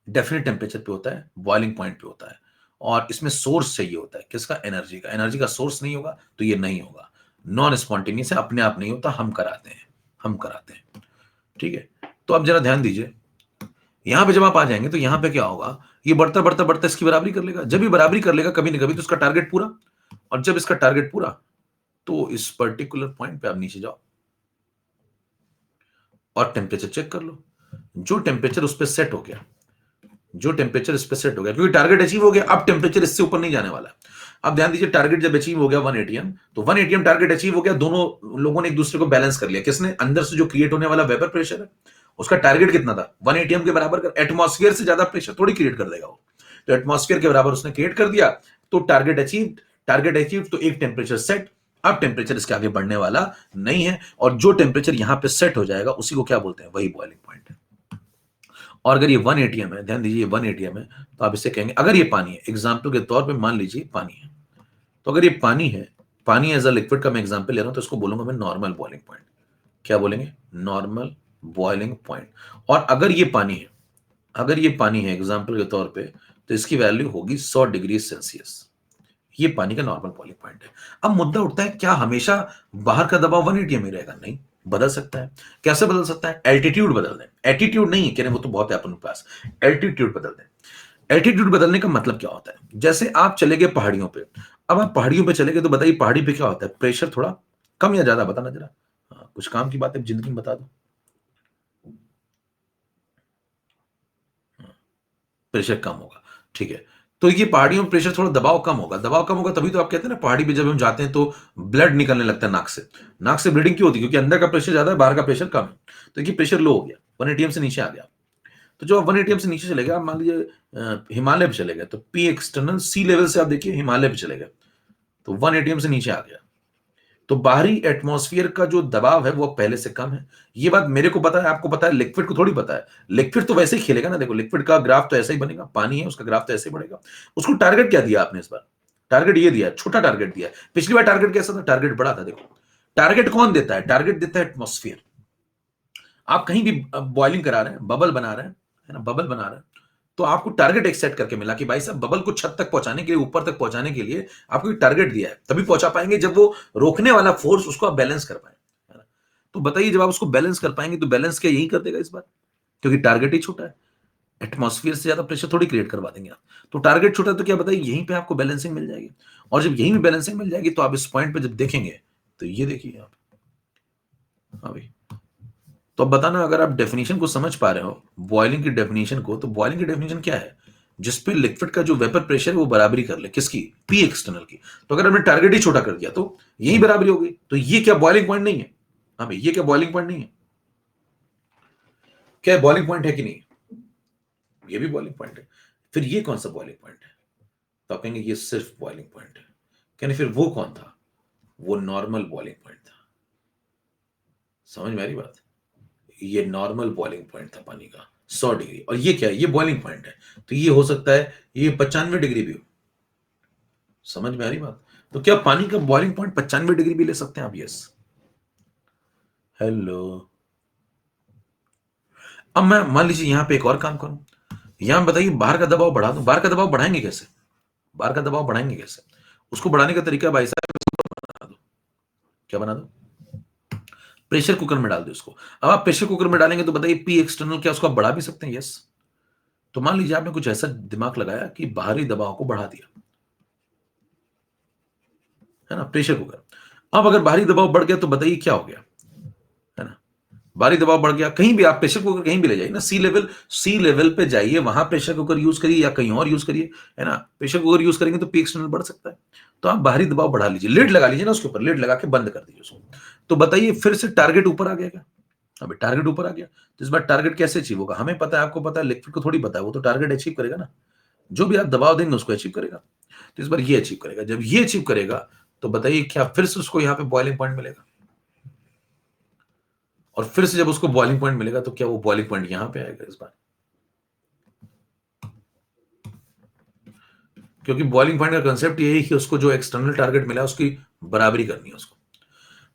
definite temperature पे होता है, बॉइलिंग पॉइंट पे होता है, और इसमें सोर्स चाहिए होता है किसका, एनर्जी का। एनर्जी का सोर्स नहीं होगा तो ये नहीं होगा, नॉन स्पॉन्टेनियस है, अपने आप नहीं होता, हम कराते हैं, हम कराते हैं, ठीक है। तो अब जरा ध्यान दीजिए, यहां पे जब आप आ जाएंगे तो यहां पे क्या होगा, ये बढ़ता बढ़ता बढ़ता इसकी बराबरी कर लेगा। जब ये बराबरी कर लेगा कभी ना कभी तो इसका टारगेट पूरा, और जब इसका टारगेट पूरा तो इस पर्टिकुलर पॉइंट पे आप नीचे जाओ और टेम्परेचर चेक कर लो। जो टेम्परेचर उस पर सेट हो गया, जो टेम्परेचर इस पे सेट हो गया, क्योंकि टारगेट अचीव हो गया, अब टेम्परेचर इससे ऊपर नहीं जाने वाला। अब ध्यान दीजिए, टारगेट जब अचीव हो गया 1 एटीएम, तो 1 एटीएम टारगेट अचीव हो गया, दोनों लोगों ने एक दूसरे को बैलेंस कर लिया। किसने? अंदर से जो क्रिएट होने वाला वेपर प्रेशर है उसका टारगेट कितना था, 1 एटीएम के बराबर कर, एटमॉस्फेयर से ज्यादा प्रेशर थोड़ी क्रिएट कर देगा वो, तो एटमॉस्फेयर के बराबर उसने क्रिएट कर दिया, तो टारगेट अचीव, टारगेट अचीव तो एक टेम्परेचर सेट। अब टेम्परेचर इसके आगे बढ़ने वाला नहीं है, और जो टेम्परेचर यहां पे सेट हो जाएगा उसी को क्या बोलते हैं, वही बॉइलिंग पॉइंट है। और अगर ये 1 एटीएम है, ध्यान दीजिए ये 1 एटीएम है, तो आप इसे कहेंगे, अगर ये पानी है, एग्जाम्पल के तौर पे मान लीजिए पानी है, तो अगर ये पानी है, पानी एज अ लिक्विड का मैं एग्जाम्पल ले रहा हूं, तो इसको बोलूंगा मैं नॉर्मल बॉइलिंग पॉइंट। क्या बोलेंगे? Normal boiling point. और अगर ये पानी है, अगर ये पानी है एग्जाम्पल के तौर पे, तो इसकी वैल्यू होगी 100 डिग्री सेल्सियस। ये पानी का नॉर्मल बॉइलिंग पॉइंट है। अब मुद्दा उठता है, क्या हमेशा बाहर का दबाव 1 एटीएम ही रहेगा? नहीं, बदल सकता है। कैसे बदल सकता है? एल्टीट्यूड बदल दें। एटीट्यूड नहीं कह रहे, वो तो बहुत है अपन के पास, एल्टीट्यूड बदल दें। एल्टीट्यूड बदलने का मतलब क्या होता है? जैसे आप चले गए पहाड़ियों पे, अब आप पहाड़ियों पे चले गए तो बताइए पहाड़ी पे क्या होता है, प्रेशर थोड़ा कम या ज्यादा, बताना जरा। हाँ, कुछ काम की बात है, जिंदगी में बता दो। प्रेशर कम होगा, ठीक है। तो ये पहाड़ियों में प्रेशर थोड़ा, दबाव कम होगा, दबाव कम होगा तभी तो आप कहते हैं ना पहाड़ी पे जब हम जाते हैं तो ब्लड निकलने लगता है नाक से। नाक से ब्लीडिंग क्यों होती है? क्योंकि अंदर का प्रेशर ज्यादा है, बाहर का प्रेशर कम है। तो ये प्रेशर लो हो गया, 1 एटीएम से नीचे आ गया। तो जो 1 एटीएम से नीचे चले गए, आप मान लीजिए हिमालय पे चले गए, तो पी एक्सटर्नल सी लेवल से आप देखिए हिमालय पे चले गए, तो 1 एटीएम से नीचे आ गया। तो बाहरी एटमॉस्फेयर का जो दबाव है वो पहले से कम है। ये बात मेरे को पता है, आपको पता है, लिक्विड को थोड़ी पता है। लिक्विड तो वैसे ही खेलेगा ना, देखो लिक्विड का ग्राफ तो ऐसे ही बनेगा, पानी है उसका ग्राफ तो ऐसे ही बढ़ेगा। उसको टारगेट क्या दिया आपने इस बार? टारगेट ये दिया, छोटा टारगेट दिया। पिछली बार टारगेट कैसा था? टारगेट बड़ा था। देखो टारगेट कौन देता है? टारगेट देता है एटमॉस्फेयर। आप कहीं भी बॉइलिंग करा रहे हैं, बबल बना रहे हैं, है ना, बबल बना रहे हैं, तो आपको टारगेट एक सेट करके मिला कि भाई साहब बबल को छत तक पहुंचाने के लिए, ऊपर तक पहुंचाने के लिए आपको एक टारगेट दिया है, तभी पहुंचा पाएंगे जब वो रोकने वाला फोर्स उसको आप बैलेंस कर पाए, है ना। तो बताइए जब आप उसको बैलेंस कर पाएंगे तो बैलेंस क्या यही कर देगा इस बार? क्योंकि टारगेट ही छोटा है, एटमॉस्फेयर से ज्यादा प्रेशर थोड़ी क्रिएट करवा देंगे आप। तो टारगेट छोटा है तो क्या बताइए, यहीं पे आपको बैलेंसिंग मिल जाएगी। और जब यहीं पे बैलेंसिंग मिल जाएगी तो आप इस पॉइंट पे जब देखेंगे तो ये देखिए आप, हाँ भाई। तो अब बताना, अगर आप डेफिनेशन को समझ पा रहे हो, बॉइलिंग की डेफिनेशन को, तो बॉइलिंग की डेफिनेशन क्या है? जिसपे लिक्विड का जो वेपर प्रेशर है वो बराबरी कर ले, किसकी? पी एक्सटर्नल की। तो अगर हमने टारगेट ही छोटा कर दिया तो यही बराबरी हो गई। तो ये क्या बॉइलिंग पॉइंट नहीं है? हाँ भाई, ये क्या बॉइलिंग पॉइंट नहीं है? क्या बॉइलिंग पॉइंट है कि नहीं? ये भी बॉइलिंग पॉइंट है। फिर ये कौन सा बॉइलिंग पॉइंट है? तो आप कहेंगे ये सिर्फ बॉइलिंग पॉइंट है। कहने फिर वो कौन था? वो नॉर्मल बॉइलिंग पॉइंट था। समझ में आ रही बात? ये नॉर्मल बॉइलिंग पॉइंट था पानी का, 100 डिग्री। और ये क्या है? ये बॉइलिंग पॉइंट है। तो ये हो सकता है ये 95 डिग्री भी हो। समझ में आ रही बात? तो क्या पानी का बॉइलिंग पॉइंट 95 डिग्री भी ले सकते हैं आप? यस। हेलो। अब मैं मान लीजिए यहां पे एक और काम करूं, यहां बताइए बाहर का दबाव बढ़ा दूं। बाहर का दबाव बढ़ाएंगे कैसे? बाहर का दबाव बढ़ाएंगे कैसे? उसको बढ़ाने का तरीका भाई साहब, बना दो। क्या बना दो? प्रेशर कुकर में डाल दो उसको। अब आप प्रेशर कुकर में डालेंगे तो बताइए पी एक्सटर्नल क्या उसको आप बढ़ा भी सकते हैं? यस। तो मान लीजिए आपने कुछ ऐसा दिमाग लगाया कि बाहरी दबाव को बढ़ा दिया, है ना, प्रेशर कुकर। अब अगर बाहरी दबाव बढ़ गया तो बताइए क्या हो गया, है ना। बाहरी दबाव बढ़ गया, कहीं भी आप प्रेशर कुकर कहीं भी ले जाइए ना, सी लेवल पे जाइए, वहां प्रेशर कुकर यूज करिए या कहीं और यूज करिए, है ना। प्रेशर कुकर यूज करेंगे तो पी एक्सटर्नल बढ़ सकता है। तो आप बाहरी दबाव बढ़ा लीजिए, लिड लगा लीजिए ना उसके ऊपर, लिड लगा के बंद कर दीजिए उसको। तो बताइए फिर से टारगेट ऊपर आ गया क्या? अभी टारगेट ऊपर आ गया। तो इस बार टारगेट कैसे अचीव होगा? हमें पता है, आपको पता है, लिक्विड को थोड़ी पता है, वो तो टारगेट अचीव करेगा ना। जो भी आप दबाव देंगे उसको अचीव करेगा। तो इस बार ये अचीव करेगा। जब ये अचीव करेगा तो बताइए क्या फिर से उसको यहाँ पे बॉइलिंग पॉइंट मिलेगा? और फिर से जब उसको बॉइलिंग पॉइंट मिलेगा तो क्या वो बॉइलिंग पॉइंट यहां पे आएगा इस बार? क्योंकि बॉइलिंग पॉइंट का कंसेप्ट यही है कि उसको जो एक्सटर्नल टारगेट मिला उसकी बराबरी करनी है उसको।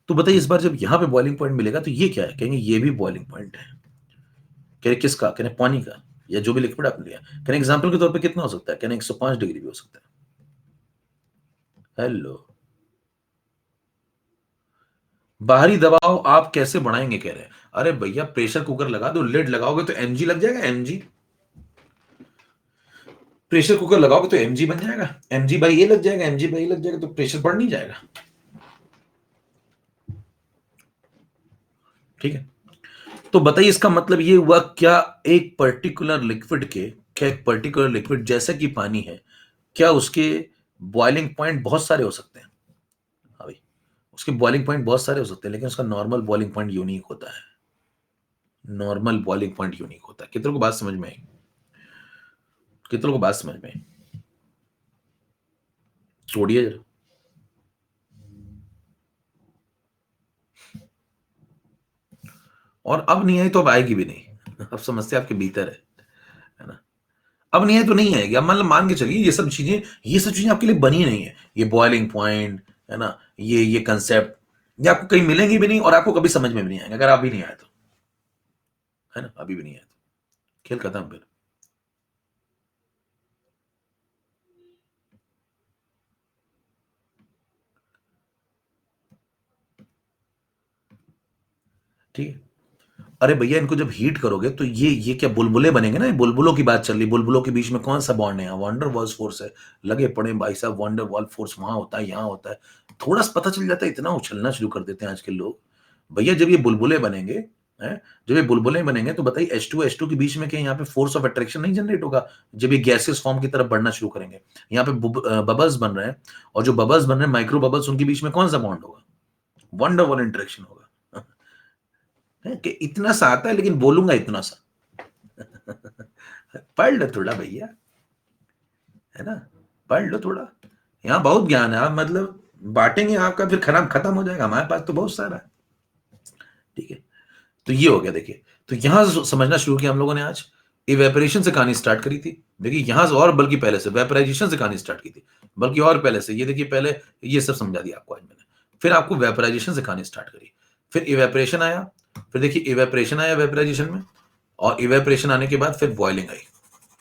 तो बताइए इस बार जब यहां पे बॉइलिंग पॉइंट मिलेगा तो ये क्या है? कहेंगे ये भी बॉइलिंग पॉइंट है। कहें किसका? कहने पानी का, या जो भी लिक्विड आपने लिया। कहने एग्जाम्पल के तौर पे कितना हो सकता है? कहने 105 डिग्री भी हो सकता है। हेलो। बाहरी दबाव आप कैसे बढ़ाएंगे कह रहे हैं? अरे भैया प्रेशर कुकर लगा दो, लिड लगाओगे तो एमजी लग जाएगा, एमजी। प्रेशर कुकर लगाओगे तो एमजी बन जाएगा, एमजी बाई ए लग जाएगा, एमजी बाई ए लग जाएगा, तो प्रेशर बढ़ नहीं जाएगा? ठीक है। तो बताइए इसका मतलब ये हुआ क्या, एक पर्टिकुलर लिक्विड के, क्या एक पर्टिकुलर लिक्विड जैसा कि पानी है, क्या उसके बॉइलिंग पॉइंट बहुत सारे हो सकते हैं? हाँ भाई, उसके बॉइलिंग पॉइंट बहुत सारे हो सकते हैं, लेकिन उसका नॉर्मल बॉइलिंग पॉइंट यूनिक होता है। नॉर्मल बॉइलिंग पॉइंट यूनिक होता है। कितनों को बात समझ में आई? कितनों को बात समझ में आई? छोड़िए जरा। और अब नहीं आई तो अब आएगी भी नहीं। अब समस्या आपके भीतर है ना। अब नहीं है तो नहीं आएगी। अब मतलब मान के चलिए ये सब चीजें आपके लिए बनी नहीं है, ये बॉइलिंग पॉइंट, है ना, ये कंसेप्ट, ये आपको कहीं मिलेंगे भी नहीं और आपको कभी समझ में भी नहीं आएंगे अगर आप भी नहीं आए तो, है ना। अभी भी नहीं आए तो खेल खत्म फिर। ठीक है। अरे भैया इनको जब हीट करोगे तो ये क्या बुलबुले बनेंगे ना। ये बुलबुलों की बात चल रही, बुलबुलों के बीच में कौन सा बॉन्ड है? वंडर वॉल्स फोर्स है। लगे पड़े भाई साहब, वंडर वॉल फोर्स वहां होता है, यहाँ होता है। थोड़ा सा पता चल जाता है, इतना उछलना शुरू कर देते हैं आज के लोग। भैया जब ये बुलबुले बनेंगे, हैं, जब ये बुलबुले बनेंगे तो बताइए H2 के बीच में क्या यहाँ पे फोर्स ऑफ अट्रैक्शन नहीं जनरेट होगा? जब ये गैसेस फॉर्म की तरफ बढ़ना शुरू करेंगे, यहाँ पे बबल्स बन रहे हैं, और जो बबल्स बन रहे हैं माइक्रो बबल्स, उनके बीच में कौन सा बॉन्ड होगा? वंडर वॉल इंटरेक्शन होगा। है कि इतना सा आता है लेकिन बोलूंगा इतना सा। पढ़ लो थोड़ा भैया, है ना, पढ़ लो थोड़ा। यहाँ बहुत ज्ञान है। आप मतलब बांटेंगे आपका फिर खराब खत्म हो जाएगा, हमारे पास तो बहुत सारा है। ठीक है, तो ये हो गया। देखिए, तो यहां से समझना शुरू किया हम लोगों ने आज। इवेपोरेशन से कहानी स्टार्ट करी थी, देखिए यहां से, और बल्कि पहले से वेपराइजेशन से कहानी स्टार्ट की थी, बल्कि और पहले से। ये देखिए, पहले ये सब समझा दिया आपको आज मैंने, फिर आपको वेपराइजेशन से कहानी स्टार्ट करी, फिर इवेपोरेशन आया, फिर देखिए इवेपोरेशन आया वेपराइजेशन में, और इवेपोरेशन आने के बाद फिर बॉइलिंग आई।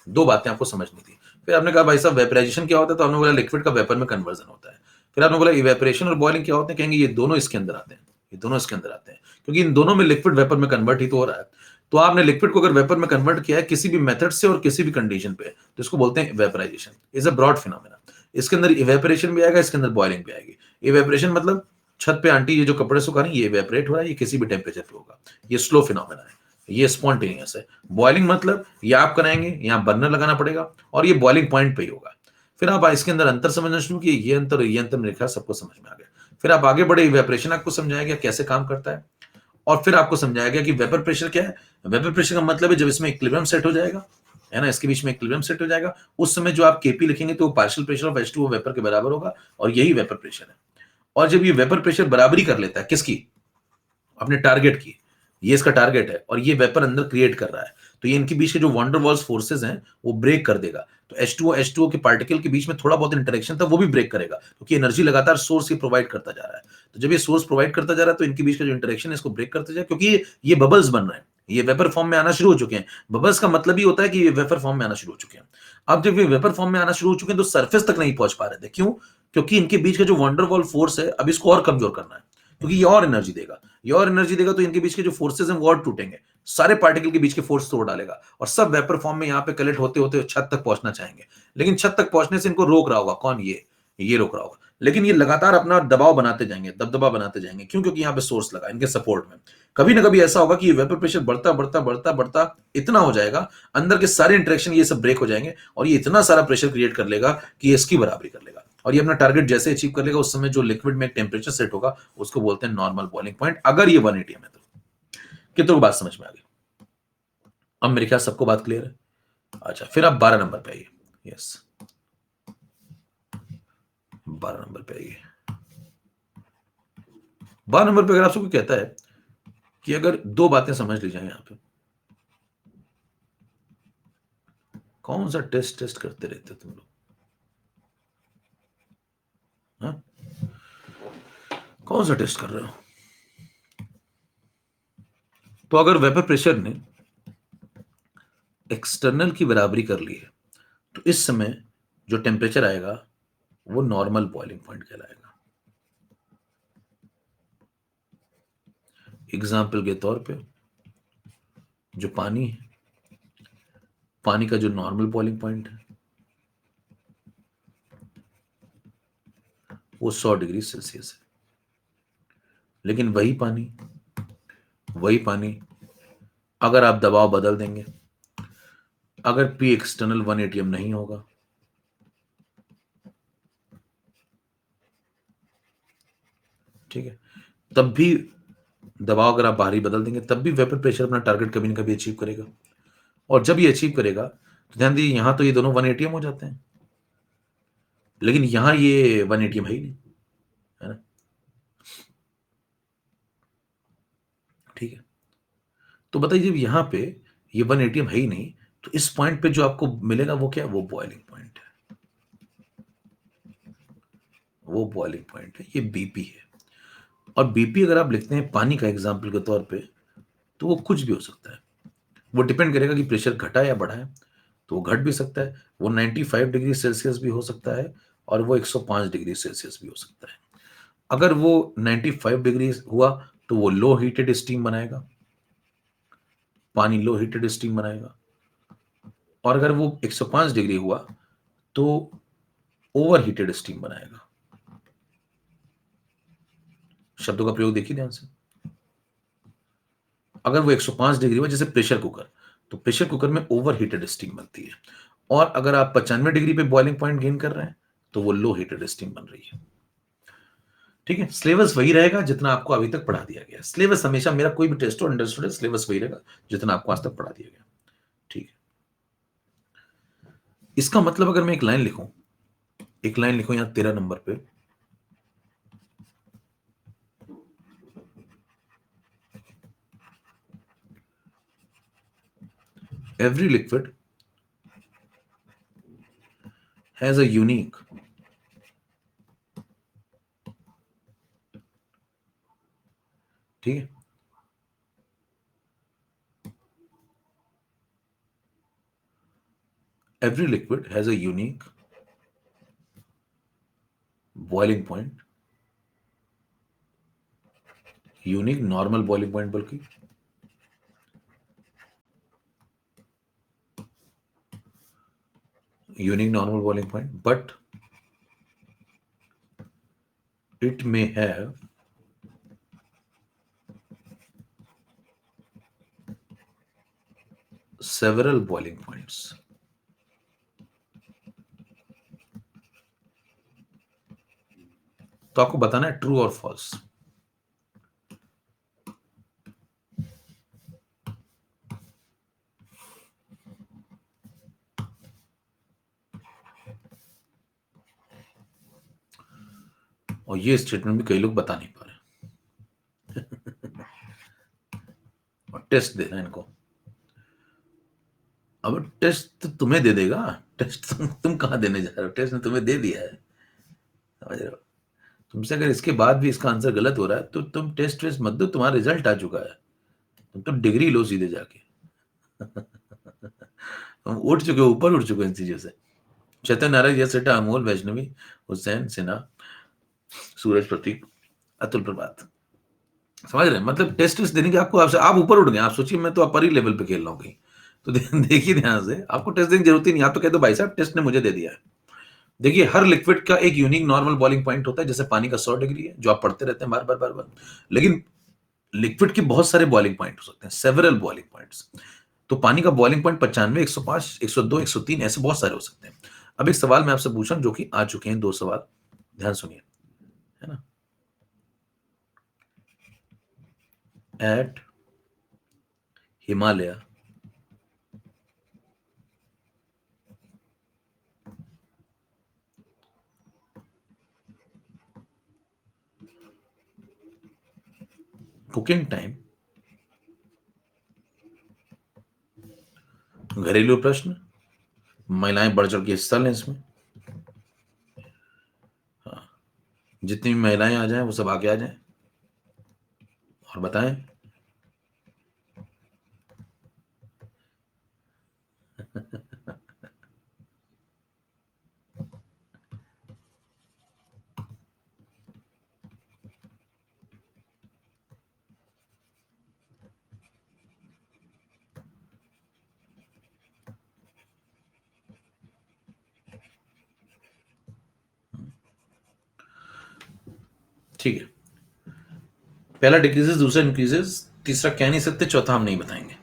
दो बातें आपको समझनी थी। फिर आपने कहा भाई साहब वेपराइजेशन क्या होता है, तो हमने बोला लिक्विड का वेपर में कन्वर्जन होता है। फिर आपने बोला इवेपोरेशन और बॉइलिंग क्या होते हैं, कहेंगे ये दोनों इसके अंदर आते हैं, ये दोनों इसके अंदर आते हैं, क्योंकि इन दोनों में लिक्विड वेपर में कन्वर्ट ही तो हो रहा है। तो आपने लिक्विड को अगर वेपर में कन्वर्ट किया है किसी भी मेथड से और किसी भी कंडीशन पे, तो इसको बोलते हैं vaporisation. Is a broad phenomena. इसके अंदर इवेपोरेशन भी आएगा, इसके अंदर बॉइलिंग भी आएगी। इवेपोरेशन मतलब छत पे आंटी ये जो कपड़े सुखा रही है, ये इवेपोरेट हो रहा है, ये किसी भी टेम्परेचर पे होगा, ये स्लो फिनोमेना है, ये स्पॉन्टेनियस है। बॉइलिंग मतलब ये आप कराएंगे, यहाँ बर्नर लगाना पड़ेगा, और ये बॉइलिंग पॉइंट पे ही होगा। फिर आप इसके अंदर अंतर समझना शुरू किए, ये अंतर और ये अंतर मेरे ख्याल सबको समझ में आ गया। फिर आप आगे बढ़े, इवेपोरेशन आपको समझाया गया कैसे काम करता है, और फिर आपको समझाया गया कि वेपर प्रेशर क्या है। वेपर प्रेशर का मतलब है जब इसमें इक्विलिब्रियम सेट हो जाएगा, है ना, इसके बीच में इक्विलिब्रियम सेट हो जाएगा, उस समय जो आप केपी लिखेंगे तो वो partial pressure of H2O vapour के बराबर होगा, और यही वेपर प्रेशर है। और जब ये वेपर प्रेशर बराबरी कर लेता है किसकी, अपने टारगेट की, ये इसका टारगेट है और ये वेपर अंदर क्रिएट कर रहा है, तो ये इनके बीच के जो वंडरवॉल्स फोर्सेस हैं वो ब्रेक कर देगा। तो H2O के पार्टिकल के बीच में थोड़ा बहुत इंटरेक्शन था वो भी ब्रेक करेगा, क्योंकि एनर्जी लगातार सोर्स ही प्रोवाइड करता जा रहा है। तो जब ये सोर्स प्रोवाइड करता जा रहा है तो इनके बीच का जो इंटरेक्शन है इसको ब्रेक करता जाए, क्योंकि ये बबल्स बन रहे हैं, ये वेपर फॉर्म में आना शुरू हो चुके हैं। बबल्स का मतलब ही होता है कि ये वेपर फॉर्म में आना शुरू हो चुके हैं। अब जब ये वेपर फॉर्म में आना शुरू हो चुके हैं तो सरफेस तक नहीं पहुंच पा रहे थे, क्यों? क्योंकि इनके बीच का जो वंडरवॉल फोर्स है अब इसको और कमजोर करना है, क्योंकि ये और एनर्जी देगा, ये और एनर्जी देगा, तो इनके बीच के जो फोर्सेस हैं वो और टूटेंगे, सारे पार्टिकल के बीच के फोर्स तोड़ डालेगा, और सब वेपर फॉर्म में यहाँ पे कलेक्ट होते होते छत तक पहुंचना चाहेंगे। लेकिन छत तक पहुंचने से इनको रोक रहा होगा कौन? ये रोक रहा होगा। लेकिन ये लगातार अपना दबाव बनाते जाएंगे, दबदबा बनाते जाएंगे, क्यों? क्योंकि यहाँ पे सोर्स लगा इनके सपोर्ट में। कभी ना कभी ऐसा होगा कि ये वेपर प्रेशर बढ़ता बढ़ता बढ़ता बढ़ता इतना हो जाएगा, अंदर के सारे इंटरेक्शन ये सब ब्रेक हो जाएंगे, और ये इतना सारा प्रेशर क्रिएट कर लेगा कि ये इसकी बराबरी कर लेगा, और ये अपना टारगेट जैसे अचीव कर लेगा उस समय जो लिक्विड में टेम्परेचर सेट होगा उसको बोलते हैं नॉर्मल बॉइलिंग पॉइंट, अगर ये 1 atm है तो। कितनों को बात समझ में आ गई? अब मेरे ख्याल सबको बात क्लियर है। अच्छा, फिर आप 12 नंबर पे आइए। यस, 12 नंबर पे आइए। 12 नंबर पे अगर आपसे कोई कहता है कि अगर दो बातें समझ ली जाए यहां पे, कौन सा टेस्ट टेस्ट करते रहते तुम लोग? हाँ? कौन सा टेस्ट कर रहे हो? तो अगर वेपर प्रेशर ने एक्सटर्नल की बराबरी कर ली है तो इस समय जो टेम्परेचर आएगा वो नॉर्मल बॉइलिंग पॉइंट कहलाएगा। एग्जाम्पल के तौर पे जो पानी है, पानी का जो नॉर्मल बॉइलिंग पॉइंट है वो 100 डिग्री सेल्सियस है। लेकिन वही पानी अगर आप दबाव बदल देंगे, अगर पी एक्सटर्नल 1 atm नहीं होगा, ठीक है, तब भी दबाव अगर आप बाहरी बदल देंगे तब भी वेपर प्रेशर अपना टारगेट कभी ना कभी अचीव करेगा। और जब ये अचीव करेगा तो ध्यान दीजिए यहां तो ये दोनों 1 atm हो जाते हैं, लेकिन यहां ये 1 atm है ही नहीं, है ना? ठीक है, तो बताइए जब यहां पे ये 1 atm है ही नहीं, तो इस पॉइंट पे जो आपको मिलेगा वो क्या? वो बॉइलिंग पॉइंट है, वो बॉइलिंग पॉइंट है, ये बीपी है। और बीपी अगर आप लिखते हैं पानी का एग्जाम्पल के तौर पे, तो वो कुछ भी हो सकता है, वो डिपेंड करेगा कि प्रेशर घटा या बढ़ा है। तो वो घट भी सकता है, वो 95 डिग्री सेल्सियस भी हो सकता है, और वो 105 डिग्री सेल्सियस भी हो सकता है। अगर वो 95 डिग्री हुआ तो वो लो हीटेड स्टीम बनाएगा, पानी लो हीटेड स्टीम बनाएगा। और अगर वो 105 डिग्री हुआ तो ओवर हीटेड स्टीम बनाएगा। शब्दों का प्रयोग देखिए ध्यान से। अगर वो 105 डिग्री हुआ जैसे प्रेशर कुकर, तो प्रेशर कुकर में ओवर हीटेड स्टीम बनती है। और अगर आप 95 डिग्री पे बॉइलिंग पॉइंट गेन कर रहे हैं तो वो लो हीटेड स्टीम बन रही है। ठीक है, सिलेबस वही रहेगा जितना आपको अभी तक पढ़ा दिया गया। सिलेबस हमेशा, मेरा कोई भी टेस्ट हो अंडरस्टूड, सिलेबस वही रहेगा जितना आपको आज तक पढ़ा दिया गया। ठीक है, इसका मतलब अगर मैं एक लाइन लिखूं, एक लाइन लिखूं यहां 13 नंबर पे, every liquid has a unique ठीक है every liquid has a unique boiling point, unique normal boiling point बल्कि unique normal boiling point, but it may have several boiling points. तो आपको बताना है ट्रू और फॉल्स. और ये स्टेटमेंट भी कई लोग बता नहीं पा रहे. और टेस्ट देना इनको. अब टेस्ट तो तुम्हें दे देगा. टेस्ट तुम कहां देने जा रहे हो. टेस्ट ने तुम्हें दे दिया है. समझ रहे हो. तुमसे अगर इसके बाद भी इसका आंसर गलत हो रहा है तो तुम टेस्ट वेस्ट मत दो. तुम्हारा रिजल्ट आ चुका है. तुम तो डिग्री लो सीधे जाके. तुम उठ चुके हो. ऊपर उठ चुके हो इन चीजों से. चेतन नारायण यसेटा अमोल वैष्णवी हुसैन सिन्हा सूरज प्रतीक अतुल प्रभात. समझ रहे हैं. मतलब टेस्ट वेस्ट देने के आपको आपसे आप ऊपर उठ गए. आप सोचिए मैं तो अपर ही लेवल पे खेल रहा हूँ कहीं. तो देखिए ध्यान से. आपको टेस्ट देने की जरूरत ही नहीं. आप तो कह दो भाई साहब टेस्ट ने मुझे दे दिया है. देखिए हर लिक्विड का एक यूनिक नॉर्मल बॉइलिंग पॉइंट होता है. जैसे पानी का 100 डिग्री है जो आप पढ़ते रहते हैं बार बार बार बार. लेकिन लिक्विड के बहुत सारे बॉइलिंग पॉइंट हो सकते हैं. Several boiling points. तो पानी का बॉइलिंग पॉइंट 95, 105, 102, 103 ऐसे बहुत सारे हो सकते हैं. अब एक सवाल मैं आपसे पूछ रहा हूं जो कि आ चुके हैं. 2 सवाल ध्यान सुनिए. है ना. At Himalaya cooking time. घरेलू प्रश्न. महिलाएं बढ़ चढ़ के हिस्सा लें इसमें. हाँ. जितनी भी महिलाएं आ जाएं वो सब आगे आ जाएं और बताएं. ठीक है. पहला डिक्रीजेस, दूसरा इंक्रीजेस, तीसरा कह नहीं सकते, चौथा हम नहीं बताएंगे.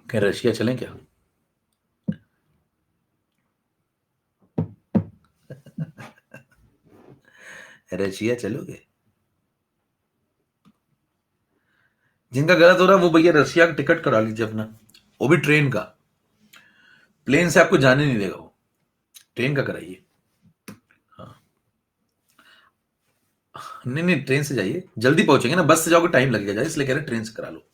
क्या रशिया चलें क्या. रशिया चलोगे. जिनका गलत हो रहा है वो भैया रशिया का टिकट करा लीजिए अपना. वो भी ट्रेन का. प्लेन से आपको जाने नहीं देगा वो. ट्रेन का कराइए. हाँ. नहीं नहीं ट्रेन से जाइए. जल्दी पहुंचेंगे ना. बस से जाओगे टाइम लगेगा. इसलिए कह रहे ट्रेन से करा लो.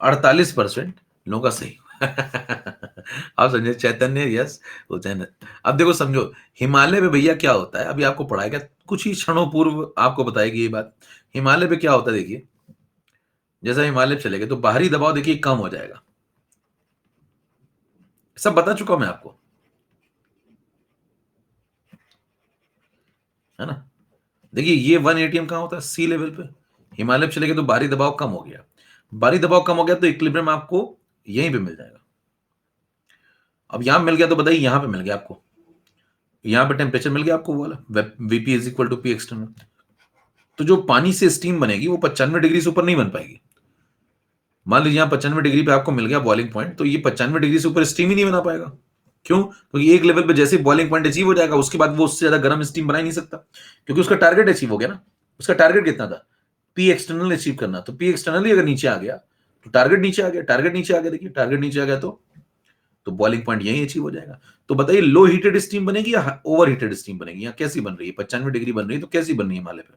48% लोगों का सही. आप समझे. चैतन्य यस. उदयन. अब देखो समझो. हिमालय में भैया क्या होता है अभी आपको पढ़ाएगा. कुछ ही क्षणों पूर्व आपको बताएगी ये बात. हिमालय पे क्या होता है देखिए. जैसा हिमालय चलेगा तो बाहरी दबाव देखिए कम हो जाएगा. सब बता चुका हूं मैं आपको. है ना. देखिए ये 1 कहां होता है. सी लेवल पे. हिमालय पे चलेगा तो बाहरी दबाव कम हो गया. बाहरी दबाव कम हो गया तो इक्विलिब्रियम आपको यहीं पे मिल जाएगा. अब यहां मिल गया तो बताइए यहां पे मिल गया आपको. यहां पे टेम्परेचर मिल गया आपको वो वाला VP is equal to P external. तो जो पानी से स्टीम बनेगी वो 95 डिग्री से ऊपर नहीं बन पाएगी. मान लीजिए यहां 95 डिग्री पे आपको मिल गया बॉइलिंग पॉइंट. तो ये 95 डिग्री से ऊपर स्टीम ही नहीं बना पाएगा. क्यों. क्योंकि एक लेवल पे जैसे बॉइलिंग पॉइंट अचीव हो जाएगा उसके बाद वो उससे ज्यादा गर्म स्टीम बना ही नहीं सकता. क्योंकि उसका टारगेट अचीव हो गया ना. उसका टारगेट कितना था. पी एक्सटर्नल अचीव करना, तो पी एक्सटर्नल ही अगर नीचे आ गया तो टारगेट नीचे आ गया, टारगेट नीचे आ गया, देखिए टारगेट नीचे आ गया तो बॉइलिंग पॉइंट यही अचीव हो जाएगा। तो बताइए लो हीटेड स्टीम बनेगी या ओवर हीटेड स्टीम बनेगी, या कैसी बन रही है, 95 डिग्री बन रही है तो कैसी बन रही है हिमालय पे,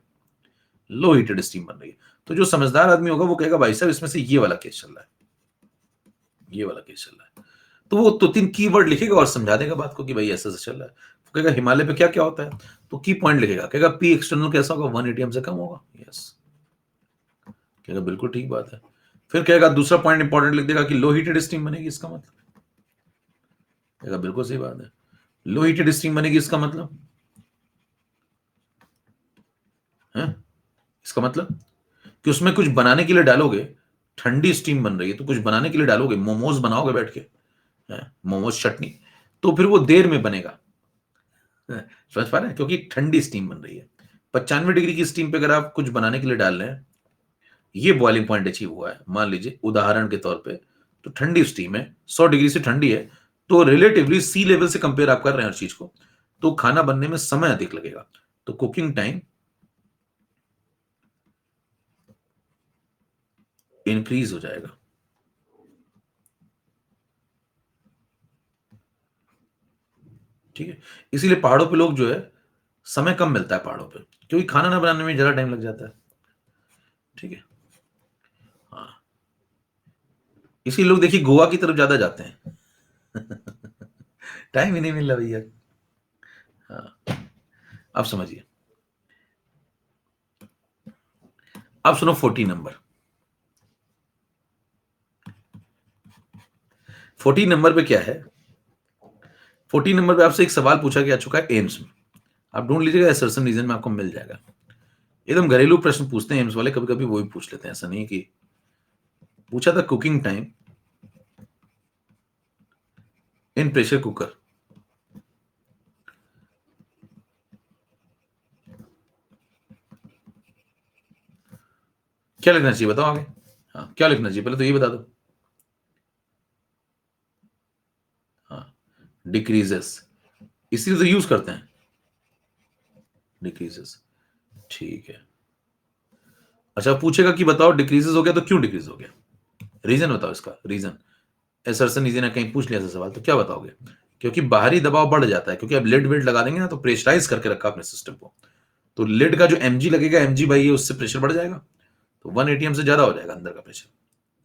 लो हीटेड स्टीम बन रही है। तो जो समझदार आदमी होगा वो कहेगा भाई साहब इसमें से ये वाला केस चल रहा है, ये वाला केस चल रहा है, तो वो तो 3 कीवर्ड लिखेगा और समझा देगा बात को कि भाई ऐसा चल रहा है। वो कहेगा हिमालय पे क्या क्या होता है, तो की पॉइंट लिखेगा, कहेगा पी एक्सटर्नल कैसा होगा, 1 एटीएम से कम होगा, यस, कहेगा बिल्कुल ठीक बात है। फिर कहेगा दूसरा पॉइंट इंपॉर्टेंट लिख देगा कि लो हीटेड स्टीम बनेगी, इसका मतलब, कहेगा बिल्कुल सही बात है, लो हीटेड स्टीम बनेगी इसका मतलब है, इसका मतलब कि उसमें कुछ बनाने के लिए डालोगे, ठंडी स्टीम बन रही है तो कुछ बनाने के लिए डालोगे, मोमोज बनाओगे बैठ के, मोमोज चटनी, तो फिर वो देर में बनेगा, समझ पा रहे हैं, क्योंकि ठंडी स्टीम बन रही है। 95 डिग्री की स्टीम पे अगर आप कुछ बनाने के लिए डाल रहे हैं, ये बॉइलिंग पॉइंट अचीव हुआ है, मान लीजिए उदाहरण के तौर पे, तो ठंडी स्टीम है, 100 डिग्री से ठंडी है, तो रिलेटिवली सी लेवल से कंपेयर आप कर रहे हैं हर चीज को, तो खाना बनने में समय अधिक लगेगा, तो कुकिंग टाइम इंक्रीज हो जाएगा। ठीक है, इसीलिए पहाड़ों पे लोग जो है समय कम मिलता है पहाड़ों पे, क्योंकि खाना ना बनाने में ज्यादा टाइम लग जाता है। ठीक है, हाँ, इसीलिए लोग देखिए गोवा की तरफ ज्यादा जाते हैं। टाइम ही नहीं मिल रहा भैया। हाँ, अब समझिए, अब सुनो 14 नंबर। 14 नंबर पे क्या है, 14 नंबर पे आपसे एक सवाल पूछा गया चुका है एम्स में, आप ढूंढ लीजिएगा, असर्शन रीजन में आपको मिल जाएगा। एकदम घरेलू प्रश्न पूछते हैं एम्स वाले, कभी कभी वो भी पूछ लेते हैं, ऐसा नहीं कि, पूछा था cooking time in pressure cooker, क्या लिखना चाहिए बताओ आगे, हाँ क्या लिखना चाहिए पहले तो ये बता दो। हाँ, डिक्रीजेस, इसीलिए तो यूज करते हैं, डिक्रीजेस, ठीक है। अच्छा पूछेगा कि बताओ डिक्रीजेस हो गया तो क्यों डिक्रीज हो गया, रीजन बताओ इसका, रीजन एसरसन रीजन ने कहीं पूछ लिया था सवाल तो क्या बताओगे, क्योंकि बाहरी दबाव बढ़ जाता है, क्योंकि अब लिड विड लगा देंगे ना तो प्रेशराइज करके रखा अपने सिस्टम को, तो लिड का जो एमजी लगेगा, एमजी बाई है, उससे प्रेशर बढ़ जाएगा, तो 1 एटीएम से ज्यादा हो जाएगा अंदर का प्रेशर,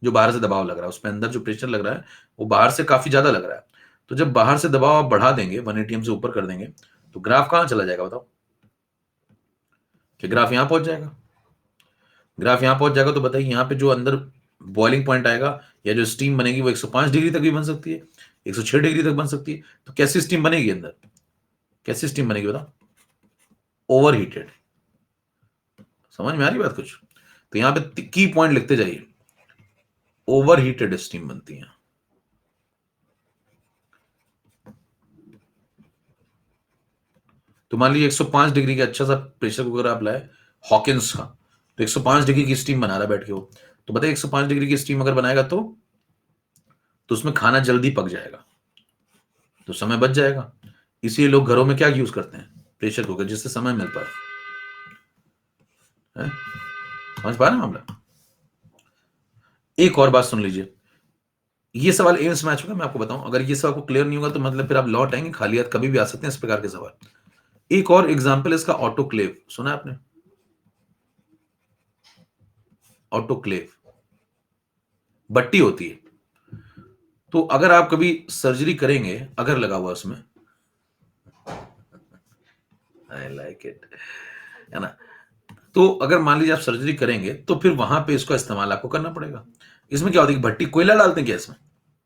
जो बाहर से दबाव लग रहा है उसमें अंदर जो प्रेशर लग रहा है वो बाहर से काफी ज्यादा लग रहा है, तो जब बाहर से दबाव आप बढ़ा देंगे 1 एटीएम से ऊपर कर देंगे तो ग्राफ कहां चला जाएगा बताओ, कि ग्राफ यहां पहुंच जाएगा, ग्राफ यहां पहुंच जाएगा तो बताइए यहां पे जो अंदर बॉइलिंग पॉइंट आएगा या जो स्टीम बनेगी वो 105 डिग्री तक भी बन सकती है, 106 डिग्री तक बन सकती है, तो कैसी स्टीम बनेगी अंदर, कैसी स्टीम बनेगी बताओ, ओवर हीटेड, समझ में आ रही बात कुछ, तो यहां पे की पॉइंट लिखते जाइए, ओवर हीटेड स्टीम बनती है। तो मान लीजिए 105 डिग्री का अच्छा सा प्रेशर कुकर आप लाए हॉकिंस का, तो 105 डिग्री की स्टीम बना रहा बैठ के वो, तो बताइए 105 डिग्री की स्टीम अगर बनाएगा तो उसमें खाना जल्दी पक जाएगा, तो समय बच जाएगा, इसलिए लोग घरों में क्या यूज करते हैं, प्रेशर कुकर, जिससे समय मिल पाए, समझ पा रहे हैं मामला। एक और बात सुन लीजिए, ये सवाल एम्स में आ चुका है, मैं आपको बताऊं, अगर ये सवाल आपको क्लियर नहीं होगा तो मतलब फिर आप लौट आएंगे, खाली हाथ कभी भी आ सकते हैं इस प्रकार के सवाल। एक और एग्जांपल है इसका, ऑटोक्लेव, सुना है आपने, ऑटोक्लेव भट्टी होती है, तो अगर आप कभी सर्जरी करेंगे, अगर लगा हुआ उसमें, आई लाइक इट, है ना, तो अगर मान लीजिए आप सर्जरी करेंगे तो फिर वहां पे इसका इस्तेमाल आपको करना पड़ेगा। इसमें क्या होता है कि भट्टी, कोयला डालते हैं क्या इसमें,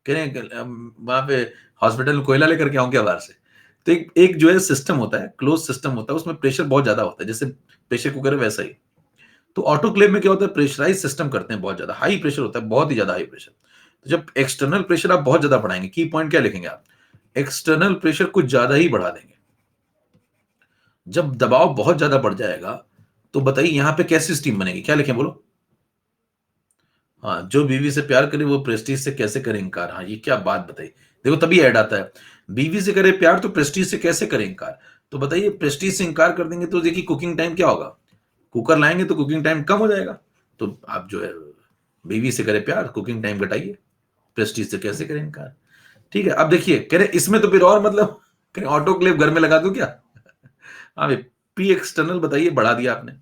कह रहे हैं वहां पे हॉस्पिटल में कोयला लेकर के आऊं क्या बाहर से, तो एक जो है सिस्टम होता है, क्लोज सिस्टम होता है, उसमें प्रेशर बहुत ज्यादा होता है, जैसे प्रेशर कुकर है वैसा ही। तो ऑटोक्लेव में क्या होता है, प्रेशराइज सिस्टम करते हैं, बहुत ज्यादा हाई प्रेशर होता है, बहुत ही ज्यादा हाई प्रेशर, तो जब एक्सटर्नल प्रेशर आप बहुत ज्यादा बढ़ाएंगे, की पॉइंट क्या लिखेंगे आप, एक्सटर्नल प्रेशर कुछ ज्यादा ही बढ़ा देंगे, जब दबाव बहुत ज्यादा बढ़ जाएगा तो बताइए यहां पे कैसी स्टीम बनेगी, क्या लिखें बोलो, हाँ, जो बीवी से प्यार करे वो प्रेस्टीज से कैसे करे इनकार, हाँ ये क्या बात बताई, देखो तभी ऐड आता है, बीवी से करे प्यार तो प्रेस्टीज से कैसे करे इनकार, तो बताइए प्रेस्टीज से इनकार कर देंगे तो देखिए कुकिंग टाइम क्या होगा, कुकर लाएंगे तो कुकिंग टाइम कम हो जाएगा। तो आप जो है बीवी से करें प्यार, कुकिंग टाइम घटाइए। प्रेस्टीज से कैसे करें इनकार? ठीक है, अब देखिए कह रहे इसमें तो फिर और मतलब कह रहे ऑटोक्लेव घर में लगा दूं क्या? हाँ भाई, पी एक्सटर्नल बताइए, बढ़ा दिया आपने।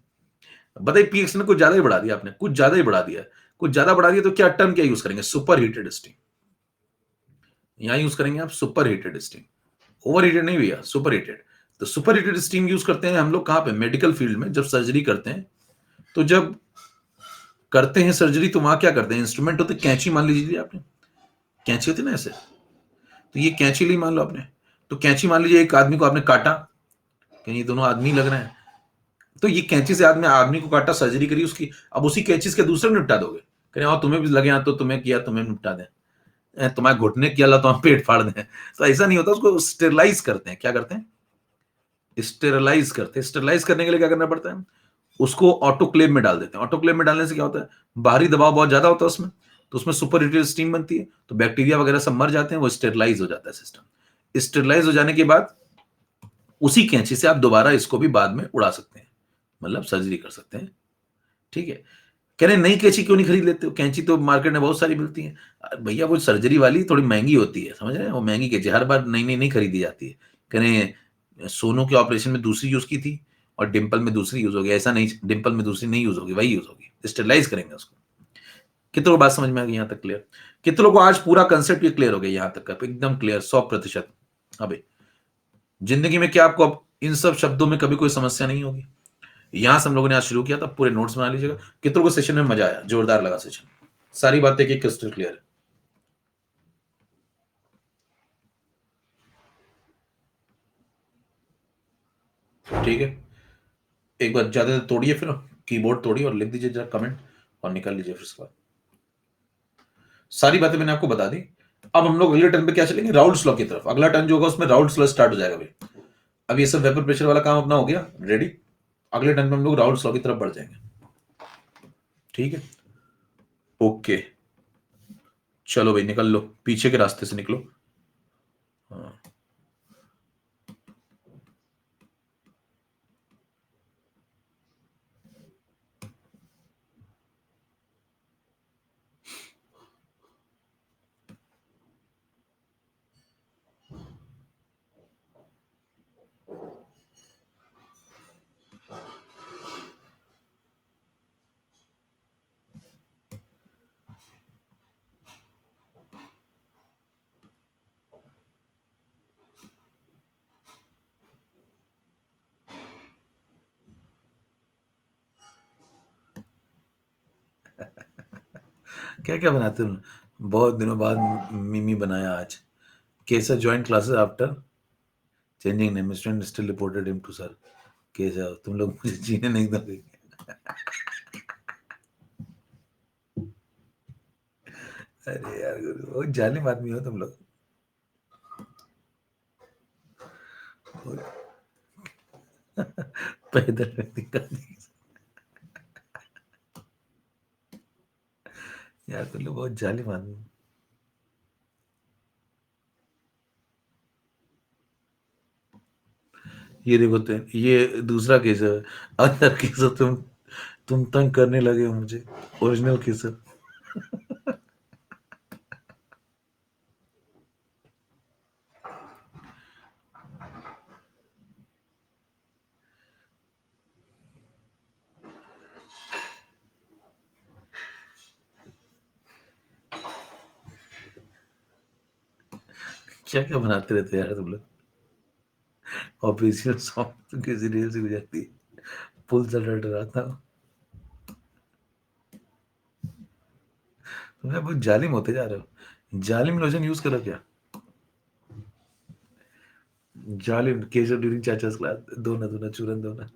बताइए, पी एक्सटर्नल कुछ ज्यादा ही बढ़ा दिया आपने, कुछ ज्यादा ही बढ़ा दिया। कुछ ज्यादा बढ़ा दिया तो क्या टर्म क्या यूज करेंगे? Super heated steam. यहां यूज करेंगे आप super heated steam. Over heated नहीं भैया, सुपर हीटेड। तो सुपर हीटेड स्टीम यूज करते हैं हम लोग कहां पे? मेडिकल फील्ड में, जब सर्जरी करते हैं। तो जब करते हैं सर्जरी तो वहां क्या करते हैं? इंस्ट्रूमेंट होते, कैंची मान लीजिए आपने, कैंची होती ना ऐसे। तो ये कैंची ली मान लो आपने। तो कैंची मान लीजिए एक आदमी को आपने काटा, कहीं ये दोनों आदमी लग रहे हैं। तो ये कैंची से आदमी आदमी को काटा, सर्जरी करी उसकी। अब उसी कैंची से दूसरे निपटा दोगे? करें और तुम्हें भी लगे, तो तुम्हें किया, तुम्हें निपटा दें, तुम्हारे घुटने किया ला तो हम पेट फाड़ दें। तो ऐसा नहीं होता, उसको स्टेरलाइज करते हैं। क्या करते हैं? स्टेरलाइज करते हैं। स्टेरलाइज करने के लिए क्या करना पड़ता है? उसको ऑटोक्लेव में डाल देते हैं। ऑटोक्लेव में डालने से क्या होता है? बाहरी दबाव बहुत ज्यादा होता है उसमें, तो उसमें सुपर हीटेड स्टीम बनती है, तो बैक्टीरिया वगैरह सब मर जाते हैं, वो स्टेरलाइज हो जाता है सिस्टम। स्टेरलाइज हो जाने के बाद उसी कैंची से आप दोबारा इसको भी बाद में उड़ा सकते हैं, मतलब सर्जरी कर सकते हैं। ठीक है। कह रहे नई कैंची क्यों नहीं खरीद लेते हो? कैंची तो मार्केट में बहुत सारी मिलती है। भैया वो सर्जरी वाली थोड़ी महंगी होती है, समझ रहे हैं? वो महंगी कैंची हर बार नई नई नहीं खरीदी जाती है। कह रहे सोनू के ऑपरेशन में दूसरी यूज की थी और डिंपल में दूसरी यूज होगी, ऐसा नहीं डिंपल में दूसरी नहीं यूज होगी, वही यूज होगी। स्टेरलाइज करेंगे उसको। कितनों को बात समझ में आ गई यहां तक? क्लियर? कितनों को आज पूरा कंसेप्ट ये क्लियर हो गया यहां तक का? एकदम क्लियर, 100%। अबे जिंदगी में क्या आपको अब इन सब शब्दों में कभी कोई समस्या नहीं होगी? यहां से हम लोगों ने आज शुरू किया था, पूरे नोट्स बना लीजिएगा। कितनों को सेशन में मजा आया? जोरदार लगा सेशन? सारी बातें की क्रिस्टल क्लियर है? ठीक है, एक बार ज्यादा तोड़िए, फिर कीबोर्ड तोड़िए और लिख दीजिए जरा कमेंट, और निकाल लीजिए फिर उसके बाद। सारी बातें मैंने आपको बता दी। अब हम लोग अगले टर्न पे क्या चलेंगे? राउल्ट्स लॉ की तरफ। अगला टर्न जो होगा उसमें राउल्ट्स लॉ स्टार्ट हो जाएगा भाई। अब ये सब वेपर प्रेशर वाला काम अपना हो गया रेडी। अगले टर्न में हम लोग राउल्ट्स लॉ की तरफ बढ़ जाएंगे। ठीक है, ओके। चलो भाई निकल लो, पीछे के रास्ते से निकलो। हाँ। क्या क्या बनाते हो? बहुत दिनों बाद मिमी बनाया आज। कैसा join classes after changing name, student still reported him to sir. कैसा तुम लोग मुझे जीने नहीं दोगे? अरे यार बहुत जालिम आदमी हो तुम लोग। पैदल में दिक्कत नहीं। यार तुम लोग बहुत जालिम आदमी हो। ये देखो तो ये दूसरा केस है। अंदर केस है, तुम तंग करने लगे हो मुझे। ओरिजिनल केस है। क्या क्या बनाते रहते हो यार तुम लोग? ऑफिशियल सॉन्ग तो किसी रील से गुजरती है। पुल सा डर डराता हूँ। तुम यार बहुत जालिम होते जा रहे हो। जालिम लोशन यूज करो क्या? जालिम केशव ड्यूरिंग चाचा's क्लास, दो ना दो ना चूरन दो ना।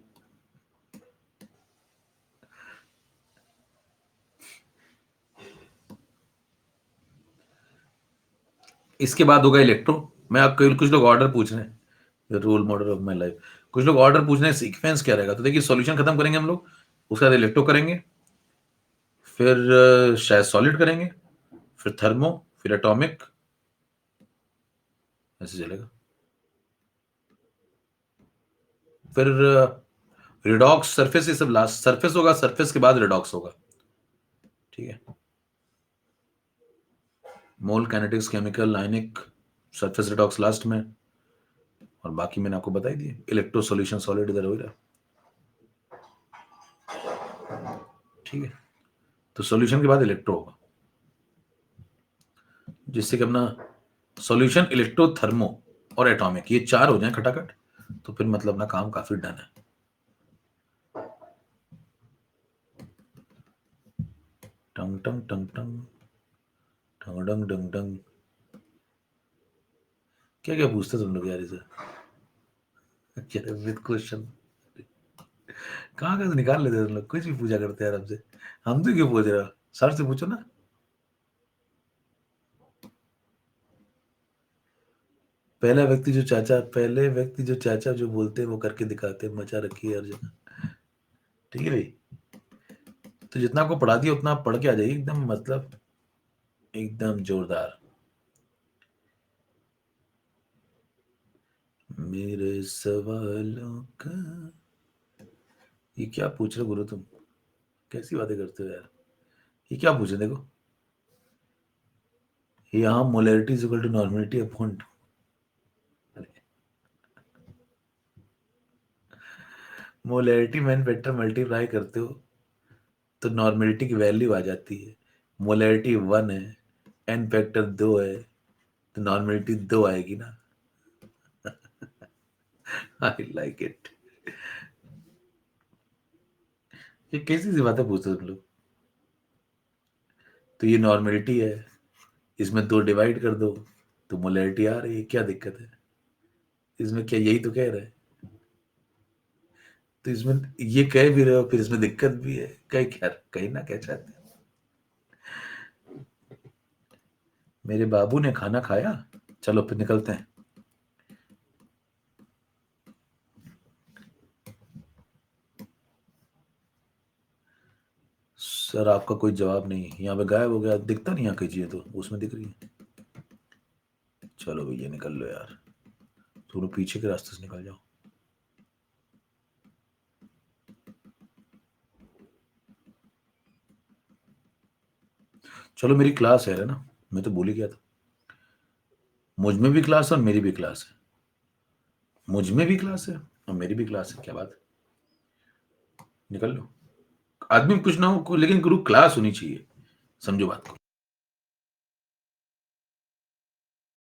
इसके बाद होगा इलेक्ट्रो। मैं आपको कुछ लोग ऑर्डर पूछ रहे हैं, role model of my life. कुछ लोग ऑर्डर पूछ रहे हैं सीक्वेंस क्या रहेगा। तो देखिए सॉल्यूशन खत्म करेंगे हम लोग, उसके बाद इलेक्ट्रो करेंगे, फिर शायद सॉलिड करेंगे, फिर थर्मो, फिर एटॉमिक, ऐसे चलेगा। फिर रिडॉक्स सरफेस, ये सब लास्ट सरफेस होगा, सरफेस के बाद रिडॉक्स होगा, ठीक है। मोल काइनेटिक्स, केमिकल, आयनिक, सरफेस रिडॉक्स लास्ट में, और बाकी मैंने आपको बताई दिए। इलेक्ट्रो सॉल्यूशन सॉलिड इधर हो रहा, ठीक है। तो सॉल्यूशन के बाद इलेक्ट्रो होगा, जिससे कि अपना सॉल्यूशन, इलेक्ट्रो, थर्मो और एटॉमिक, ये चार हो जाए खटाखट, तो फिर मतलब ना काम काफी डन है। टंग टंग टंग टंग टंग डंग डंग डंग। क्या क्या पूछते तुम लोग यार इसे, विद क्वेश्चन कहाँ कहाँ से निकाल लेते तुम लोग, कुछ भी पूछा करते यार हमसे। हम तो क्यों पूछ रहे हो, सर से पूछो ना। पहले व्यक्ति जो चाचा जो बोलते हैं वो करके दिखाते हैं, मचा रखी है हर जगह, ठीक है भाई। तो जितना आपको पढ़ा दिया उतना आप पढ़ के आ जाइए, एकदम मतलब एकदम जोरदार। मेरे सवालों का, ये क्या पूछ रहे हो गुरु तुम, कैसी बातें करते हो यार। ये क्या पूछे देखो, यहाँ molarity is equal to normality upon, molarity में n फैक्टर मल्टीप्लाई करते हो तो नॉर्मेलिटी की वैल्यू आ जाती है। मोलैरिटी 1 है, n फैक्टर 2 है, तो नॉर्मेलिटी 2 आएगी ना। I like it. ये कैसी सी बातें पूछते हो तुम लोग। तो ये नॉर्मेलिटी है, इसमें 2 डिवाइड कर दो तो मोलैरिटी आ रही है, क्या दिक्कत है इसमें, क्या यही तो कह रहे हैं। तो इसमें ये कह भी रहे हो, फिर इसमें दिक्कत भी है, कहीं क्या कहीं ना क्या चाहते हैं। मेरे बाबू ने खाना खाया, चलो फिर निकलते हैं। सर आपका कोई जवाब नहीं, यहाँ पे गायब हो गया, दिखता नहीं यहाँ कहीं चीजें, तो उसमें दिख रही है। चलो भैया निकल लो यार, थोड़ा पीछे के रास्ते से निकल जाओ। चलो मेरी क्लास है ना, मैं तो भूल ही गया था। मुझ में भी क्लास है और मेरी भी क्लास है, मुझ में भी क्लास है और मेरी भी क्लास है, क्या बात है। निकल लो, आदमी कुछ ना हो लेकिन गुरु क्लास होनी चाहिए, समझो बात को।